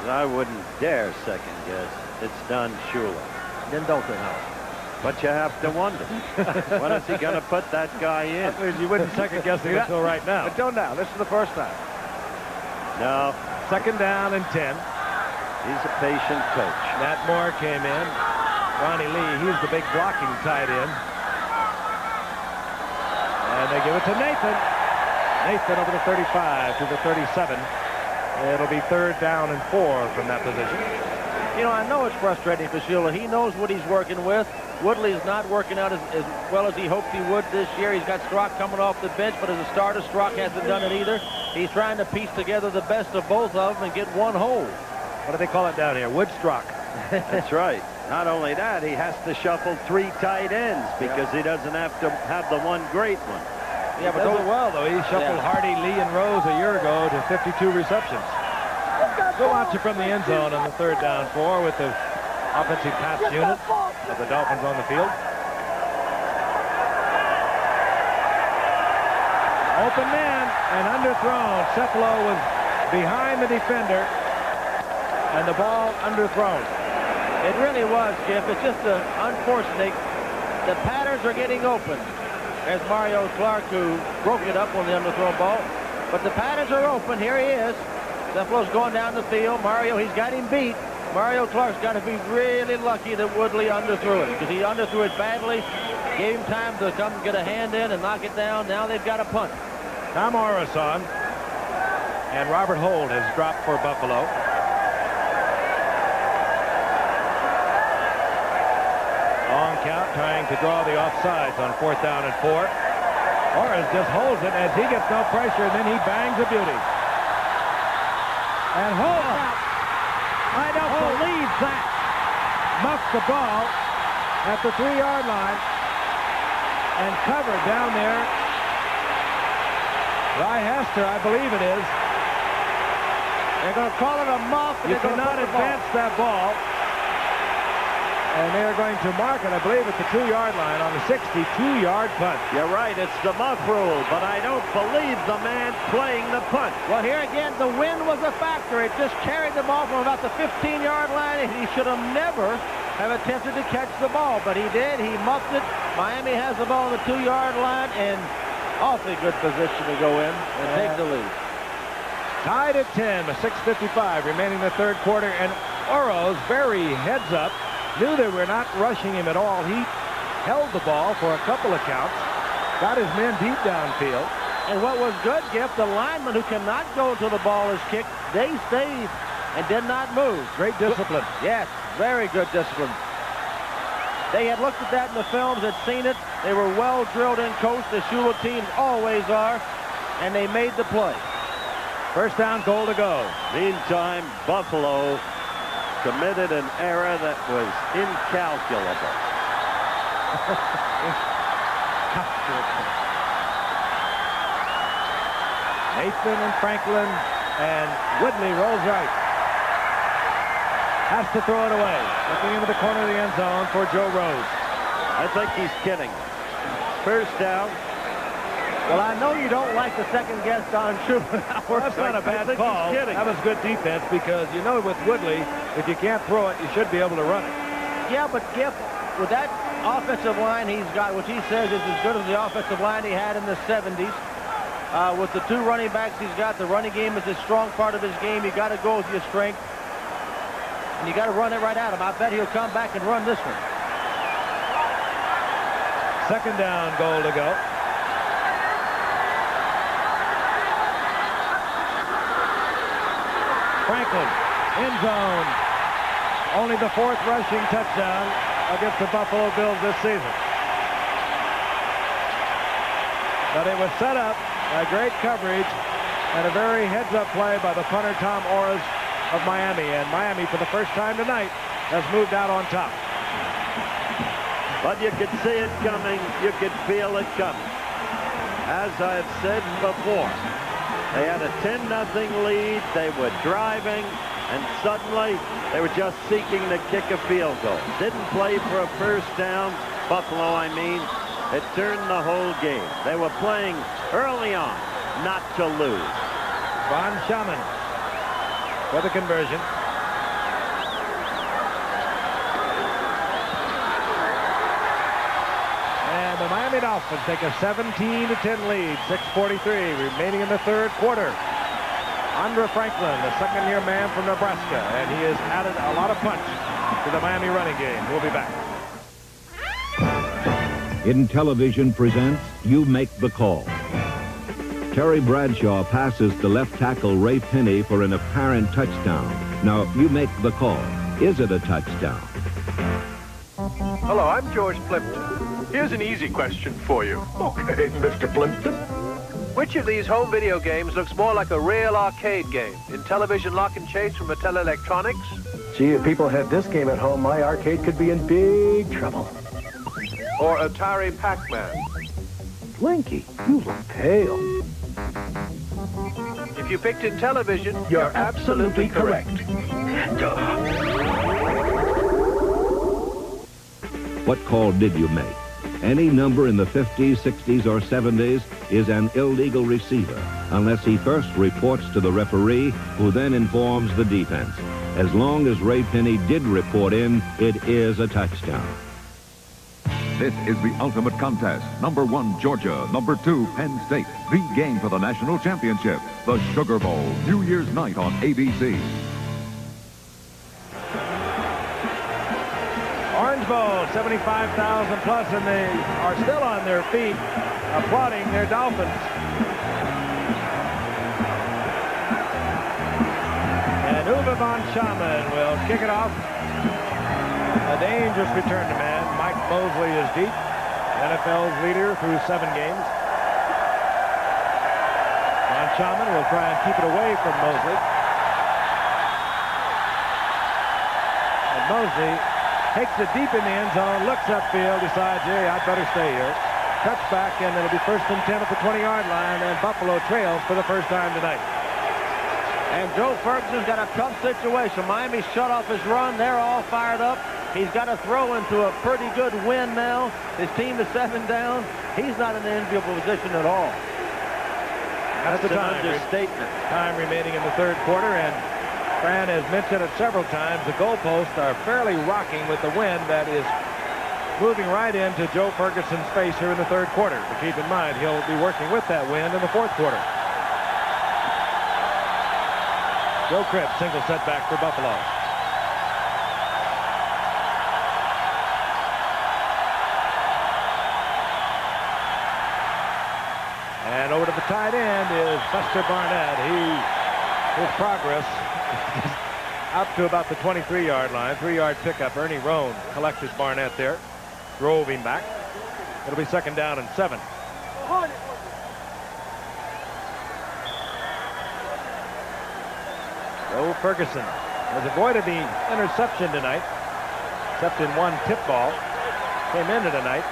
that I wouldn't dare second guess, it's Don Shula. Then don't they know? But you have to wonder, when is he going to put that guy in? That means you wouldn't second guess it until right now. Until now. This is the first time. No. 2nd down and 10. He's a patient coach. Matt Moore came in. Ronnie Lee, he's the big blocking tight end. And they give it to Nathan. Nathan over the 35 to the 37. It'll be 3rd down and 4 from that position. You know, I know it's frustrating for Shula. He knows what he's working with. Woodley's not working out as well as he hoped he would this year. He's got Strock coming off the bench, but as a starter, Strock hasn't done it either. He's trying to piece together the best of both of them and get one whole. What do they call it down here? Woodstock. That's right. Not only that, he has to shuffle 3 tight ends because he doesn't have to have the one great one. Yeah, but does it well, though. He shuffled Hardy, Lee, and Rose a year ago to 52 receptions. We'll watch it from the end zone on the 3rd down 4 with the offensive pass unit of the Dolphins on the field. Open man and underthrown. Cepalo was behind the defender and the ball underthrown. It really was, Jeff. It's just unfortunate. The patterns are getting open. There's Mario Clark, who broke it up on the underthrown ball. But the patterns are open. Here he is. Cepalo's going down the field. Mario, he's got him beat. Mario Clark's got to be really lucky that Woodley underthrew it, because he underthrew it badly. Gave him time to come get a hand in and knock it down. Now they've got a punt. Tom Orison and Robert Holt has dropped for Buffalo. Long count, trying to draw the offsides on 4th down and 4. Orris just holds it as he gets no pressure, and then he bangs a beauty. And Holt out. I don't believe that. Muffed the ball at the 3-yard line and covered down there Rye Hester, I believe it is. They're going to call it a muff. You cannot advance that ball. And they're going to mark it, I believe, at the 2-yard line on the 62-yard punt. You're right, it's the muff rule, but I don't believe the man playing the punt. Well, here again, the wind was a factor. It just carried the ball from about the 15-yard line, and he should have never have attempted to catch the ball, but he did. He muffed it. Miami has the ball on the 2-yard line, and awfully good position to go in and take the lead. Tied at 10 with 6:55 remaining in the third quarter, and Oro's very heads up. Knew they were not rushing him at all. He held the ball for a couple of counts, got his men deep downfield. And what was good, Giff, the linemen who cannot go until the ball is kicked, they stayed and did not move. Great discipline. Yes, very good discipline. They had looked at that in the films, had seen it. They were well drilled in coach, the Shula teams always are, and they made the play. First down, goal to go. Meantime, Buffalo committed an error that was incalculable. Nathan and Franklin, and Woodley rolls right. Has to throw it away. Looking into the corner of the end zone for Joe Rose. I think he's kidding. First down. Well, I know you don't like the second guess on Schopenhauer. That's not a bad call. That was good defense because you know with Woodley, if you can't throw it, you should be able to run it. Yeah, but Giff, with that offensive line he's got, which he says is as good as the offensive line he had in the 70s, with the 2 running backs he's got, the running game is a strong part of his game. You got to go with your strength, and you got to run it right at him. I bet he'll come back and run this one. Second down, goal to go. Franklin, end zone. Only the 4th rushing touchdown against the Buffalo Bills this season. But it was set up by great coverage and a very heads-up play by the punter Tom Orris of Miami. And Miami, for the first time tonight, has moved out on top. But you could see it coming. You could feel it coming. As I've said before, they had a 10-0 lead. They were driving, and suddenly they were just seeking to kick a field goal. Didn't play for a first down. Buffalo, I mean. It turned the whole game. They were playing early on not to lose. Von Schaman for the conversion. And the Miami Dolphins take a 17-10 lead. 6:43 remaining in the third quarter. Andre Franklin, the second-year man from Nebraska, and he has added a lot of punch to the Miami running game. We'll be back. Hidden Television presents You Make the Call. Terry Bradshaw passes to left tackle Ray Penny for an apparent touchdown. Now, you make the call. Is it a touchdown? Hello, I'm George Plimpton. Here's an easy question for you. Okay, Mr. Plimpton. Which of these home video games looks more like a real arcade game? Intellivision Lock and Chase from Mattel Electronics? Gee, if people had this game at home, my arcade could be in big trouble. Or Atari Pac-Man? Blinky, you look pale. If you picked Intellivision, you're absolutely correct. What call did you make? Any number in the 50s, 60s, or 70s is an illegal receiver unless he first reports to the referee, who then informs the defense. As long as Ray Penny did report in, it is a touchdown. This is the ultimate contest. Number 1, Georgia. Number 2, Penn State. The game for the national championship. The Sugar Bowl. New Year's night on ABC. Orange Bowl, 75,000 plus, and they are still on their feet, applauding their Dolphins. And Uwe von Schaman will kick it off. A dangerous return to man. Mike Mosley is deep, NFL's leader through 7 games. Von Schaman will try and keep it away from Mosley. And Mosley takes it deep in the end zone, looks upfield, decides, hey, I'd better stay here. touchback, and it'll be 1st and 10 at the 20-yard line, and Buffalo trails for the first time tonight. And Joe Ferguson's got a tough situation. Miami shut off his run. They're all fired up. He's got to throw into a pretty good win now. His team is 7 down. He's not in an enviable position at all. That's the time. Understatement. Time remaining in the third quarter, and Fran has mentioned it several times. The goalposts are fairly rocking with the wind that is moving right into Joe Ferguson's face here in the third quarter. But keep in mind, he'll be working with that wind in the fourth quarter. Joe Cripps, single setback for Buffalo. And over to the tight end is Buster Barnett. His progress up to about the 23-yard line. 3-yard pickup. Ernie Roan collected Barnett there. Drove him back. It'll be 2nd down and 7. Joe Ferguson has avoided the interception tonight, except in one tip ball. Came into tonight.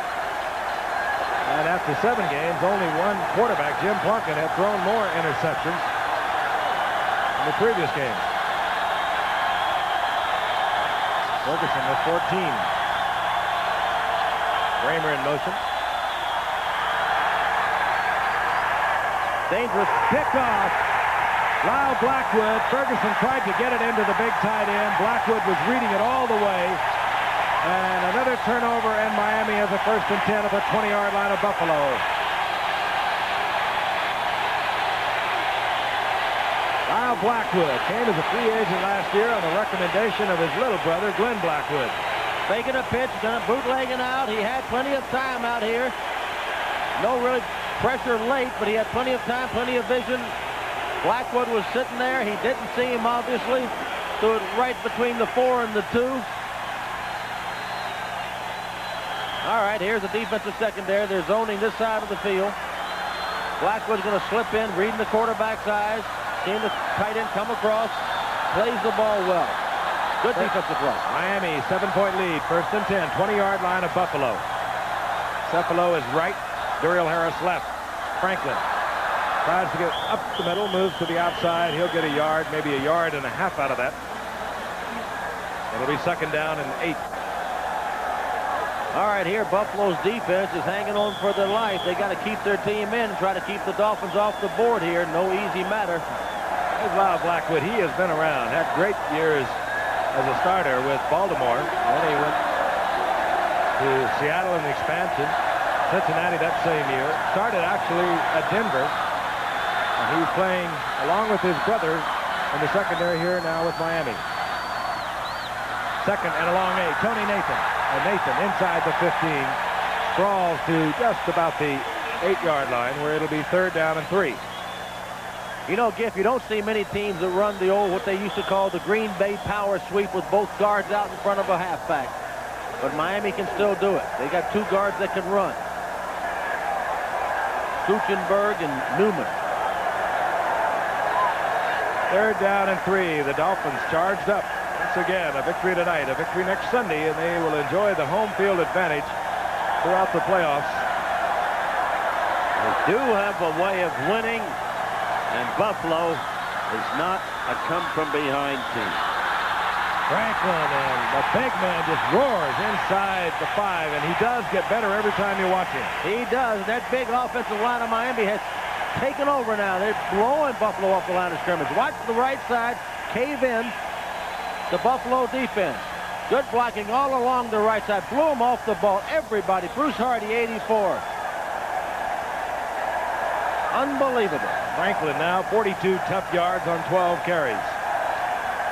And after 7 games, only one quarterback, Jim Plunkett, had thrown more interceptions in the previous game. Ferguson with 14. Kramer in motion. Dangerous pickoff. Lyle Blackwood. Ferguson tried to get it into the big tight end. Blackwood was reading it all the way. And another turnover, and Miami has a 1st and 10 at the 20-yard line of Buffalo. Lyle Blackwood came as a free agent last year on the recommendation of his little brother, Glenn Blackwood. Faking a pitch, gonna bootlegging out. He had plenty of time out here. No really pressure late, but he had plenty of time, plenty of vision. Blackwood was sitting there. He didn't see him, obviously. Threw it right between the 4 and the 2. All right, here's the defensive secondary. They're zoning this side of the field. Blackwood's going to slip in, reading the quarterback's eyes, seeing the tight end come across, plays the ball well. Good defensive play. Miami, 7-point lead, 1st and 10, 20-yard line of Buffalo. Cephalo is right, Duriel Harris left. Franklin tries to get up the middle, moves to the outside. He'll get a yard, maybe a yard and a half out of that. It'll be 2nd down and 8. All right, here Buffalo's defense is hanging on for their life. They got to keep their team in and try to keep the Dolphins off the board here. No easy matter. There's Lyle Blackwood. He has been around, had great years as a starter with Baltimore. Then he went to Seattle in the expansion, Cincinnati that same year. Started actually at Denver. And he's playing along with his brother in the secondary here now with Miami. 2nd and a long 8. Tony Nathan. And Nathan inside the 15 sprawls to just about the 8-yard line, where it'll be 3rd down and 3. You know, Giff, you don't see many teams that run the old, what they used to call the Green Bay power sweep with both guards out in front of a halfback. But Miami can still do it. They got 2 guards that can run. Kuchenberg and Newman. 3rd down and 3. The Dolphins charged up. Once again, a victory tonight, a victory next Sunday, and they will enjoy the home field advantage throughout the playoffs. They do have a way of winning, and Buffalo is not a come-from-behind team. Franklin, and the big man just roars inside the 5, and he does get better every time you watch him. He does. That big offensive line of Miami has taken over now. They're blowing Buffalo off the line of scrimmage. Watch the right side cave in. The Buffalo defense. Good blocking all along the right side. Blew him off the ball. Everybody. Bruce Hardy, 84. Unbelievable. Franklin now 42 tough yards on 12 carries.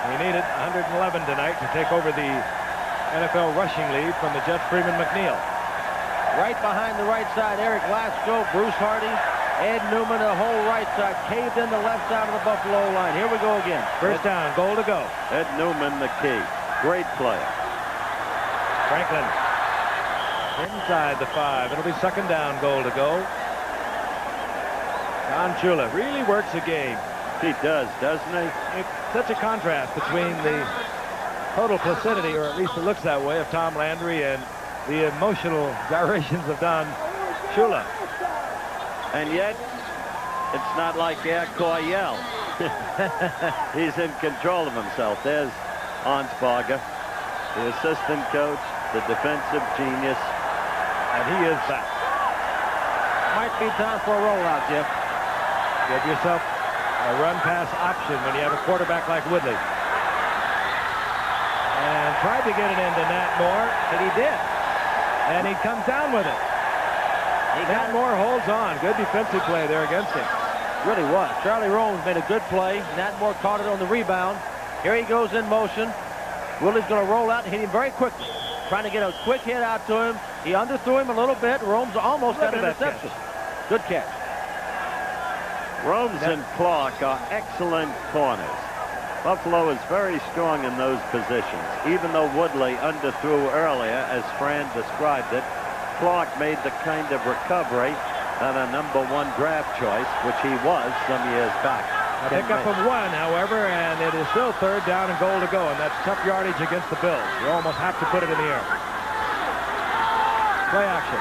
He needed 111 tonight to take over the NFL rushing lead from the Jet Freeman McNeil. Right behind the right side, Eric Glasgow, Bruce Hardy, Ed Newman, the whole right side, caved in the left side of the Buffalo line. Here we go again. First down, goal to go. Ed Newman, the key. Great play. Franklin inside the 5. It'll be 2nd down, goal to go. Don Shula really works a game. He does, doesn't he? It's such a contrast between the total placidity, or at least it looks that way, of Tom Landry and the emotional gyrations of Don Shula. And yet, it's not like Air Coryell. He's in control of himself. There's Arnsparger, the assistant coach, the defensive genius. And he is back. Might be time for a rollout, Jeff. Give yourself a run-pass option when you have a quarterback like Woodley. And tried to get it into Nat Moore, and he did. And he comes down with it. Nat Moore holds on. Good defensive play there against him. Really was. Charlie Romes made a good play. Nat Moore caught it on the rebound. Here he goes in motion. Willie's going to roll out and hit him very quickly. Trying to get a quick hit out to him. He underthrew him a little bit. Romes almost got an interception. Good catch. Romes and Clark are excellent corners. Buffalo is very strong in those positions. Even though Woodley underthrew earlier, as Fran described it, Clark made the kind of recovery that a #1 draft choice, which he was some years back. A pickup of 1, however, and it is still 3rd down and goal to go, and that's tough yardage against the Bills. You almost have to put it in the air. Play action.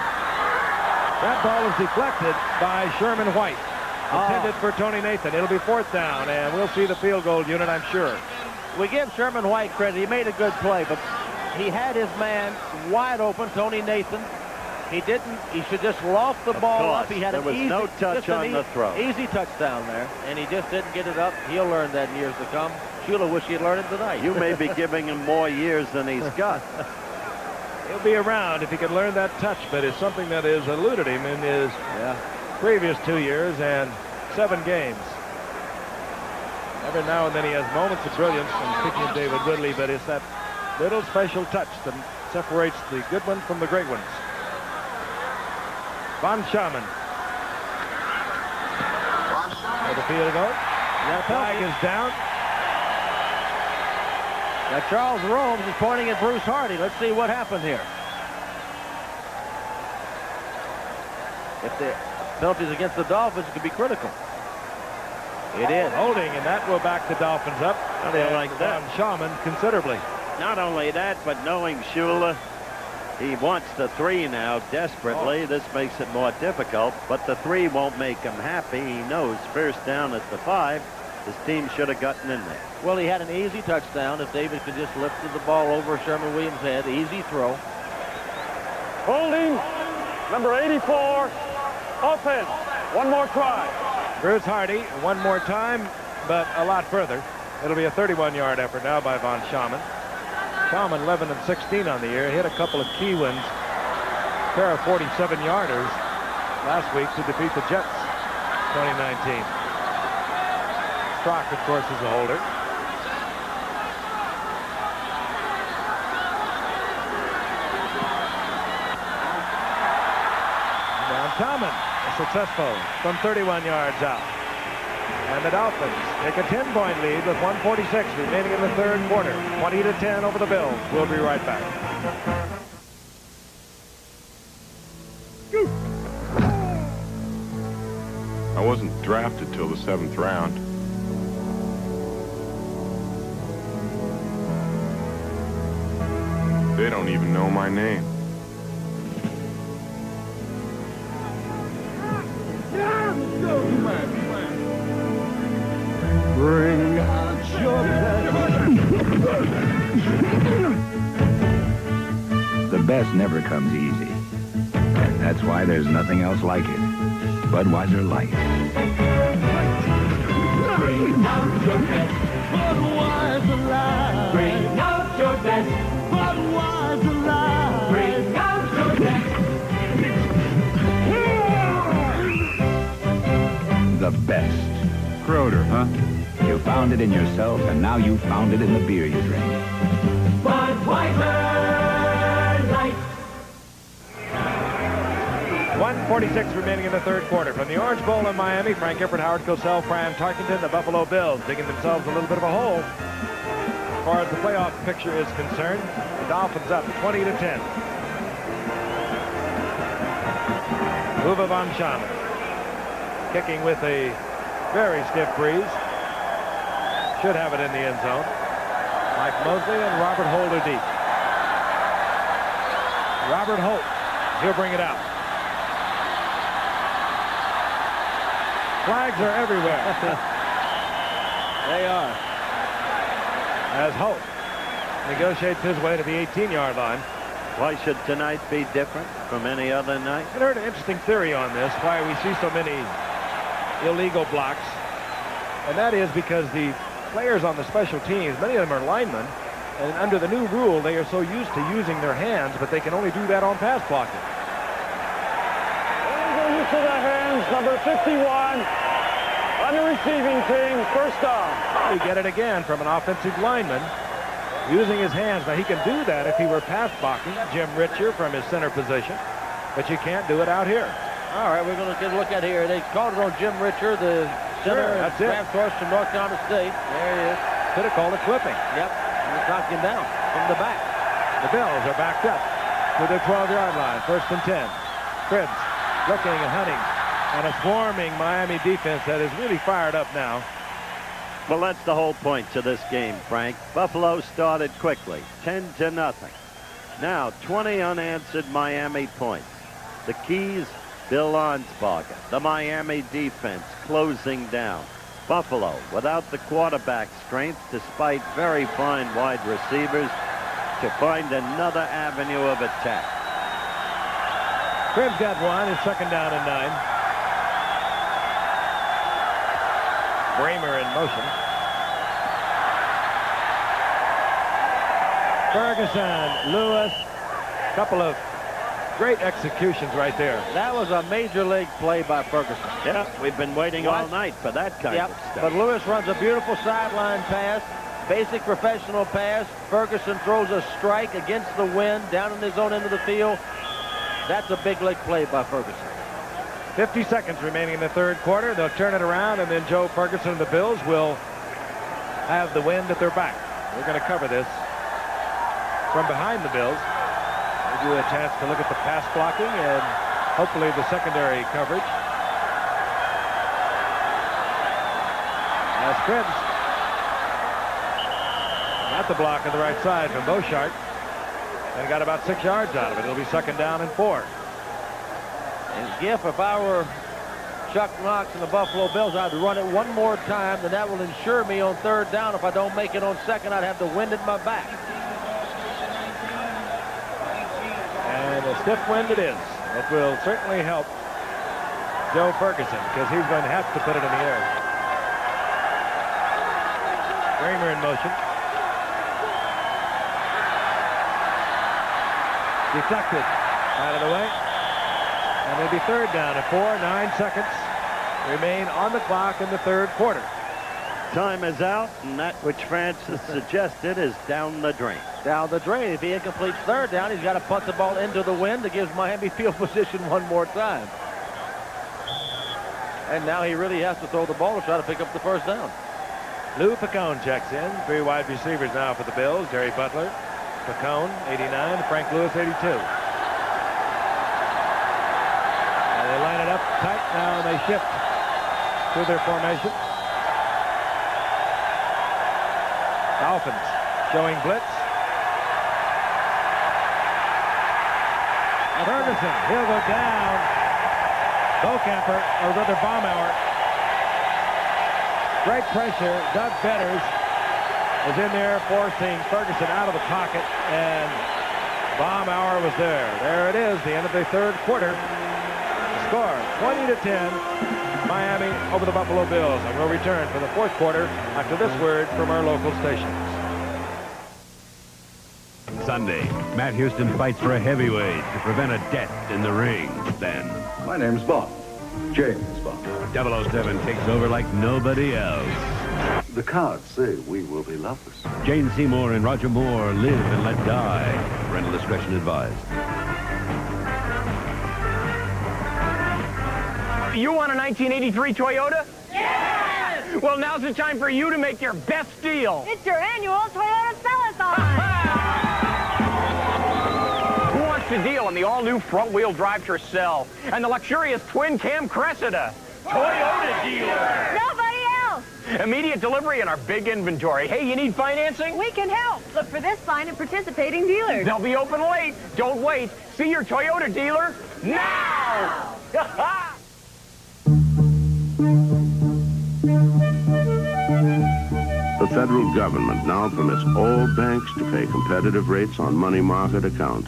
That ball is deflected by Sherman White. Intended for Tony Nathan. It'll be 4th down, and we'll see the field goal unit, I'm sure. We give Sherman White credit. He made a good play, but he had his man wide open, Tony Nathan. He didn't. He should just loft the ball up. He had there was no touch on the throw. Easy touchdown there, and he just didn't get it up. He'll learn that in years to come. Shula wish he'd learned it tonight. You may be giving him more years than he's got. He'll be around if he could learn that touch, but it's something that has eluded him in his previous 2 years and 7 games. Every now and then he has moments of brilliance, and speaking of David Woodley, but it's that little special touch that separates the good ones from the great ones. Von Schaman. For the field goal. That flag is down. Now Charles Romes is pointing at Bruce Hardy. Let's see what happened here. If the penalties against the Dolphins could be critical. It is. Holding, and that will back the Dolphins up. How do you like that? Von Schaman considerably. Not only that, but knowing Shula, he wants the 3 now desperately. This makes it more difficult, but the 3 won't make him happy. He knows first down at the 5. His team should have gotten in there. Well, he had an easy touchdown. If David could just lifted the ball over Sherman Williams' head, easy throw. Holding, number 84, offense. One more try. Bruce Hardy, one more time, but a lot further. It'll be a 31-yard effort now by Von Schaman. Schaman 11 and 16 on the year. Hit a couple of key ones. A pair of 47-yarders last week to defeat the Jets 2019. Strock, of course, is the holder. Von Schaman successful from 31 yards out. And the Dolphins take a 10-point lead with 1:46 remaining in the 3rd quarter. 20-10 over the Bills. We'll be right back. I wasn't drafted till the 7th round. They don't even know my name. Bring out your best. The best never comes easy. That's why there's nothing else like it. Budweiser Light. Bring out your best. Budweiser Light. Bring out your best. Budweiser Light. Bring out your best. The best. Schroeder, huh? You found it in yourself, and now you found it in the beer you drink. Budweiser Light. 1:46 remaining in the 3rd quarter. From the Orange Bowl in Miami, Frank Gifford, Howard Cosell, Fran Tarkenton, the Buffalo Bills digging themselves a little bit of a hole. As far as the playoff picture is concerned, the Dolphins up 20-10. Uwe Von Schaman kicking with a very stiff breeze. Should have it in the end zone. Mike Mosley and Robert Holt are deep. Robert Holt, he'll bring it out. Flags are everywhere. They are. As Hope negotiates his way to the 18-yard line. Why should tonight be different from any other night? I heard an interesting theory on this, why we see so many illegal blocks. And that is because the players on the special teams, many of them are linemen, and under the new rule, they are so used to using their hands, but they can only do that on pass blocking. Use of the hands, number 51, on the receiving team, first down. We get it again from an offensive lineman using his hands. Now, he can do that if he were pass blocking, Jim Richer from his center position, but you can't do it out here. All right, we're going to get a look at here. They called it on Jim Richer, the center that's it. draft choice from North Carolina State. There he is. Could have called it clipping. Yep, and he knocked him down from the back. The Bills are backed up to their 12-yard line, 1st and 10. Cribbs looking and hunting, and a swarming Miami defense that is really fired up now. Well, that's the whole point to this game, Frank. Buffalo started quickly, 10-0. Now, 20 unanswered Miami points. The keys, Bill Arnsparger. The Miami defense closing down. Buffalo, without the quarterback strength, despite very fine wide receivers, to find another avenue of attack. Cribbs got one. It's 2nd down and 9. Bramer in motion. Ferguson, Lewis, couple of great executions right there. That was a major league play by Ferguson. Yeah, we've been waiting all night for that kind of stuff. But Lewis runs a beautiful sideline pass, basic professional pass. Ferguson throws a strike against the wind down in his own end of the field. That's a big league play by Ferguson. 50 seconds remaining in the 3rd quarter. They'll turn it around, and then Joe Ferguson and the Bills will have the wind at their back. We're going to cover this from behind the Bills. Give you a chance to look at the pass blocking and hopefully the secondary coverage. That's Cribbs. Got the block on the right side from Beauchart. And got about 6 yards out of it. It'll be 2nd down and 4. And Giff, if I were Chuck Knox and the Buffalo Bills, I'd run it one more time, then that will ensure me on 3rd down. If I don't make it on 2nd, I'd have the wind at my back. And a stiff wind it is. It will certainly help Joe Ferguson because he's going to have to put it in the air. Kramer in motion. Deflected out of the way. And it'll be 3rd down and 4. 9 seconds remain on the clock in the 3rd quarter. Time is out, and that which Francis suggested is down the drain. Down the drain. If he incompletes 3rd down, he's got to punt the ball into the wind to give Miami field position one more time. And now he really has to throw the ball to try to pick up the 1st down. Lou Picone checks in. 3 wide receivers now for the Bills. Jerry Butler, Picone, 89, Frank Lewis, 82. And they line it up tight now, and they shift to their formation. Dolphins showing blitz. Ferguson, he'll go down. Bocamper, or rather Baumauer. Great pressure. Doug Betters was in there forcing Ferguson out of the pocket, and Baumauer was there. There it is, the end of the 3rd quarter. The score, 20-10. Miami over the Buffalo Bills, and we'll return for the 4th quarter after this word from our local stations. Sunday, Matt Houston fights for a heavyweight to prevent a death in the ring. Then, my name's Bond. James Bond. 007 takes over like nobody else. The cards say we will be lovers. Jane Seymour and Roger Moore live and let die. Parental discretion advised. You want a 1983 Toyota? Yes! Well, now's the time for you to make your best deal. It's your annual Toyota Sell-A-thon. Who wants the deal on the all-new front-wheel drive Tercel and the luxurious twin-cam Cressida? Toyota dealer. Nobody else. Immediate delivery in our big inventory. Hey, you need financing? We can help. Look for this sign at participating dealers. They'll be open late. Don't wait. See your Toyota dealer now. federal government now permits all banks to pay competitive rates on money market accounts.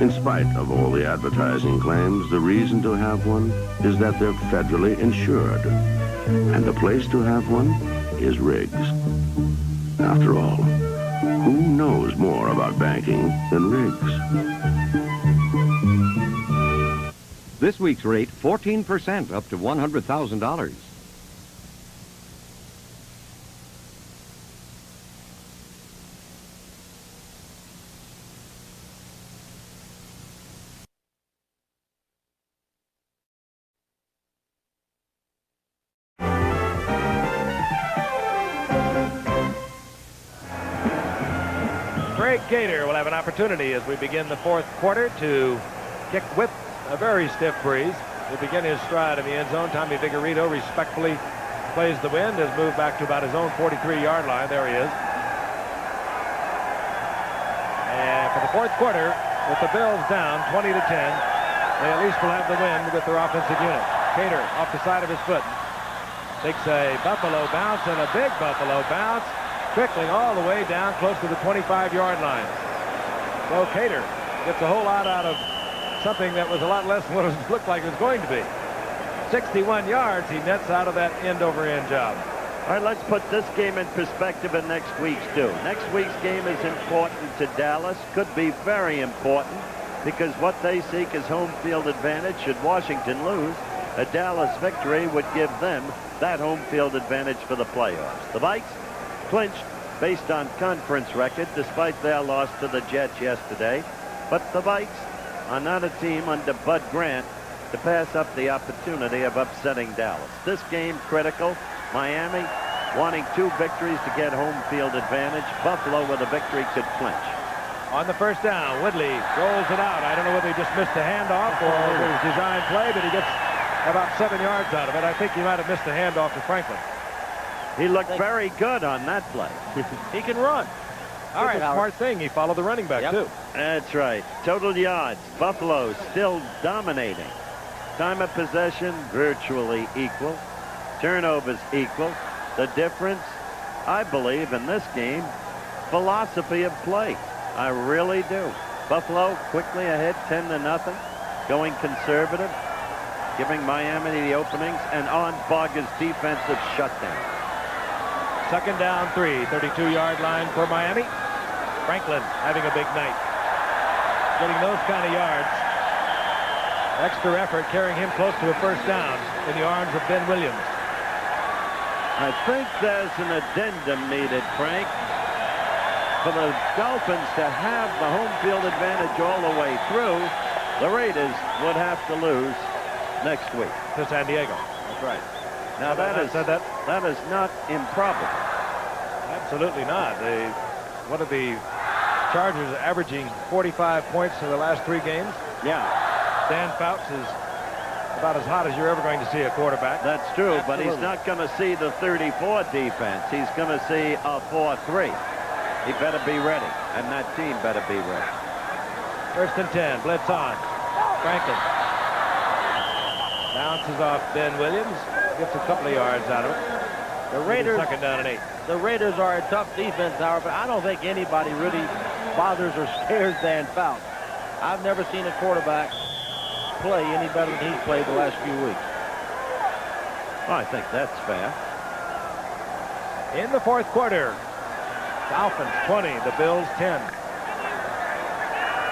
In spite of all the advertising claims, the reason to have one is that they're federally insured. And the place to have one is Riggs. After all, who knows more about banking than Riggs? This week's rate, 14% up to $100,000. Greg Gator will have an opportunity as we begin the fourth quarter to kick with a very stiff breeze. He'll begin his stride in the end zone. Tommy Vigorito respectfully plays the wind, has moved back to about his own 43-yard line. There he is. And for the fourth quarter, with the Bills down 20-10, they at least will have the win with their offensive unit. Gator off the side of his foot. Takes a Buffalo bounce and a big Buffalo bounce, trickling all the way down close to the 25-yard line. So Cater gets a whole lot out of something that was a lot less than what it looked like it was going to be. 61 yards he nets out of that end-over-end job. All right, let's put this game in perspective in next week's too. Next week's game is important to Dallas. Could be very important because what they seek is home field advantage. Should Washington lose, a Dallas victory would give them that home field advantage for the playoffs. The Vikes clinched based on conference record despite their loss to the Jets yesterday. But the Vikes are not a team under Bud Grant to pass up the opportunity of upsetting Dallas. This game critical. Miami wanting 2 victories to get home field advantage. Buffalo with a victory could clinch. On the first down, Woodley rolls it out. I don't know whether he just missed a handoff or if it was design play, but he gets about 7 yards out of it. I think he might have missed a handoff to Franklin. He looked very good on that play. He can run. All right, smart thing. He followed the running back, too. That's right. Total yards. Buffalo still dominating. Time of possession virtually equal. Turnovers equal. The difference, I believe, in this game, philosophy of play. I really do. Buffalo quickly ahead 10-0, going conservative, giving Miami the openings, and on Barger's defensive shutdown. Second down 3, 32-yard line for Miami. Franklin having a big night. Getting those kind of yards. Extra effort carrying him close to a first down in the arms of Ben Williams. I think there's an addendum needed, Frank, for the Dolphins to have the home field advantage all the way through. The Raiders would have to lose next week to San Diego. That's right. Now that is not improbable. Absolutely not. One of the Chargers averaging 45 points in the last 3 games. Yeah. Dan Fouts is about as hot as you're ever going to see a quarterback. That's true, Absolutely. But he's not going to see the 34 defense. He's going to see a 4-3. He better be ready, and that team better be ready. First and 10, blitz on. Franklin bounces off Ben Williams, gets a couple of yards out of it. The Raiders, second down and 8. The Raiders are a tough defense, however, but I don't think anybody really bothers or scares Dan Fouts. I've never seen a quarterback play any better than he's played the last few weeks. Well, I think that's fair. In the fourth quarter, Dolphins 20, the Bills 10.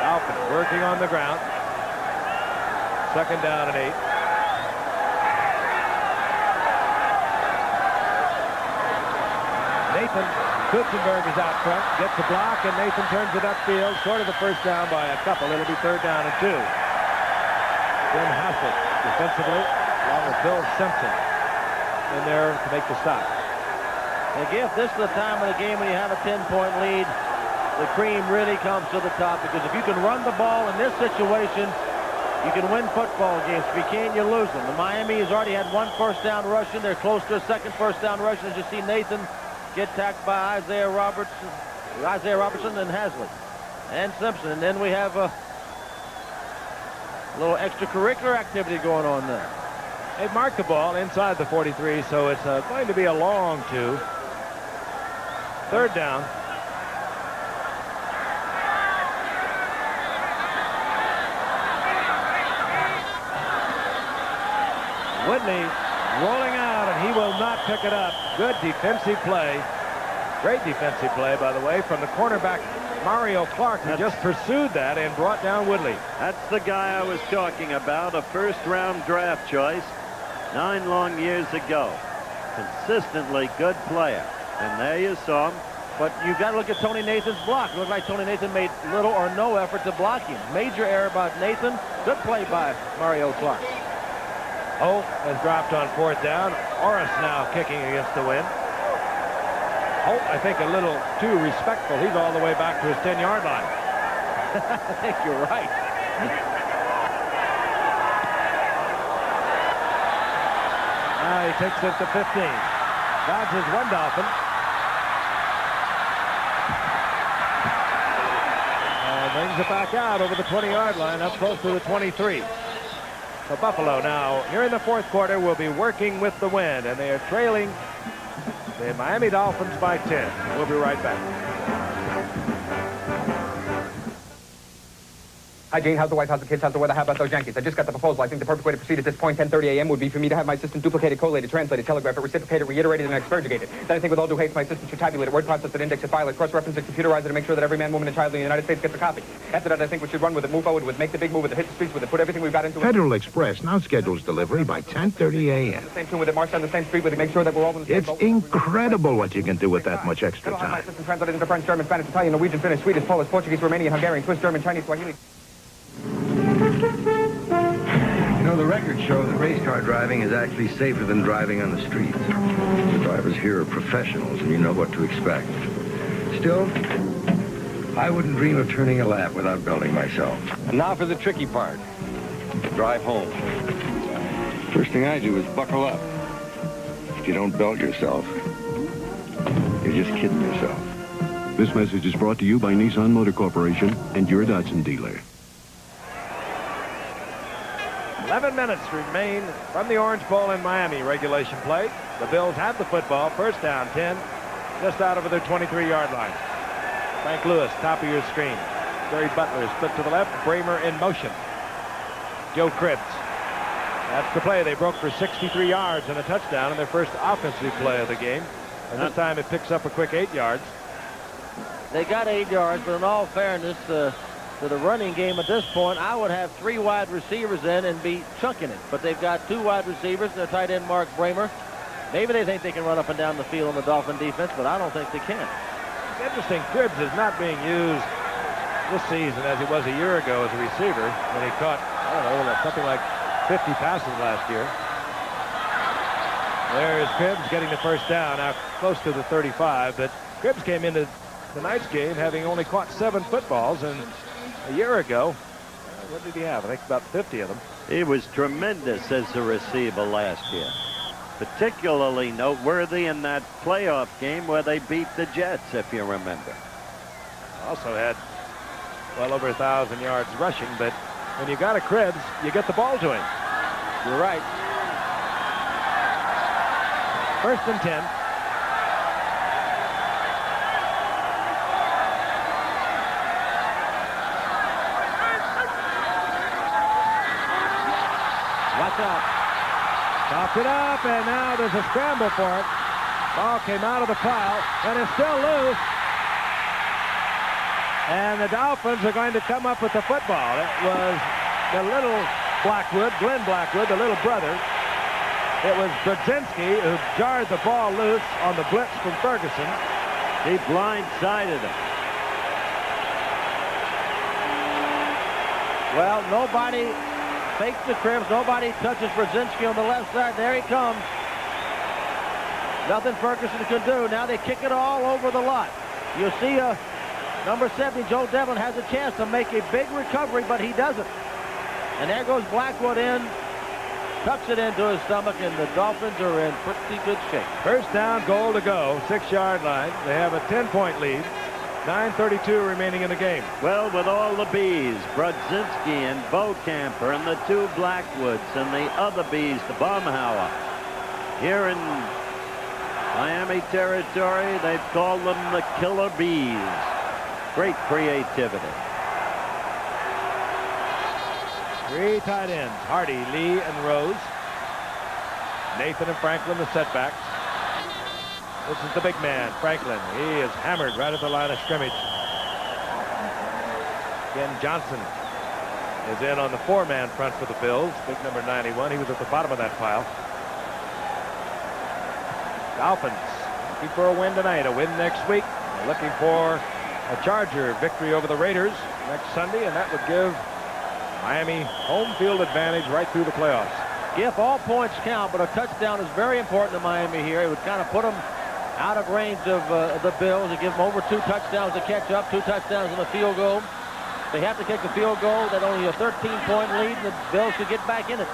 Dolphins working on the ground. Second down and 8. Nathan Kutzenberg is out front, gets the block, and Nathan turns it upfield, short of the first down by a couple. It'll be third down and 2. Jim Hassett defensively, along with Bill Simpson in there to make the stop. Again, if this is the time of the game when you have a 10-point lead, the cream really comes to the top, because if you can run the ball in this situation, you can win football games. If you can't, you lose them. The Miami has already had 1 first down rushing. They're close to a 2nd first down rushing. As you see Nathan get tackled by Isaiah Robertson and Haslett and Simpson. And then we have a little extracurricular activity going on there. They've marked the ball inside the 43, so it's going to be a long 2. Third down. Whitney rolling out, and he will not pick it up. Good defensive play. Great defensive play, by the way, from the cornerback Mario Clark, who just pursued that and brought down Woodley. That's the guy I was talking about, a first-round draft choice 9 long years ago. Consistently good player. And there you saw him. But you got to look at Tony Nathan's block. It looked like Tony Nathan made little or no effort to block him. Major error by Nathan. Good play by Mario Clark. Holt has dropped on 4th down. Orris now kicking against the wind. Holt, I think, a little too respectful. He's all the way back to his 10-yard line. I think you're right. Now he takes it to 15. Dodges one Dolphin. And brings it back out over the 20-yard line, up close to the 23. So Buffalo now, here in the 4th quarter, will be working with the wind, and they are trailing the Miami Dolphins by 10. We'll be right back. Hi, Gene. How's the wife? How's the kids? How's the weather? How about those Yankees? I just got the proposal. I think the perfect way to proceed at this point, 10:30 a.m., would be for me to have my assistant duplicate it, collate it, translate it, telegraph it, reciprocate it, reiterate it, and expurgate it. Then I think with all due haste, my assistant should tabulate it, word process it, index it, file it, cross-reference it, computerize it, and make sure that every man, woman, and child in the United States gets a copy. After that, I think we should run with it, move forward with it, make the big move with it, hit the streets with it, put everything we've got into it. Federal Express now schedules delivery by 10:30 a.m. The same tune with it, march down the same street with it, make sure that we're all in the same It's boat. incredible what you can do with that much extra My time. assistant translated into French, German, Spanish, Italian, Norwegian, Finnish, Swedish, Polish, Portuguese, Romanian, Hungarian, Swiss, German, Chinese, Swahili. You know, the records show that race car driving is actually safer than driving on the streets. The drivers here are professionals, and you know what to expect. Still, I wouldn't dream of turning a lap without belting myself. And now for the tricky part. Drive home. First thing I do is buckle up. If you don't belt yourself, you're just kidding yourself. This message is brought to you by Nissan Motor Corporation and your Datsun dealer. 11 minutes remain from the Orange Bowl in Miami regulation play. The Bills have the football. First down, 10, just out over their 23-yard line. Frank Lewis, top of your screen. Jerry Butler split to the left. Bramer in motion. Joe Cribbs. That's the play. They broke for 63 yards and a touchdown in their first offensive play of the game. And this time it picks up a quick 8 yards. They got 8 yards, but in all fairness, to the running game at this point, I would have 3 wide receivers in and be chunking it. But they've got 2 wide receivers, their tight end Mark Bramer. Maybe they think they can run up and down the field on the Dolphin defense, but I don't think they can. It's interesting, Cribbs is not being used this season as he was a year ago as a receiver when he caught, I don't know, something like 50 passes last year. There's Cribbs getting the first down, now close to the 35, but Cribbs came into tonight's game having only caught 7 footballs, and a year ago, what did he have? I think about 50 of them. He was tremendous as a receiver last year. Particularly noteworthy in that playoff game where they beat the Jets, if you remember. Also had well over 1,000 yards rushing, but when you got a Cribbs, you get the ball to him. You're right. First and 10. Watch out. Chopped it up, and now there's a scramble for it. Ball came out of the pile, and it's still loose. And the Dolphins are going to come up with the football. It was the little Blackwood, Glenn Blackwood, the little brother. It was Brzezinski who jarred the ball loose on the blitz from Ferguson. He blindsided him. Well, nobody fakes the Cribbs. Nobody touches Brzezinski on the left side. There he comes. Nothing Ferguson can do. Now they kick it all over the lot. You see number 70, Joe Devlin, has a chance to make a big recovery, but he doesn't. And there goes Blackwood in, tucks it into his stomach, and the Dolphins are in pretty good shape. First down, goal to go, 6-yard line. They have a 10-point lead. 9:32 remaining in the game. Well, with all the Bs, Brodzinski and Beaucamper and the two Blackwoods and the other Bs, the Baumhauer, here in Miami territory, they've called them the Killer Bees. Great creativity. 3 tight ends, Hardy, Lee, and Rose. Nathan and Franklin, the setbacks. This is the big man, Franklin. He is hammered right at the line of scrimmage. Ken Johnson is in on the 4-man front for the Bills. Big number 91. He was at the bottom of that pile. Dolphins looking for a win tonight, a win next week. They're looking for a Charger victory over the Raiders next Sunday, and that would give Miami home field advantage right through the playoffs. If all points count, but a touchdown is very important to Miami here. It would kind of put them out of range of the Bills and give them over 2 touchdowns to catch up, 2 touchdowns in the field goal. They have to kick the field goal. That only a 13-point lead, and the Bills should get back in it.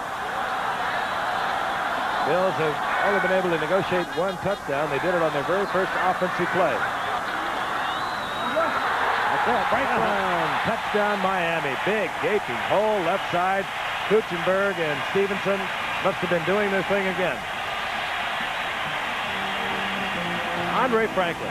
Bills have only been able to negotiate 1 touchdown. They did it on their very first offensive play. Franklin, touchdown Miami. Big gaping hole left side. Kuchenberg and Stevenson must have been doing this thing again. Andre Franklin.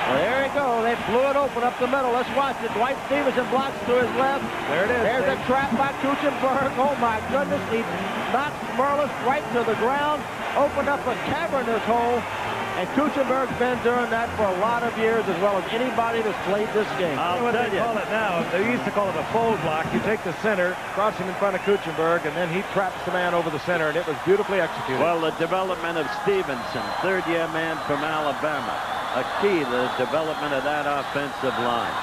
Well, there you go. They blew it open up the middle. Let's watch it. Dwight Stevenson blocks to his left. There it is. There's a trap by Kuchenberg. Oh, my goodness. He knocked Merlis right to the ground. Opened up a cavernous hole. And Kuchenberg's been doing that for a lot of years, as well as anybody that's played this game. I'll tell you. Call it now. They used to call it a fold block. You take the center, cross him in front of Kuchenberg, and then he traps the man over the center, and it was beautifully executed. Well, the development of Stevenson, 3rd-year man from Alabama, a key to the development of that offensive line.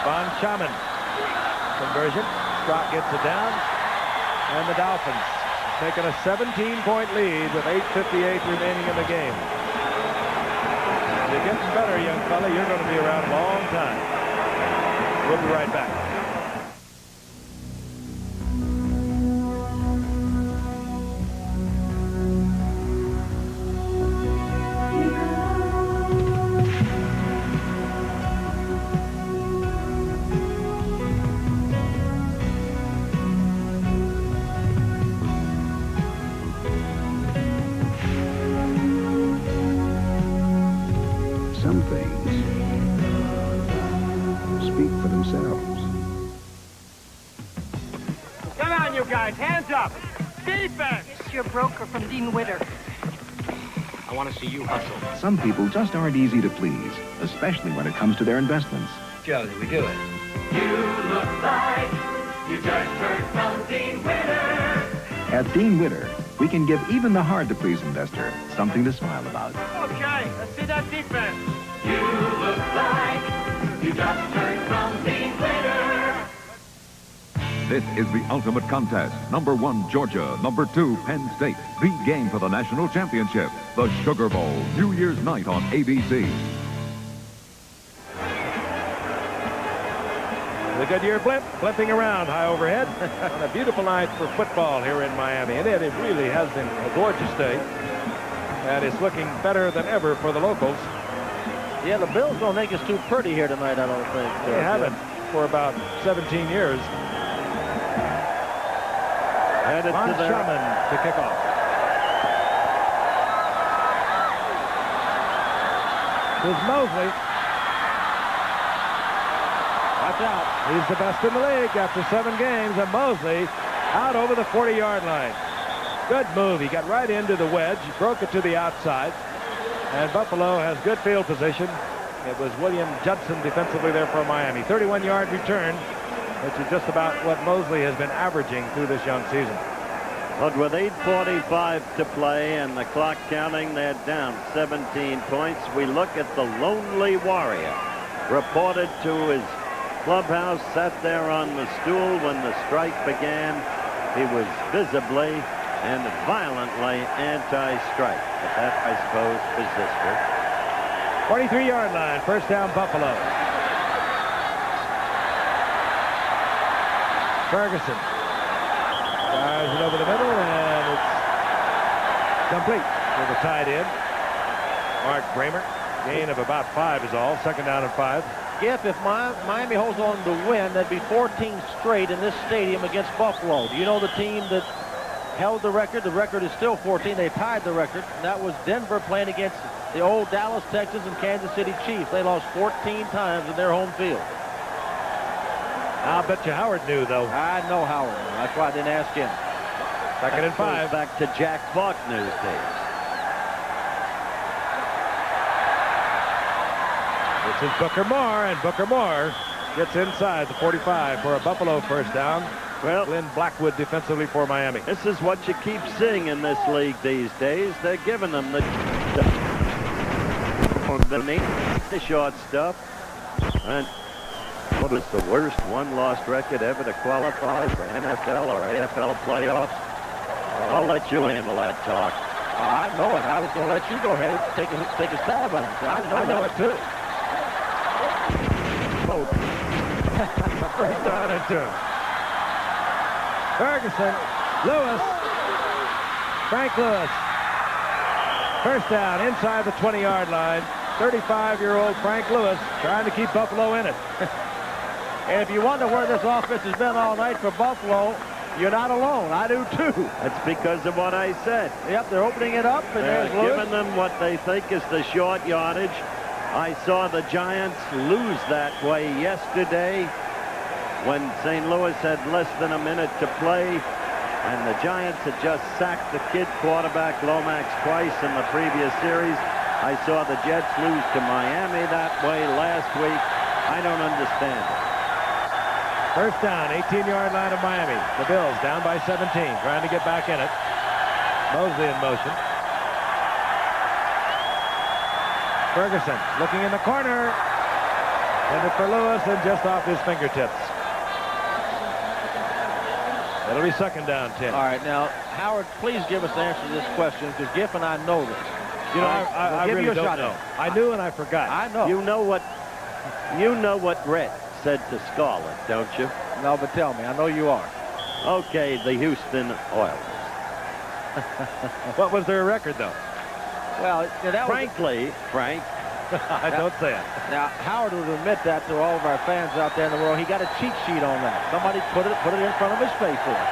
Von Schaman. Conversion. Strock gets it down. And the Dolphins taking a 17-point lead with 8:58 remaining in the game. It gets better, young fella. You're going to be around a long time. We'll be right back. Some things speak for themselves. Come on, you guys, hands up. Defense! It's your broker from Dean Witter. I want to see you hustle. Some people just aren't easy to please, especially when it comes to their investments. Josie, we do it. You look like you just heard from Dean Witter. At Dean Witter, we can give even the hard-to-please investor something to smile about. Okay, let's see that defense. You look like you just heard from Dean Witter. This is the ultimate contest. Number 1, Georgia. Number 2, Penn State. The game for the national championship. The Sugar Bowl, New Year's night on ABC. The Goodyear blimp, blimping around high overhead. A beautiful night for football here in Miami. And it really has been a gorgeous day. And it's looking better than ever for the locals. Yeah, the Bills don't think it's too pretty here tonight, I don't think. They haven't for about 17 years. Headed Von to their... Schaman to kick off. Here's Mosley. Watch out. He's the best in the league after 7 games. And Mosley out over the 40-yard line. Good move. He got right into the wedge. Broke it to the outside. And Buffalo has good field position. It was William Judson defensively there for Miami. 31-yard return, which is just about what Mosley has been averaging through this young season. But with 8:45 to play and the clock counting, they're down 17 points. We look at the Lonely Warrior. Reported to his clubhouse, sat there on the stool when the strike began. He was visibly and violently anti-strike. But that, I suppose, is history. 43-yard line, first down Buffalo. Ferguson drives it over the middle, and it's complete with a tight end. Mark Bramer Gain of about 5 is all. Second down and 5. If Miami holds on to win, that'd be 14 straight in this stadium against Buffalo. Do you know the team that held the record? The record is still 14. They tied the record. And that was Denver playing against the old Dallas, Texas, and Kansas City Chiefs. They lost 14 times in their home field. I'll bet you Howard knew, though. I know Howard. That's why I didn't ask him. Second and 5. Back to Jack Faulkner's days. This is Booker Moore, and Booker Moore gets inside the 45 for a Buffalo first down. Well, Glenn Blackwood defensively for Miami. This is what you keep seeing in this league these days. They're giving them the short stuff. And what is the worst one-loss record ever to qualify for NFL or AFL playoffs? I'll let you handle that talk. I know it. I was going to let you go ahead and take a stab at it. I know it, too. First down and 2. Ferguson, Lewis, Frank Lewis. First down inside the 20-yard line. 35-year-old Frank Lewis trying to keep Buffalo in it. And if you wonder where this offense has been all night for Buffalo, you're not alone. I do, too. That's because of what I said. Yep, they're opening it up, and they're there's Lewis. giving them what they think is the short yardage. I saw the Giants lose that way yesterday when St. Louis had less than a minute to play, and the Giants had just sacked the kid quarterback Lomax twice in the previous series. I saw the Jets lose to Miami that way last week. I don't understand it. First down, 18-yard line of Miami. The Bills down by 17, trying to get back in it. Mosley in motion. Ferguson looking in the corner. Intended for Lewis and just off his fingertips. It'll be second down, 10. All right, now, Howard, please give us the answer to this question, because Giff and I know this. You know, I really don't know. I knew and I forgot. I know. You know what Brett said to Scarlett, don't you? No, but tell me. I know you are. Okay, the Houston Oilers. What was their record, though? Well, that frankly, Frank. Don't say it. Now, Howard would admit that to all of our fans out there in the world. He got a cheat sheet on that. Somebody put it in front of his face for him.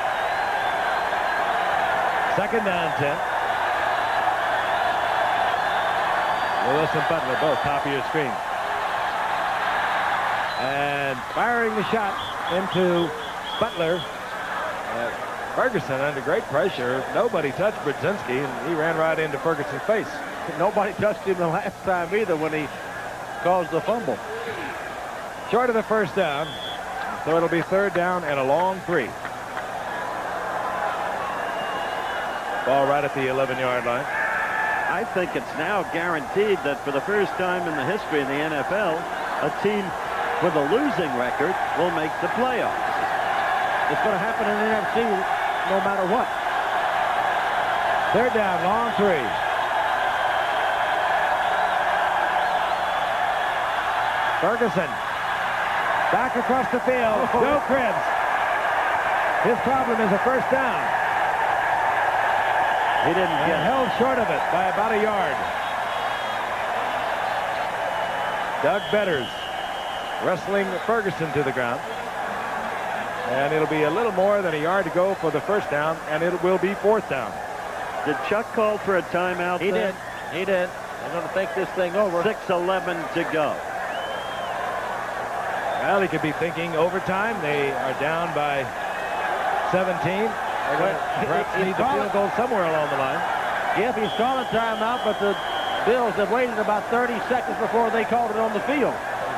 Second down, 10. Lewis and Butler both top of your screen. And firing the shot into Butler. Ferguson under great pressure. Nobody touched Brzezinski, and he ran right into Ferguson's face. Nobody touched him the last time either when he caused the fumble. Short of the first down, so it'll be third down and a long 3. Ball right at the 11-yard line. I think it's now guaranteed that for the first time in the history of the NFL, a team with a losing record will make the playoffs. It's going to happen in the NFC no matter what. Third down, long 3. Ferguson back across the field. Go Cribs. His problem is a first down. He didn't get held short of it by about a yard. Doug Betters wrestling Ferguson to the ground. And it'll be a little more than a yard to go for the first down, and it will be fourth down. Did Chuck call for a timeout? He did. He did. They're going to think this thing over. 6:11 to go. Well, he could be thinking overtime. They are down by 17. They're going to perhaps need the field goal somewhere along the line. Yep, he's calling timeout, but the Bills have waited about 30 seconds before they called it on the field.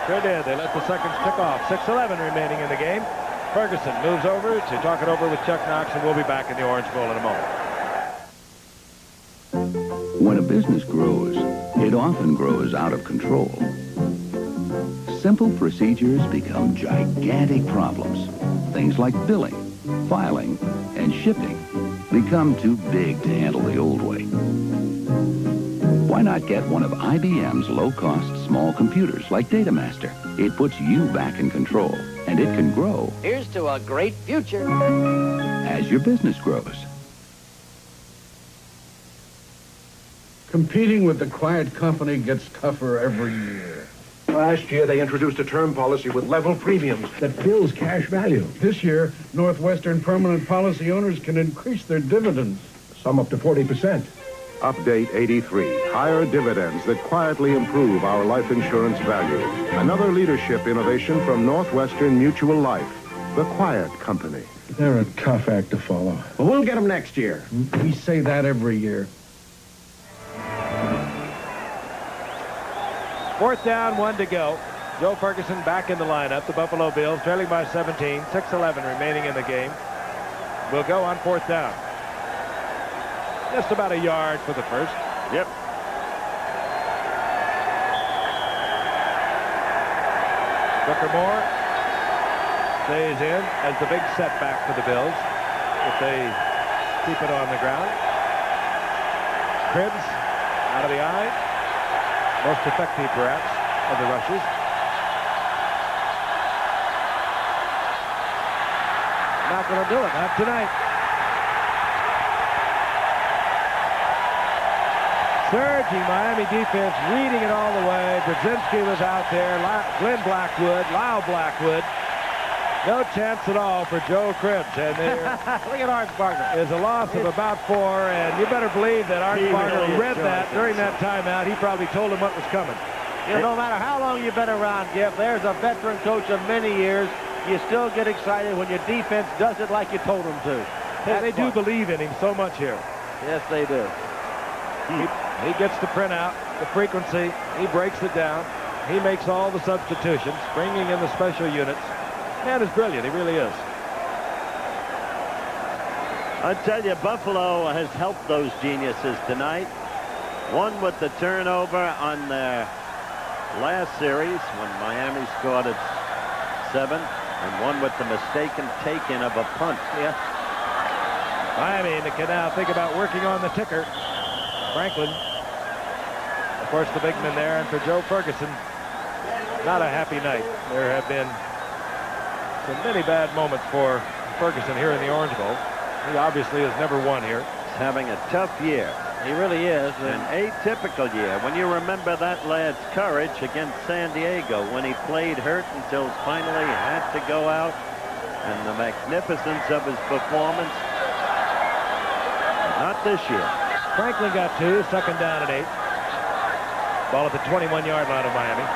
Sure did. They let the seconds tick off. 6:11 remaining in the game. Ferguson moves over to talk it over with Chuck Knox, and we'll be back in the Orange Bowl in a moment. When a business grows, it often grows out of control. Simple procedures become gigantic problems. Things like billing, filing, and shipping become too big to handle the old way. Why not get one of IBM's low-cost small computers like DataMaster? It puts you back in control, and it can grow. Here's to a great future. As your business grows. Competing with the quiet company gets tougher every year. Last year, they introduced a term policy with level premiums that builds cash value. This year, Northwestern permanent policy owners can increase their dividends. Some up to 40%. Update 83. Higher dividends that quietly improve our life insurance value. Another leadership innovation from Northwestern Mutual Life, the quiet company. They're a tough act to follow. Well, we'll get them next year. We say that every year. 4th down, 1 to go. Joe Ferguson back in the lineup. The Buffalo Bills trailing by 17, 6:11 remaining in the game. Will go on 4th down. Just about a yard for the first. Yep. Booker Moore stays in as the big setback for the Bills if they keep it on the ground. Cribbs out of the eye. Most effective, perhaps, of the rushes. Not going to do it. Not tonight. Surging Miami defense, reading it all the way. Brzezinski was out there. Glenn Blackwood, Lyle Blackwood. No chance at all for Joe Cribbs. And there look at Arnsparger. Is a loss of about 4, and you better believe that Arnsparger read that during that timeout. He probably told him what was coming. You know, no matter how long you've been around, Jeff, there's a veteran coach of many years. You still get excited when your defense does it like you told them to. And they do believe in him so much here. Yes, they do. He gets the print out, the frequency. He breaks it down. He makes all the substitutions, bringing in the special units. Man is brilliant. He really is. I tell you, Buffalo has helped those geniuses tonight. One with the turnover on their last series when Miami scored at 7, and one with the mistaken take-in of a punt. Yeah. Miami can now think about working on the ticker. Franklin, of course, the big man there, and for Joe Ferguson, not a happy night. There have been so many bad moments for Ferguson here in the Orange Bowl. He obviously has never won here. He's having a tough year. He really is. An atypical year. When you remember that lad's courage against San Diego when he played hurt until finally had to go out, and the magnificence of his performance. Not this year. Franklin got 2, 2nd down and 8. Ball at the 21-yard line of Miami.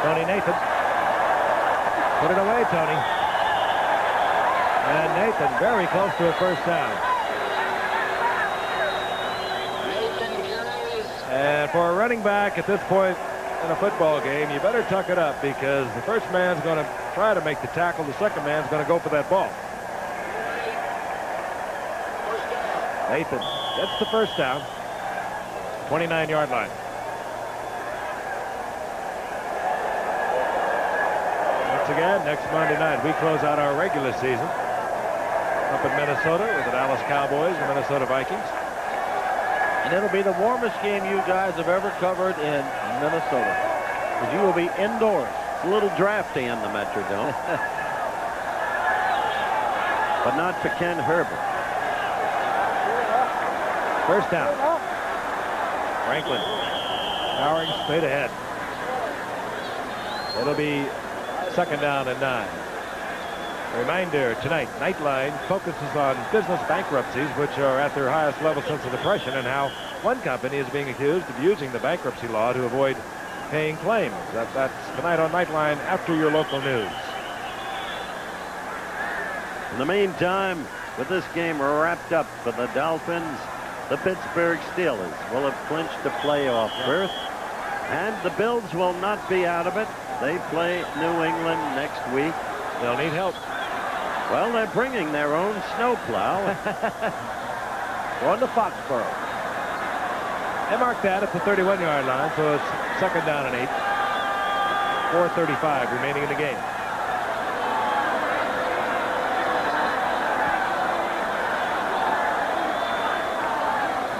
Tony Nathan. Put it away, Tony. And Nathan very close to a first down. And for a running back at this point in a football game, you better tuck it up because the first man's going to try to make the tackle. The second man's going to go for that ball. Nathan gets the first down. 29-yard line. Once again, next Monday night, we close out our regular season up in Minnesota with the Dallas Cowboys and Minnesota Vikings. And it'll be the warmest game you guys have ever covered in Minnesota. Because you will be indoors. It's a little drafty in the Metrodome. But not for Ken Herbert. First down. Franklin powering straight ahead. It'll be 2nd down and 9. Reminder tonight, Nightline focuses on business bankruptcies, which are at their highest level since the Depression, and how one company is being accused of using the bankruptcy law to avoid paying claims. That's tonight on Nightline after your local news. In the meantime, with this game wrapped up for the Dolphins, the Pittsburgh Steelers will have clinched a playoff berth, and the Bills will not be out of it. They play New England next week. They'll need help. Well, they're bringing their own snowplow. Going to Foxborough. They mark that at the 31-yard line, so it's 2nd down and 8. 4:35 remaining in the game.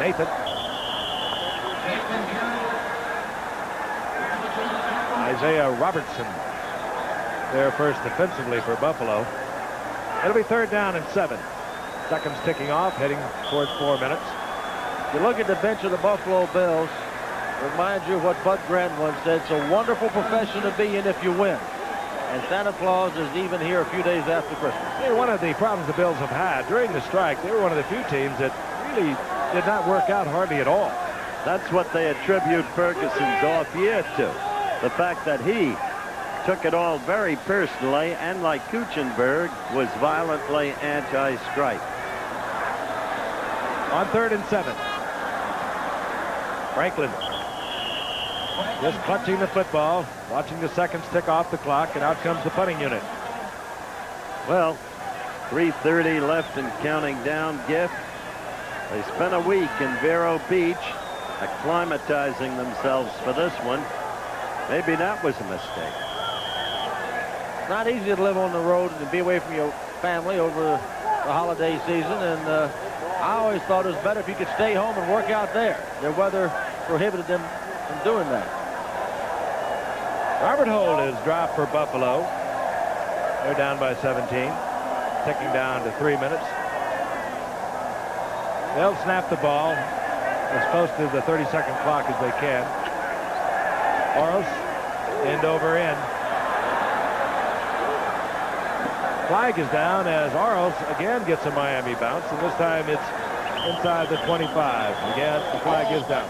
Nathan. Isaiah Robertson there first defensively for Buffalo. It'll be 3rd down and 7. Seconds ticking off, heading towards 4 minutes. You look at the bench of the Buffalo Bills, remind you of what Bud Grant once said, it's a wonderful profession to be in if you win. And Santa Claus is even here a few days after Christmas. Hey, one of the problems the Bills have had during the strike, they were one of the few teams that really did not work out hardly at all. That's what they attribute Ferguson's off year to. The fact that he took it all very personally and, like Kuchenberg, was violently anti-strike. On 3rd and 7. Franklin just clutching the football, watching the seconds tick off the clock, and out comes the punting unit. Well, 3:30 left and counting down, Giff. They spent a week in Vero Beach acclimatizing themselves for this one. Maybe that was a mistake. It's not easy to live on the road and be away from your family over the holiday season, and I always thought it was better if you could stay home and work out there. Their weather prohibited them from doing that. Robert Holt is dropped for Buffalo. They're down by 17, ticking down to 3 minutes. They'll snap the ball as close to the 30-second clock as they can. Oros, end over end. Flag is down as Oros again gets a Miami bounce, and this time it's inside the 25. Again, the flag is down.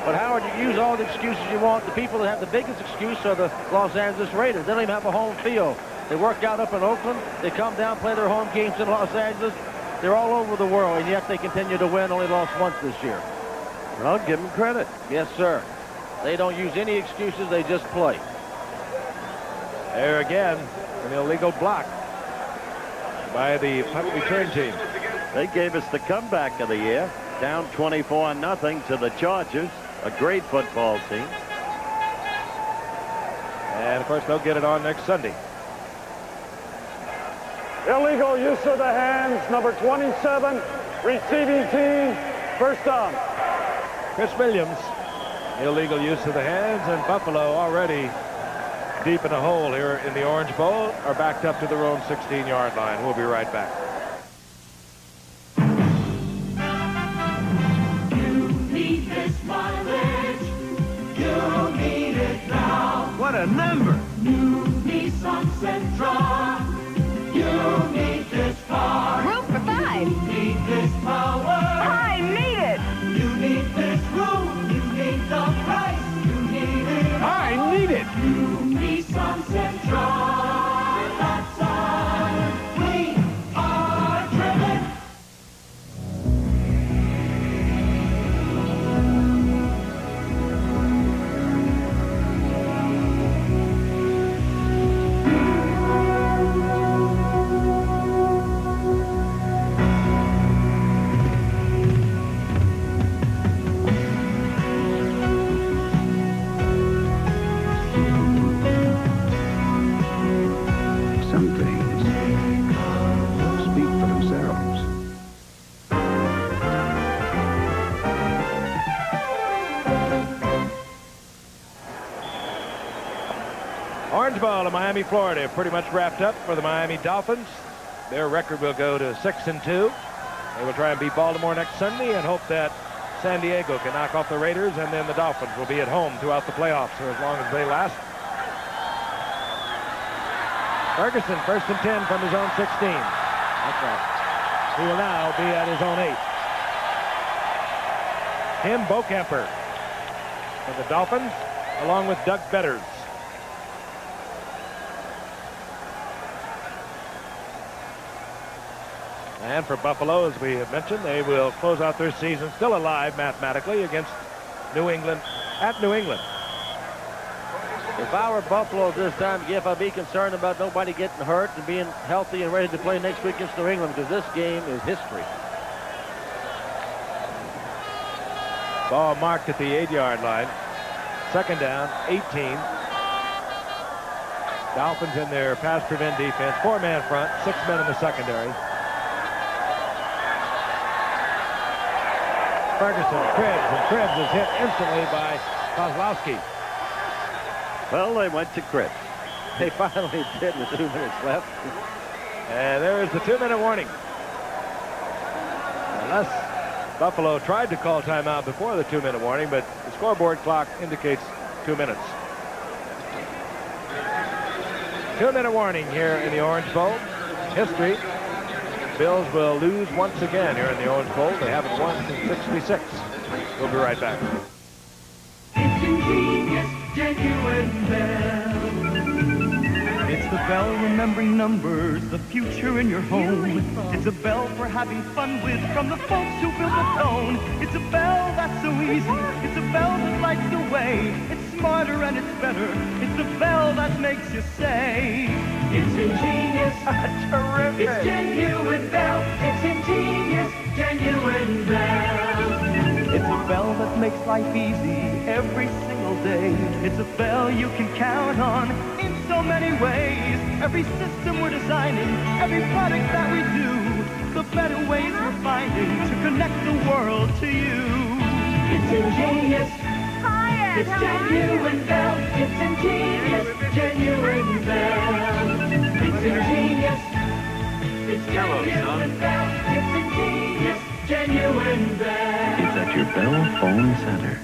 But Howard, you use all the excuses you want. The people that have the biggest excuse are the Los Angeles Raiders. They don't even have a home field. They work out up in Oakland. They come down, play their home games in Los Angeles. They're all over the world, and yet they continue to win. Only lost once this year. Well, give them credit. Yes, sir. They don't use any excuses. They just play. There again, an illegal block by the punt return team. They gave us the comeback of the year, down 24-0 to the Chargers, a great football team. And, of course, they'll get it on next Sunday. Illegal use of the hands, number 27, receiving team, first down. Chris Williams, illegal use of the hands, and Buffalo already deep in a hole here in the Orange Bowl, are backed up to their own 16-yard line. We'll be right back. You need this mileage. You need it now. What a number! New Nissan Sentra. You need this car. Room for 5. You need this power. I need it. You need this room. You need the price. You need it. I need it. New Nissan Sentra. That's all. We are driven. Some things speak for themselves. Orange Bowl in Miami, Florida, pretty much wrapped up for the Miami Dolphins. Their record will go to 6-2. They will try and beat Baltimore next Sunday and hope that San Diego can knock off the Raiders, and then the Dolphins will be at home throughout the playoffs for as long as they last. Ferguson, 1st and 10 from his own 16. That's right. He will now be at his own 8. Tim Bocamper for the Dolphins, along with Doug Betters. And for Buffalo, as we have mentioned, they will close out their season still alive mathematically against New England, at New England. If I were Buffalo this time, Giff, I'd be concerned about nobody getting hurt and being healthy and ready to play next week against New England, because this game is history. Ball marked at the 8-yard line. 2nd down, 18. Dolphins in their pass prevent defense. 4-man front, 6 men in the secondary. Ferguson, Krebs is hit instantly by Kozlowski. Well, they went to Krebs. They finally did with 2 minutes left. And there is the 2-minute warning. Unless Buffalo tried to call timeout before the 2-minute warning, but the scoreboard clock indicates 2 minutes. 2-minute warning here in the Orange Bowl. History. Bills will lose once again here in the Orange Bowl. They haven't won since '66. We'll be right back. It's ingenious, genuine bell. It's the bell remembering numbers, the future in your home. It's a bell for having fun with from the folks who built the phone. It's a bell that's so easy. It's a bell that lights the way. It's smarter and it's better. It's the bell that makes you say, it's ingenious, terrific. It's genuine bell. It's ingenious, genuine bell. It's a bell that makes life easy every single day. It's a bell you can count on in so many ways. Every system we're designing, every product that we do, the better ways we're finding to connect the world to you. It's ingenious. Hiya, it's genuine bell. It's ingenious, genuine bell. It's ingenious. It's genuine bell. It's ingenious, genuine bell. It's at your Bell Phone Center.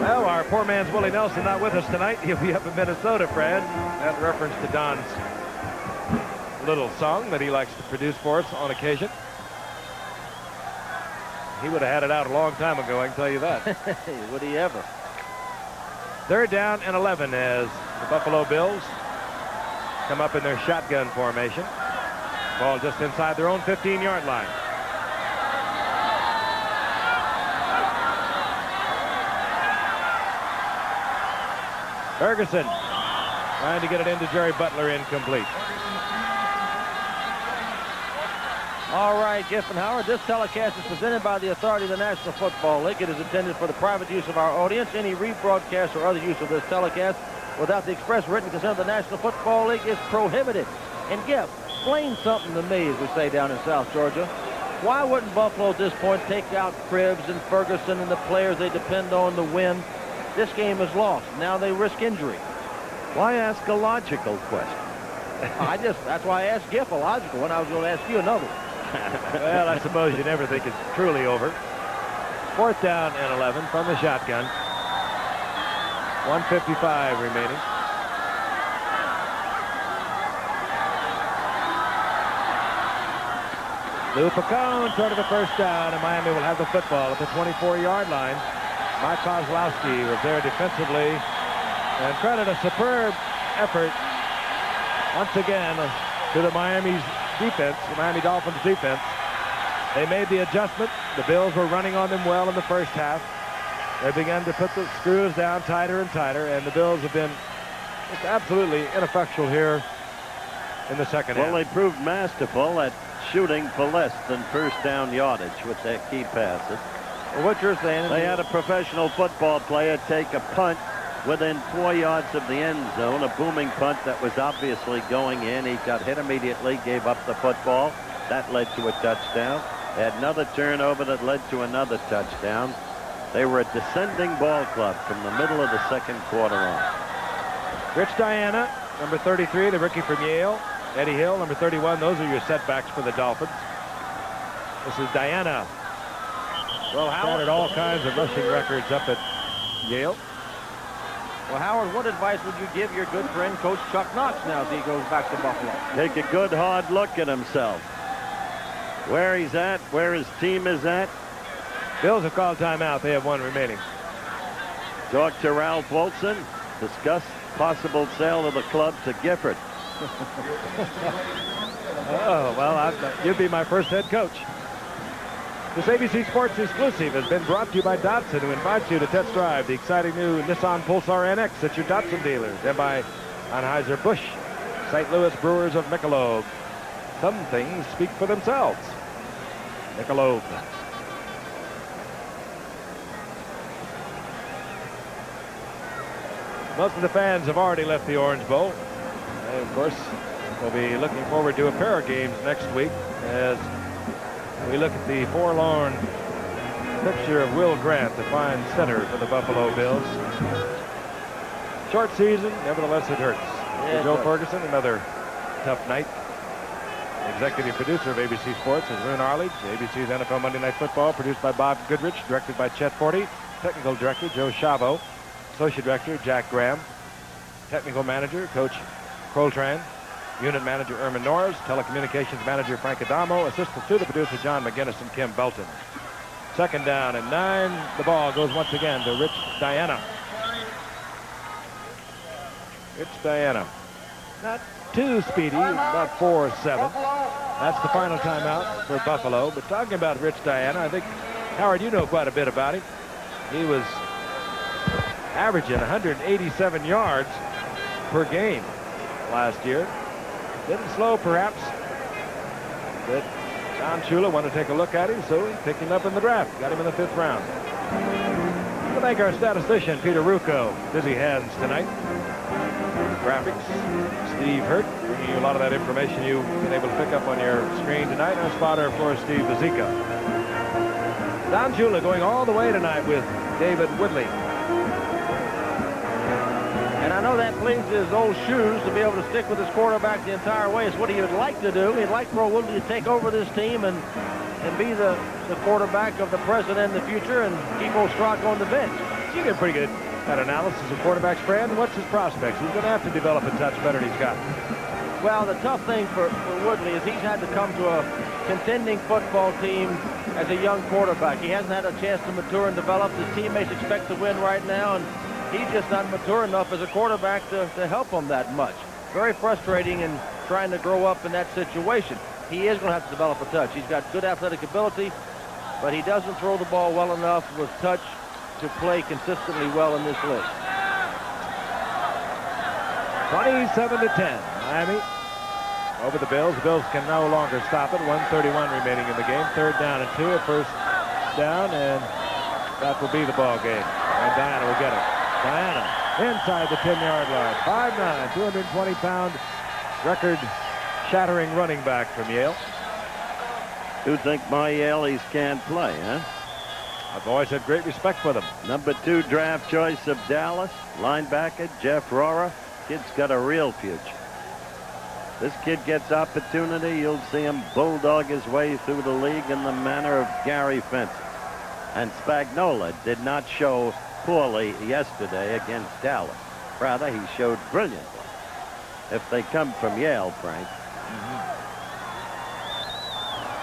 Well, our poor man's Willie Nelson not with us tonight. He'll be up in Minnesota, Fred. That reference to Don's little song that he likes to produce for us on occasion. He would have had it out a long time ago, I can tell you that. Would he ever? 3rd down and 11 as the Buffalo Bills come up in their shotgun formation. Ball just inside their own 15-yard line. Ferguson trying to get it into Jerry Butler, incomplete. All right, Giff and Howard, this telecast is presented by the authority of the National Football League. It is intended for the private use of our audience. Any rebroadcast or other use of this telecast without the express written consent of the National Football League is prohibited. And Giff, explain something to me, as we say down in South Georgia. Why wouldn't Buffalo at this point take out Cribbs and Ferguson and the players they depend on to win? This game is lost. Now they risk injury. Why ask a logical question? That's why I asked Giff a logical one. I was going to ask you another one. Well, I suppose you never think it's truly over. 4th down and 11 from the shotgun. 1:55 remaining. Lou Picone short of the 1st down, and Miami will have the football at the 24-yard line. Mike Kozlowski was there defensively, and credit a superb effort once again to the Miami's defense, the Miami Dolphins defense. They made the adjustment. The Bills were running on them well in the first half. They began to put the screws down tighter and tighter, and the Bills have been just absolutely ineffectual here in the second half. Well, they proved masterful at shooting for less than 1st down yardage with their key passes. Well, what you're saying is they had a professional football player take a punt within 4 yards of the end zone, a booming punt that was obviously going in. He got hit immediately, gave up the football. That led to a touchdown. They had another turnover that led to another touchdown. They were a descending ball club from the middle of the 2nd quarter on. Rich Diana, number 33, the rookie from Yale. Eddie Hill, number 31. Those are your setbacks for the Dolphins. This is Diana. Well, Howard started all kinds of rushing records up at Yale. Well, Howard, what advice would you give your good friend, Coach Chuck Knox, now as he goes back to Buffalo? Take a good, hard look at himself. Where he's at, where his team is at. Bills have called timeout. They have 1 remaining. Talk to Ralph Wilson. Discuss possible sale of the club to Gifford. Oh, well, you'd be my first head coach. This ABC Sports exclusive has been brought to you by Datsun, who invites you to test drive the exciting new Nissan Pulsar NX at your Datsun dealers, and by Anheuser-Busch, St. Louis Brewers of Michelob. Some things speak for themselves. Michelob. Most of the fans have already left the Orange Bowl. And of course, we'll be looking forward to a pair of games next week as we look at the forlorn Picture of Will Grant, the fine center for the Buffalo Bills. Short season, nevertheless it hurts. Yeah, Joe Ferguson, another tough night. Executive producer of ABC Sports is Roone Arledge. ABC's NFL Monday Night Football, produced by Bob Goodrich, directed by Chet Forty. Technical director, Joe Chavo. Associate director, Jack Graham. Technical manager, Coach Coltrane. Unit manager, Erman Norris. Telecommunications manager, Frank Adamo. Assistant to the producer, John McGinnis and Kim Belton. 2nd down and 9. The ball goes once again to Rich Diana. Rich Diana. Not too speedy, about 4-7. That's the final timeout for Buffalo. But talking about Rich Diana, I think, Howard, you know quite a bit about him. He was averaging 187 yards per game last year. Little slow, perhaps, but Don Shula wanted to take a look at him, so he picked him up in the draft. Got him in the 5th round. We'll thank our statistician, Peter Rucco. Busy hands tonight. Graphics, Steve Hurt, bringing you a lot of that information you've been able to pick up on your screen tonight. Our spotter, of course, Steve Bazika. Don Shula going all the way tonight with David Woodley. And I know that pleases his old shoes to be able to stick with his quarterback the entire way. It's what he would like to do. He'd like for Woodley to take over this team and be the quarterback of the present and the future and keep old Strock on the bench. You get pretty good at analysis of quarterbacks, Fran. What's his prospects? He's going to have to develop a touch better than he's got. Well, the tough thing for Woodley is he's had to come to a contending football team as a young quarterback. He hasn't had a chance to mature and develop. His teammates expect to win right now, and he's just not mature enough as a quarterback to help them that much. Very frustrating in trying to grow up in that situation. He is going to have to develop a touch. He's got good athletic ability, but he doesn't throw the ball well enough with touch to play consistently well in this league. 27-10. Miami over the Bills. The Bills can no longer stop it. 1:31 remaining in the game. 3rd down and 2. A 1st down, and that will be the ball game. And Diana will get it. Diana inside the 10-yard line. 5'9", 220-pound, record-shattering running back from Yale. You think my Yaleys can't play, huh? I've always had great respect for them. Number 2 draft choice of Dallas, linebacker Jeff Rora. Kid's got a real future. This kid gets opportunity. You'll see him bulldog his way through the league in the manner of Gary Fenton. And Spagnuolo did not show poorly yesterday against Dallas. Rather, he showed brilliantly. If they come from Yale, Frank.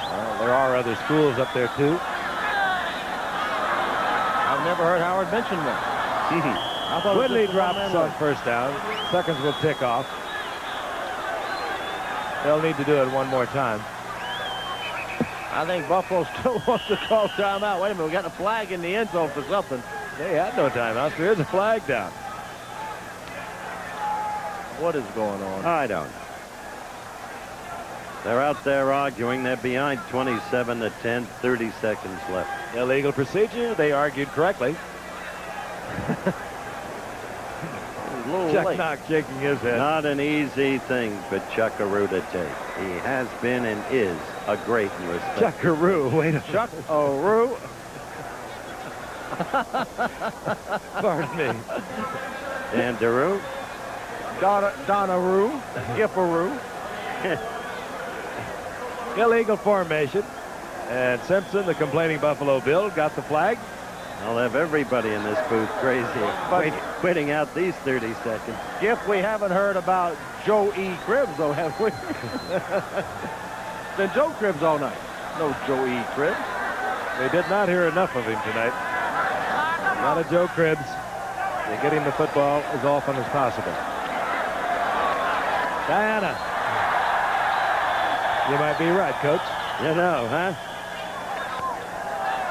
Well, there are other schools up there, too. I've never heard Howard mention one. Woodley drops on 1st down. Seconds will tick off. They'll need to do it one more time. I think Buffalo still wants to call timeout. Wait a minute, we got a flag in the end zone for something. They had no timeouts. There is a flag down. What is going on? I don't know. They're out there arguing. They're behind 27-10, 30 seconds left. Illegal procedure. They argued correctly. Chuck Knox shaking his head. Not an easy thing for Chuckaroo to take. He has been and is a great and respected. Chuckaroo. Wait a minute. Chuckaroo. Pardon me. Dandaroo. Donaroo. Giffaroo. Illegal formation. And Simpson, the complaining Buffalo Bill, got the flag. I'll have everybody in this booth crazy quitting out these 30 seconds. If we haven't heard about Joe E. Cribbs, though, have we? Been Joe Cribbs all night. No Joe E. Cribbs. They did not hear enough of him tonight. Not a Joe Cribbs. They get him the football as often as possible. Diana. You might be right, Coach. You know, huh?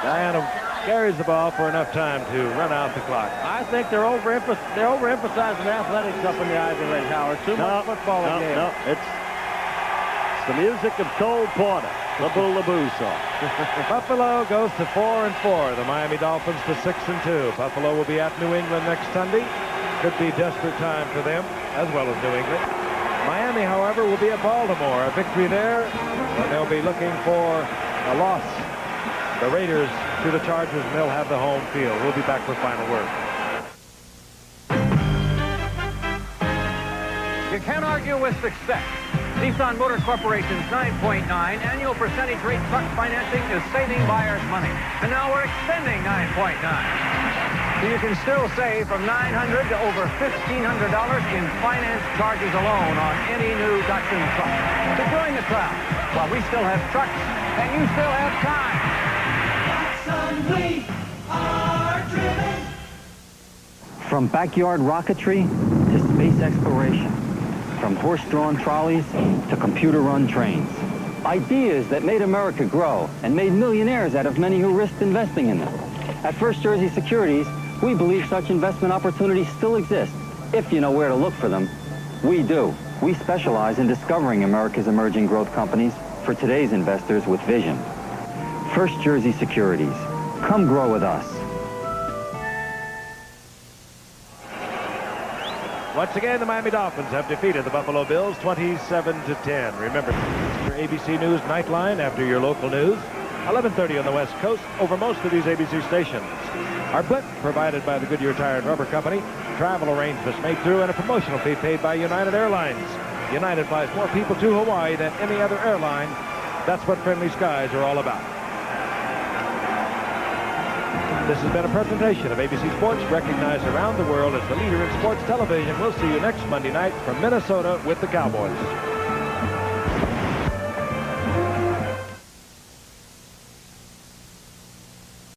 Diana carries the ball for enough time to run out the clock. I think they're overemphasizing athletics up in the Ivy League, Howard. Too much football in game. No, it's the music of Cole Porter, the Boo song. Buffalo goes to 4-4. The Miami Dolphins to 6-2. Buffalo will be at New England next Sunday. Could be desperate time for them, as well as New England. Miami, however, will be at Baltimore. A victory there, and they'll be looking for a loss. The Raiders to the Chargers, and they'll have the home field. We'll be back for final word. You can't argue with success. Nissan Motor Corporation's 9.9 annual percentage rate truck financing is saving buyers money. And now we're extending 9.9. So you can still save from $900 to over $1,500 in finance charges alone on any new Datsun truck. So join the crowd while we still have trucks and you still have time. Datsun, we are driven. From backyard rocketry to space exploration. From horse-drawn trolleys to computer-run trains. Ideas that made America grow and made millionaires out of many who risked investing in them. At First Jersey Securities, we believe such investment opportunities still exist, if you know where to look for them. We do. We specialize in discovering America's emerging growth companies for today's investors with vision. First Jersey Securities. Come grow with us. Once again, the Miami Dolphins have defeated the Buffalo Bills 27-10. Remember, your ABC News Nightline after your local news. 11:30 on the West Coast over most of these ABC stations. Our blip provided by the Goodyear Tire and Rubber Company. Travel arrangements made through and a promotional fee paid by United Airlines. United flies more people to Hawaii than any other airline. That's what friendly skies are all about. This has been a presentation of ABC Sports, recognized around the world as the leader in sports television. We'll see you next Monday night from Minnesota with the Cowboys.